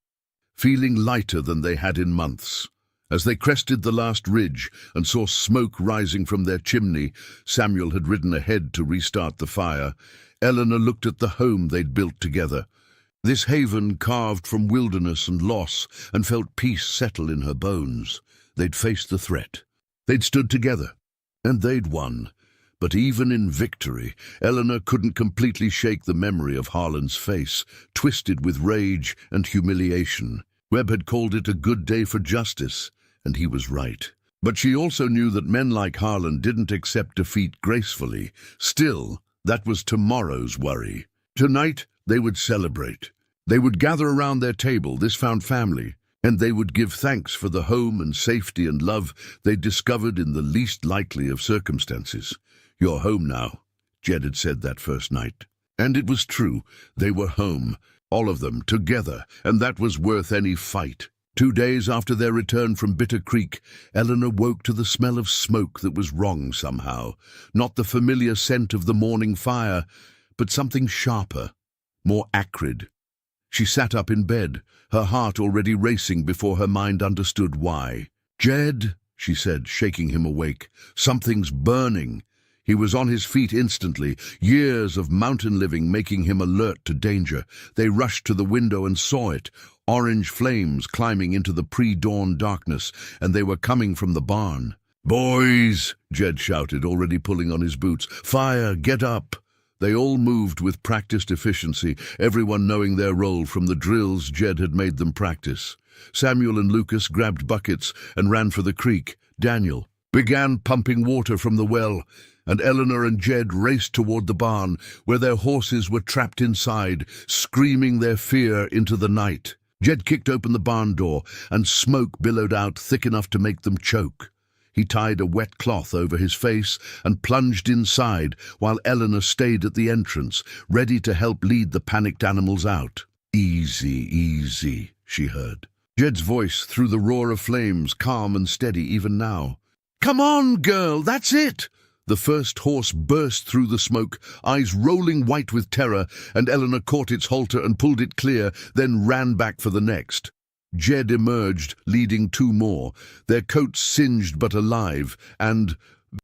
feeling lighter than they had in months. As they crested the last ridge and saw smoke rising from their chimney, Samuel had ridden ahead to restart the fire. Eleanor looked at the home they'd built together. This haven carved from wilderness and loss, and felt peace settle in her bones. They'd faced the threat. They'd stood together, and they'd won. But even in victory, Eleanor couldn't completely shake the memory of Harlan's face, twisted with rage and humiliation. Webb had called it a good day for justice, and he was right. But she also knew that men like Harlan didn't accept defeat gracefully. Still, that was tomorrow's worry. Tonight, they would celebrate. They would gather around their table, this found family, and they would give thanks for the home and safety and love they'd discovered in the least likely of circumstances. "You're home now," Jed had said that first night. And it was true. They were home, all of them, together, and that was worth any fight. 2 days after their return from Bitter Creek, Eleanor woke to the smell of smoke that was wrong somehow. Not the familiar scent of the morning fire, but something sharper, more acrid. She sat up in bed, her heart already racing before her mind understood why. "Jed," she said, shaking him awake, "something's burning." He was on his feet instantly, years of mountain living making him alert to danger. They rushed to the window and saw it, orange flames climbing into the pre-dawn darkness, and they were coming from the barn. "Boys," Jed shouted, already pulling on his boots. "Fire, get up." They all moved with practiced efficiency, everyone knowing their role from the drills Jed had made them practice. Samuel and Lucas grabbed buckets and ran for the creek. Daniel began pumping water from the well, and Eleanor and Jed raced toward the barn, where their horses were trapped inside, screaming their fear into the night. Jed kicked open the barn door, and smoke billowed out thick enough to make them choke. He tied a wet cloth over his face and plunged inside, while Eleanor stayed at the entrance, ready to help lead the panicked animals out. "Easy, easy," she heard. Jed's voice through the roar of flames, calm and steady even now. "Come on, girl, that's it!" The first horse burst through the smoke, eyes rolling white with terror, and Eleanor caught its halter and pulled it clear, then ran back for the next. Jed emerged, leading 2 more, their coats singed but alive, and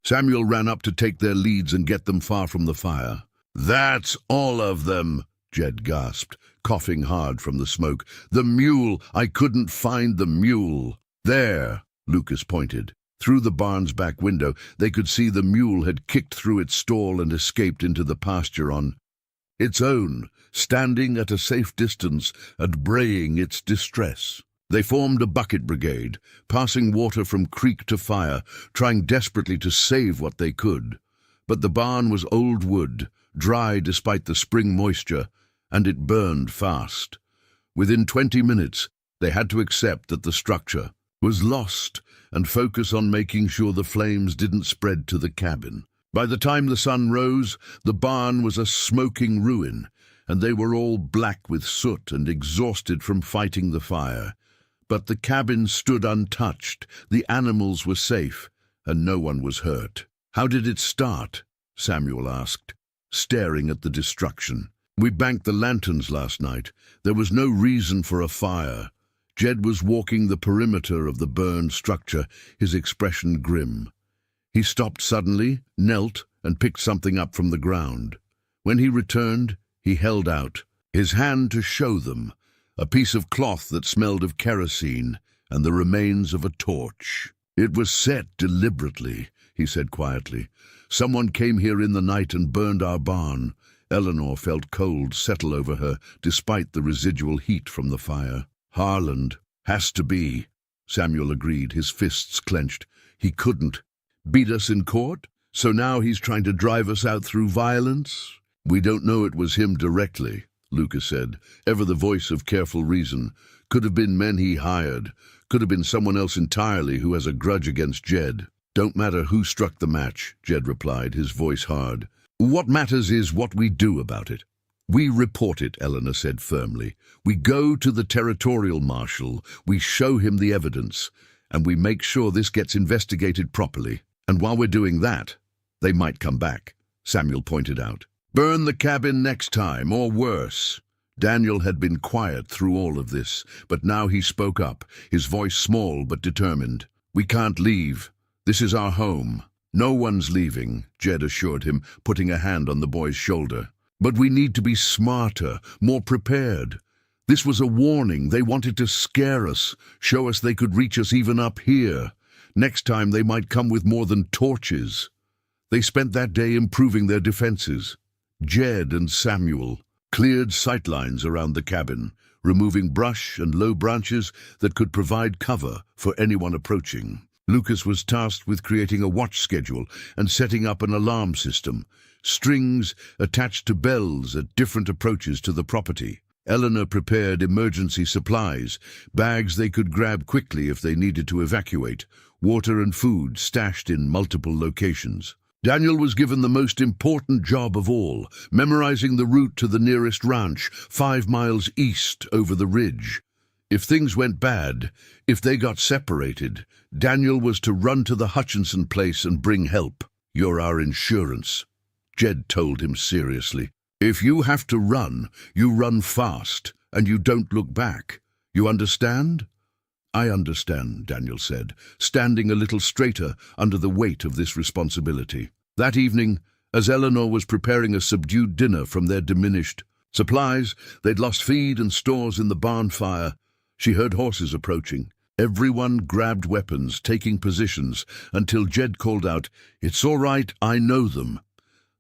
Samuel ran up to take their leads and get them far from the fire. "That's all of them," Jed gasped, coughing hard from the smoke. "The mule! I couldn't find the mule." "There," Lucas pointed. Through the barn's back window, they could see the mule had kicked through its stall and escaped into the pasture on its own, standing at a safe distance and braying its distress. They formed a bucket brigade, passing water from creek to fire, trying desperately to save what they could. But the barn was old wood, dry despite the spring moisture, and it burned fast. Within 20 minutes, they had to accept that the structure was lost and focus on making sure the flames didn't spread to the cabin. By the time the sun rose, the barn was a smoking ruin, and they were all black with soot and exhausted from fighting the fire. But the cabin stood untouched, the animals were safe, and no one was hurt. "How did it start?" Samuel asked, staring at the destruction. "We banked the lanterns last night. There was no reason for a fire." Jed was walking the perimeter of the burned structure, his expression grim. He stopped suddenly, knelt, and picked something up from the ground. When he returned, he held out his hand to show them, a piece of cloth that smelled of kerosene and the remains of a torch. "It was set deliberately," he said quietly. "Someone came here in the night and burned our barn." Eleanor felt cold settle over her, despite the residual heat from the fire. "Harlan has to be," Samuel agreed, his fists clenched. "He couldn't beat us in court, so now he's trying to drive us out through violence." "We don't know it was him directly," Lucas said, ever the voice of careful reason. "Could have been men he hired. Could have been someone else entirely who has a grudge against Jed." "Don't matter who struck the match," Jed replied, his voice hard. "What matters is what we do about it." "We report it," Eleanor said firmly. "We go to the territorial marshal. We show him the evidence. and we make sure this gets investigated properly. And while we're doing that, they might come back, Samuel pointed out. Burn the cabin next time, or worse. Daniel had been quiet through all of this, but now he spoke up, his voice small but determined. We can't leave. This is our home. No one's leaving, Jed assured him, putting a hand on the boy's shoulder. But we need to be smarter, more prepared. This was a warning. They wanted to scare us, show us they could reach us even up here. Next time they might come with more than torches. They spent that day improving their defenses. Jed and Samuel cleared sightlines around the cabin, removing brush and low branches that could provide cover for anyone approaching. Lucas was tasked with creating a watch schedule and setting up an alarm system, strings attached to bells at different approaches to the property. Eleanor prepared emergency supplies, bags they could grab quickly if they needed to evacuate, water and food stashed in multiple locations. Daniel was given the most important job of all, memorizing the route to the nearest ranch, 5 miles east over the ridge. If things went bad, if they got separated, Daniel was to run to the Hutchinson place and bring help. You're our insurance, Jed told him seriously. If you have to run, you run fast, and you don't look back. You understand? I understand, Daniel said, standing a little straighter under the weight of this responsibility. That evening, as Eleanor was preparing a subdued dinner from their diminished supplies, they'd lost feed and stores in the barn fire. She heard horses approaching. Everyone grabbed weapons, taking positions, until Jed called out, "It's all right, I know them."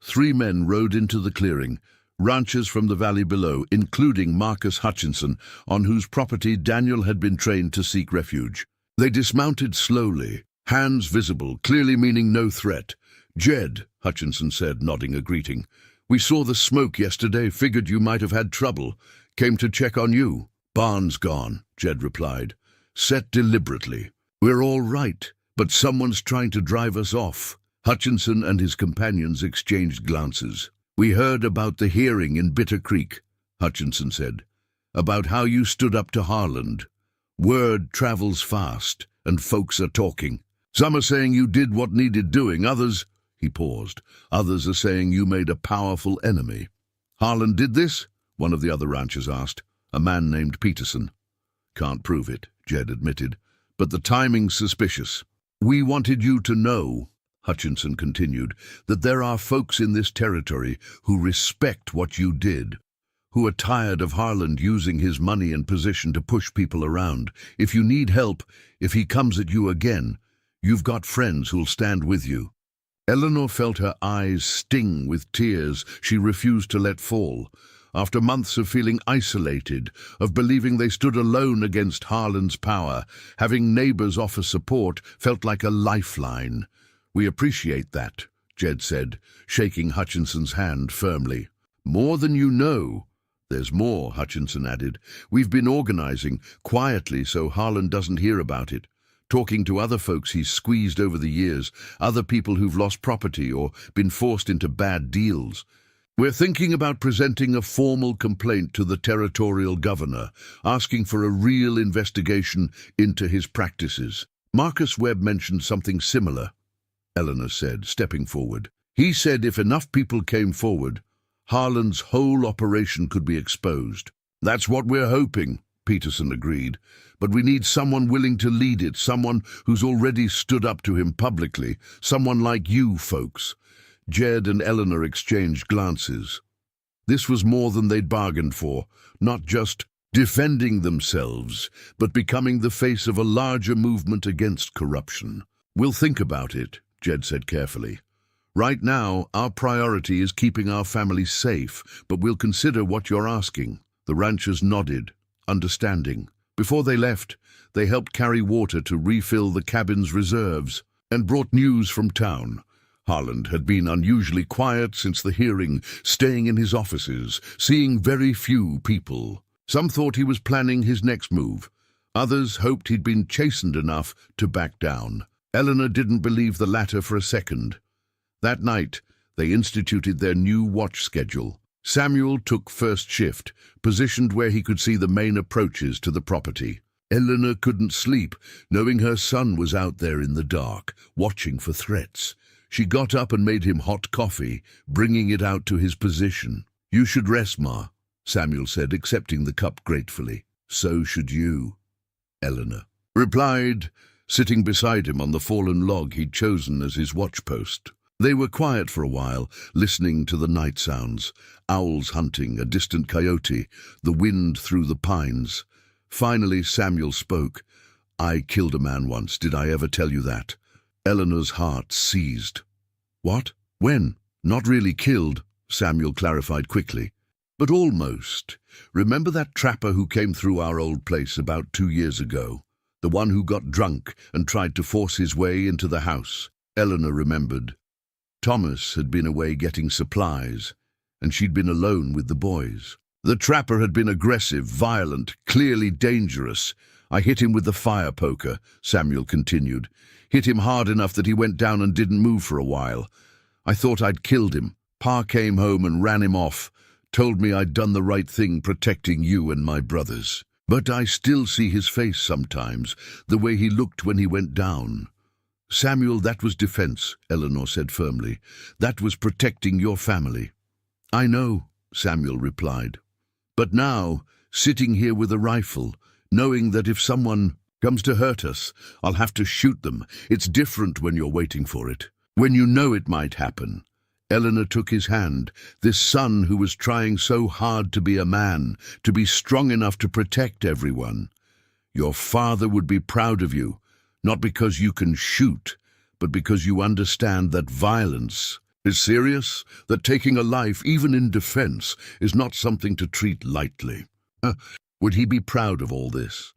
3 men rode into the clearing, ranchers from the valley below, including Marcus Hutchinson, on whose property Daniel had been trained to seek refuge. They dismounted slowly, hands visible, clearly meaning no threat. "Jed," Hutchinson said, nodding a greeting, "we saw the smoke yesterday, figured you might have had trouble. Came to check on you." "Barn's gone," Jed replied. "Set deliberately. We're all right, but someone's trying to drive us off." Hutchinson and his companions exchanged glances. "We heard about the hearing in Bitter Creek," Hutchinson said, "about how you stood up to Harland. Word travels fast, and folks are talking. Some are saying you did what needed doing, others—" he paused. "Others are saying you made a powerful enemy." "Harland did this?" one of the other ranchers asked. "A man named Peterson." "Can't prove it," Jed admitted, "but the timing's suspicious." "We wanted you to know," Hutchinson continued, "that there are folks in this territory who respect what you did, who are tired of Harland using his money and position to push people around. If you need help, if he comes at you again, you've got friends who'll stand with you." Eleanor felt her eyes sting with tears she refused to let fall. After months of feeling isolated, of believing they stood alone against Harland's power, having neighbors offer support felt like a lifeline. "We appreciate that," Jed said, shaking Hutchinson's hand firmly. "More than you know." "There's more," Hutchinson added. "We've been organizing, quietly so Harland doesn't hear about it. Talking to other folks he's squeezed over the years, other people who've lost property or been forced into bad deals. We're thinking about presenting a formal complaint to the territorial governor, asking for a real investigation into his practices." "Marcus Webb mentioned something similar," Eleanor said, stepping forward. "He said if enough people came forward, Harland's whole operation could be exposed." "That's what we're hoping," Peterson agreed. "But we need someone willing to lead it, someone who's already stood up to him publicly, someone like you folks." Jed and Eleanor exchanged glances. This was more than they'd bargained for, not just defending themselves, but becoming the face of a larger movement against corruption. "We'll think about it," Jed said carefully. "Right now, our priority is keeping our family safe, but we'll consider what you're asking." The ranchers nodded, understanding. Before they left, they helped carry water to refill the cabin's reserves and brought news from town. Harland had been unusually quiet since the hearing, staying in his offices, seeing very few people. Some thought he was planning his next move. Others hoped he'd been chastened enough to back down. Eleanor didn't believe the latter for a second. That night, they instituted their new watch schedule. Samuel took first shift, positioned where he could see the main approaches to the property. Eleanor couldn't sleep, knowing her son was out there in the dark, watching for threats. She got up and made him hot coffee, bringing it out to his position. "You should rest, Ma," Samuel said, accepting the cup gratefully. "So should you," Eleanor replied, sitting beside him on the fallen log he'd chosen as his watchpost. They were quiet for a while, listening to the night sounds, owls hunting, a distant coyote, the wind through the pines. Finally, Samuel spoke. "I killed a man once. Did I ever tell you that?" Eleanor's heart seized. "What? When?" "Not really killed," Samuel clarified quickly. "But almost. Remember that trapper who came through our old place about 2 years ago? The one who got drunk and tried to force his way into the house?" Eleanor remembered. Thomas had been away getting supplies, and she'd been alone with the boys. "The trapper had been aggressive, violent, clearly dangerous. I hit him with the fire poker," Samuel continued. "Hit him hard enough that he went down and didn't move for a while. I thought I'd killed him. Pa came home and ran him off, told me I'd done the right thing protecting you and my brothers. But I still see his face sometimes, the way he looked when he went down." "Samuel, that was defense," Eleanor said firmly. "That was protecting your family." "I know," Samuel replied. "But now, sitting here with a rifle, knowing that if someone comes to hurt us, I'll have to shoot them, it's different when you're waiting for it. When you know it might happen." Eleanor took his hand, this son who was trying so hard to be a man, to be strong enough to protect everyone. "Your father would be proud of you, not because you can shoot, but because you understand that violence is serious, that taking a life, even in defense, is not something to treat lightly." Would he be proud of all this?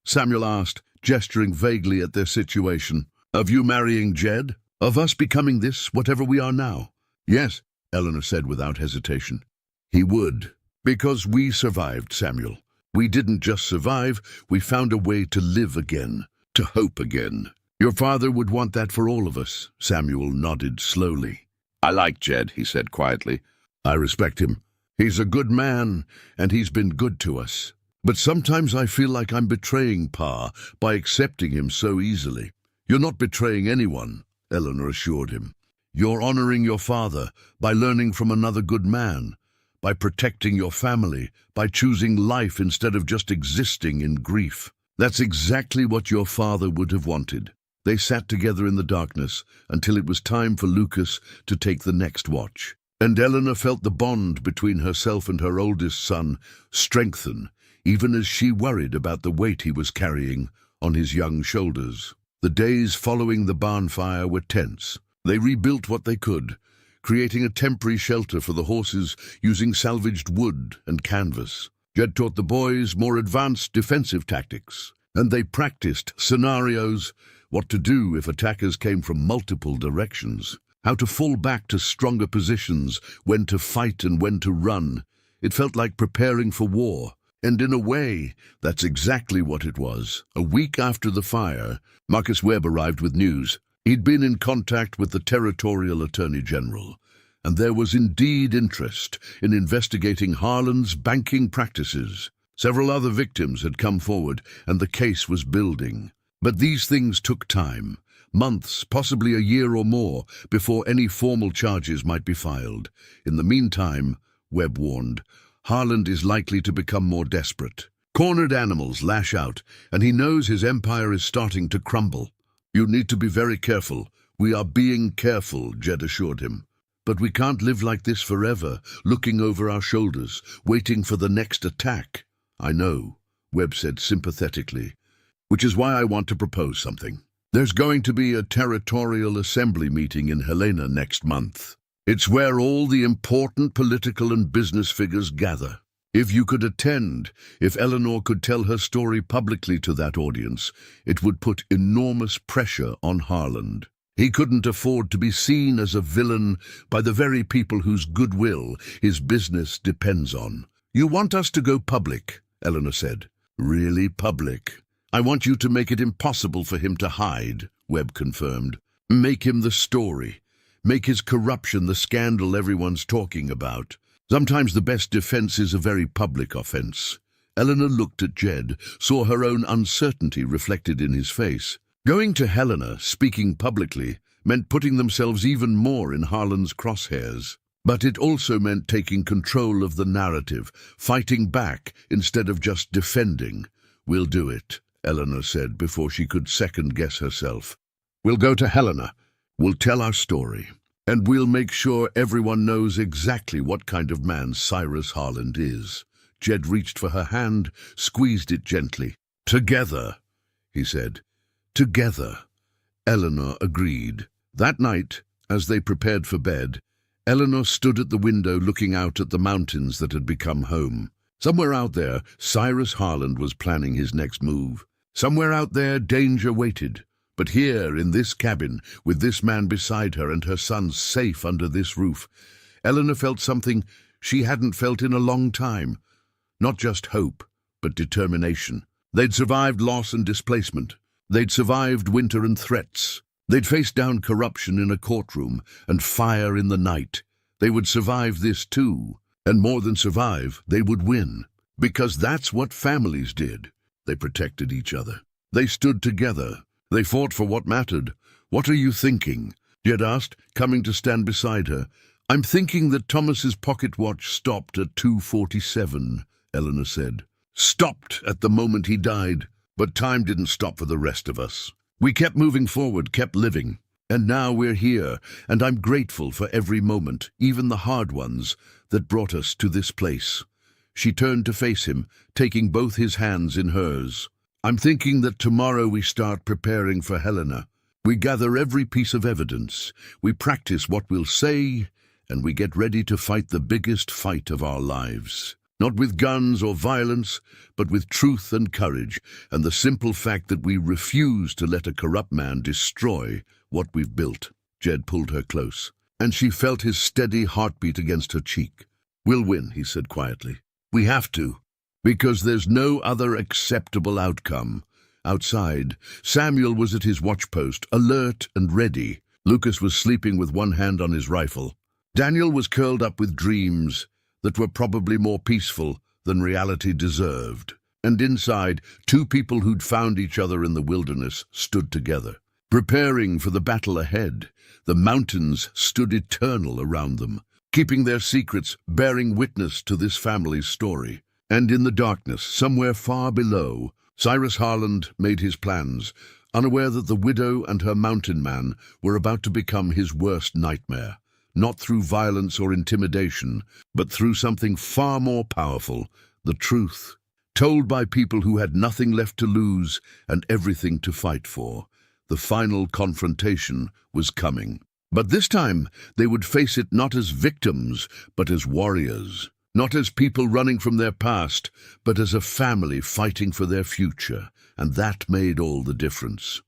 Samuel asked, gesturing vaguely at their situation. "Of you marrying Jed? Of us becoming this, whatever we are now?" "Yes," Eleanor said without hesitation. "He would. Because we survived, Samuel. We didn't just survive, we found a way to live again, to hope again. Your father would want that for all of us." Samuel nodded slowly. "I like Jed," he said quietly. "I respect him. He's a good man, and he's been good to us. But sometimes I feel like I'm betraying Pa by accepting him so easily." "You're not betraying anyone," Eleanor assured him. "You're honoring your father by learning from another good man, by protecting your family, by choosing life instead of just existing in grief. That's exactly what your father would have wanted." They sat together in the darkness until it was time for Lucas to take the next watch. And Eleanor felt the bond between herself and her oldest son strengthen, even as she worried about the weight he was carrying on his young shoulders. The days following the barn fire were tense. They rebuilt what they could, creating a temporary shelter for the horses using salvaged wood and canvas. Jed taught the boys more advanced defensive tactics, and they practiced scenarios, what to do if attackers came from multiple directions, how to fall back to stronger positions, when to fight and when to run. It felt like preparing for war, and in a way, that's exactly what it was. A week after the fire, Marcus Webb arrived with news. He'd been in contact with the Territorial Attorney General, and there was indeed interest in investigating Harlan's banking practices. Several other victims had come forward, and the case was building. But these things took time, months, possibly a year or more, before any formal charges might be filed. In the meantime, Webb warned, Harlan is likely to become more desperate. Cornered animals lash out, and he knows his empire is starting to crumble. "You need to be very careful. We are being careful," Jed assured him. "But we can't live like this forever, looking over our shoulders, waiting for the next attack." "I know," Webb said sympathetically, "which is why I want to propose something. There's going to be a territorial assembly meeting in Helena next month. It's where all the important political and business figures gather. If you could attend, if Eleanor could tell her story publicly to that audience, it would put enormous pressure on Harlan. He couldn't afford to be seen as a villain by the very people whose goodwill his business depends on." "You want us to go public," Eleanor said. "Really public. I want you to make it impossible for him to hide," Webb confirmed. "Make him the story. Make his corruption the scandal everyone's talking about. Sometimes the best defense is a very public offense." Eleanor looked at Jed, saw her own uncertainty reflected in his face. Going to Helena, speaking publicly, meant putting themselves even more in Harlan's crosshairs. But it also meant taking control of the narrative, fighting back instead of just defending. "We'll do it," Eleanor said before she could second-guess herself. "We'll go to Helena. We'll tell our story. And we'll make sure everyone knows exactly what kind of man Cyrus Harland is." Jed reached for her hand, squeezed it gently. "Together," he said. "Together." Eleanor agreed. That night, as they prepared for bed, Eleanor stood at the window looking out at the mountains that had become home. Somewhere out there, Cyrus Harland was planning his next move. Somewhere out there, danger waited. But here, in this cabin, with this man beside her and her son safe under this roof, Eleanor felt something she hadn't felt in a long time. Not just hope, but determination. They'd survived loss and displacement. They'd survived winter and threats. They'd faced down corruption in a courtroom and fire in the night. They would survive this too. And more than survive, they would win. Because that's what families did. They protected each other. They stood together. They fought for what mattered. "What are you thinking?" Jed asked, coming to stand beside her. "I'm thinking that Thomas's pocket watch stopped at 2:47, Eleanor said. "Stopped at the moment he died. But time didn't stop for the rest of us. We kept moving forward, kept living. And now we're here, and I'm grateful for every moment, even the hard ones, that brought us to this place." She turned to face him, taking both his hands in hers. "I'm thinking that tomorrow we start preparing for Helena. We gather every piece of evidence. We practice what we'll say, and we get ready to fight the biggest fight of our lives. Not with guns or violence, but with truth and courage, and the simple fact that we refuse to let a corrupt man destroy what we've built." Jed pulled her close, and she felt his steady heartbeat against her cheek. "We'll win," he said quietly. "We have to, because there's no other acceptable outcome." Outside, Samuel was at his watchpost, alert and ready. Lucas was sleeping with one hand on his rifle. Daniel was curled up with dreams that were probably more peaceful than reality deserved. And inside, two people who'd found each other in the wilderness stood together, preparing for the battle ahead. The mountains stood eternal around them, keeping their secrets, bearing witness to this family's story. And in the darkness, somewhere far below, Cyrus Harland made his plans, unaware that the widow and her mountain man were about to become his worst nightmare. Not through violence or intimidation, but through something far more powerful, the truth, told by people who had nothing left to lose and everything to fight for. The final confrontation was coming. But this time, they would face it not as victims, but as warriors. Not as people running from their past, but as a family fighting for their future. And that made all the difference.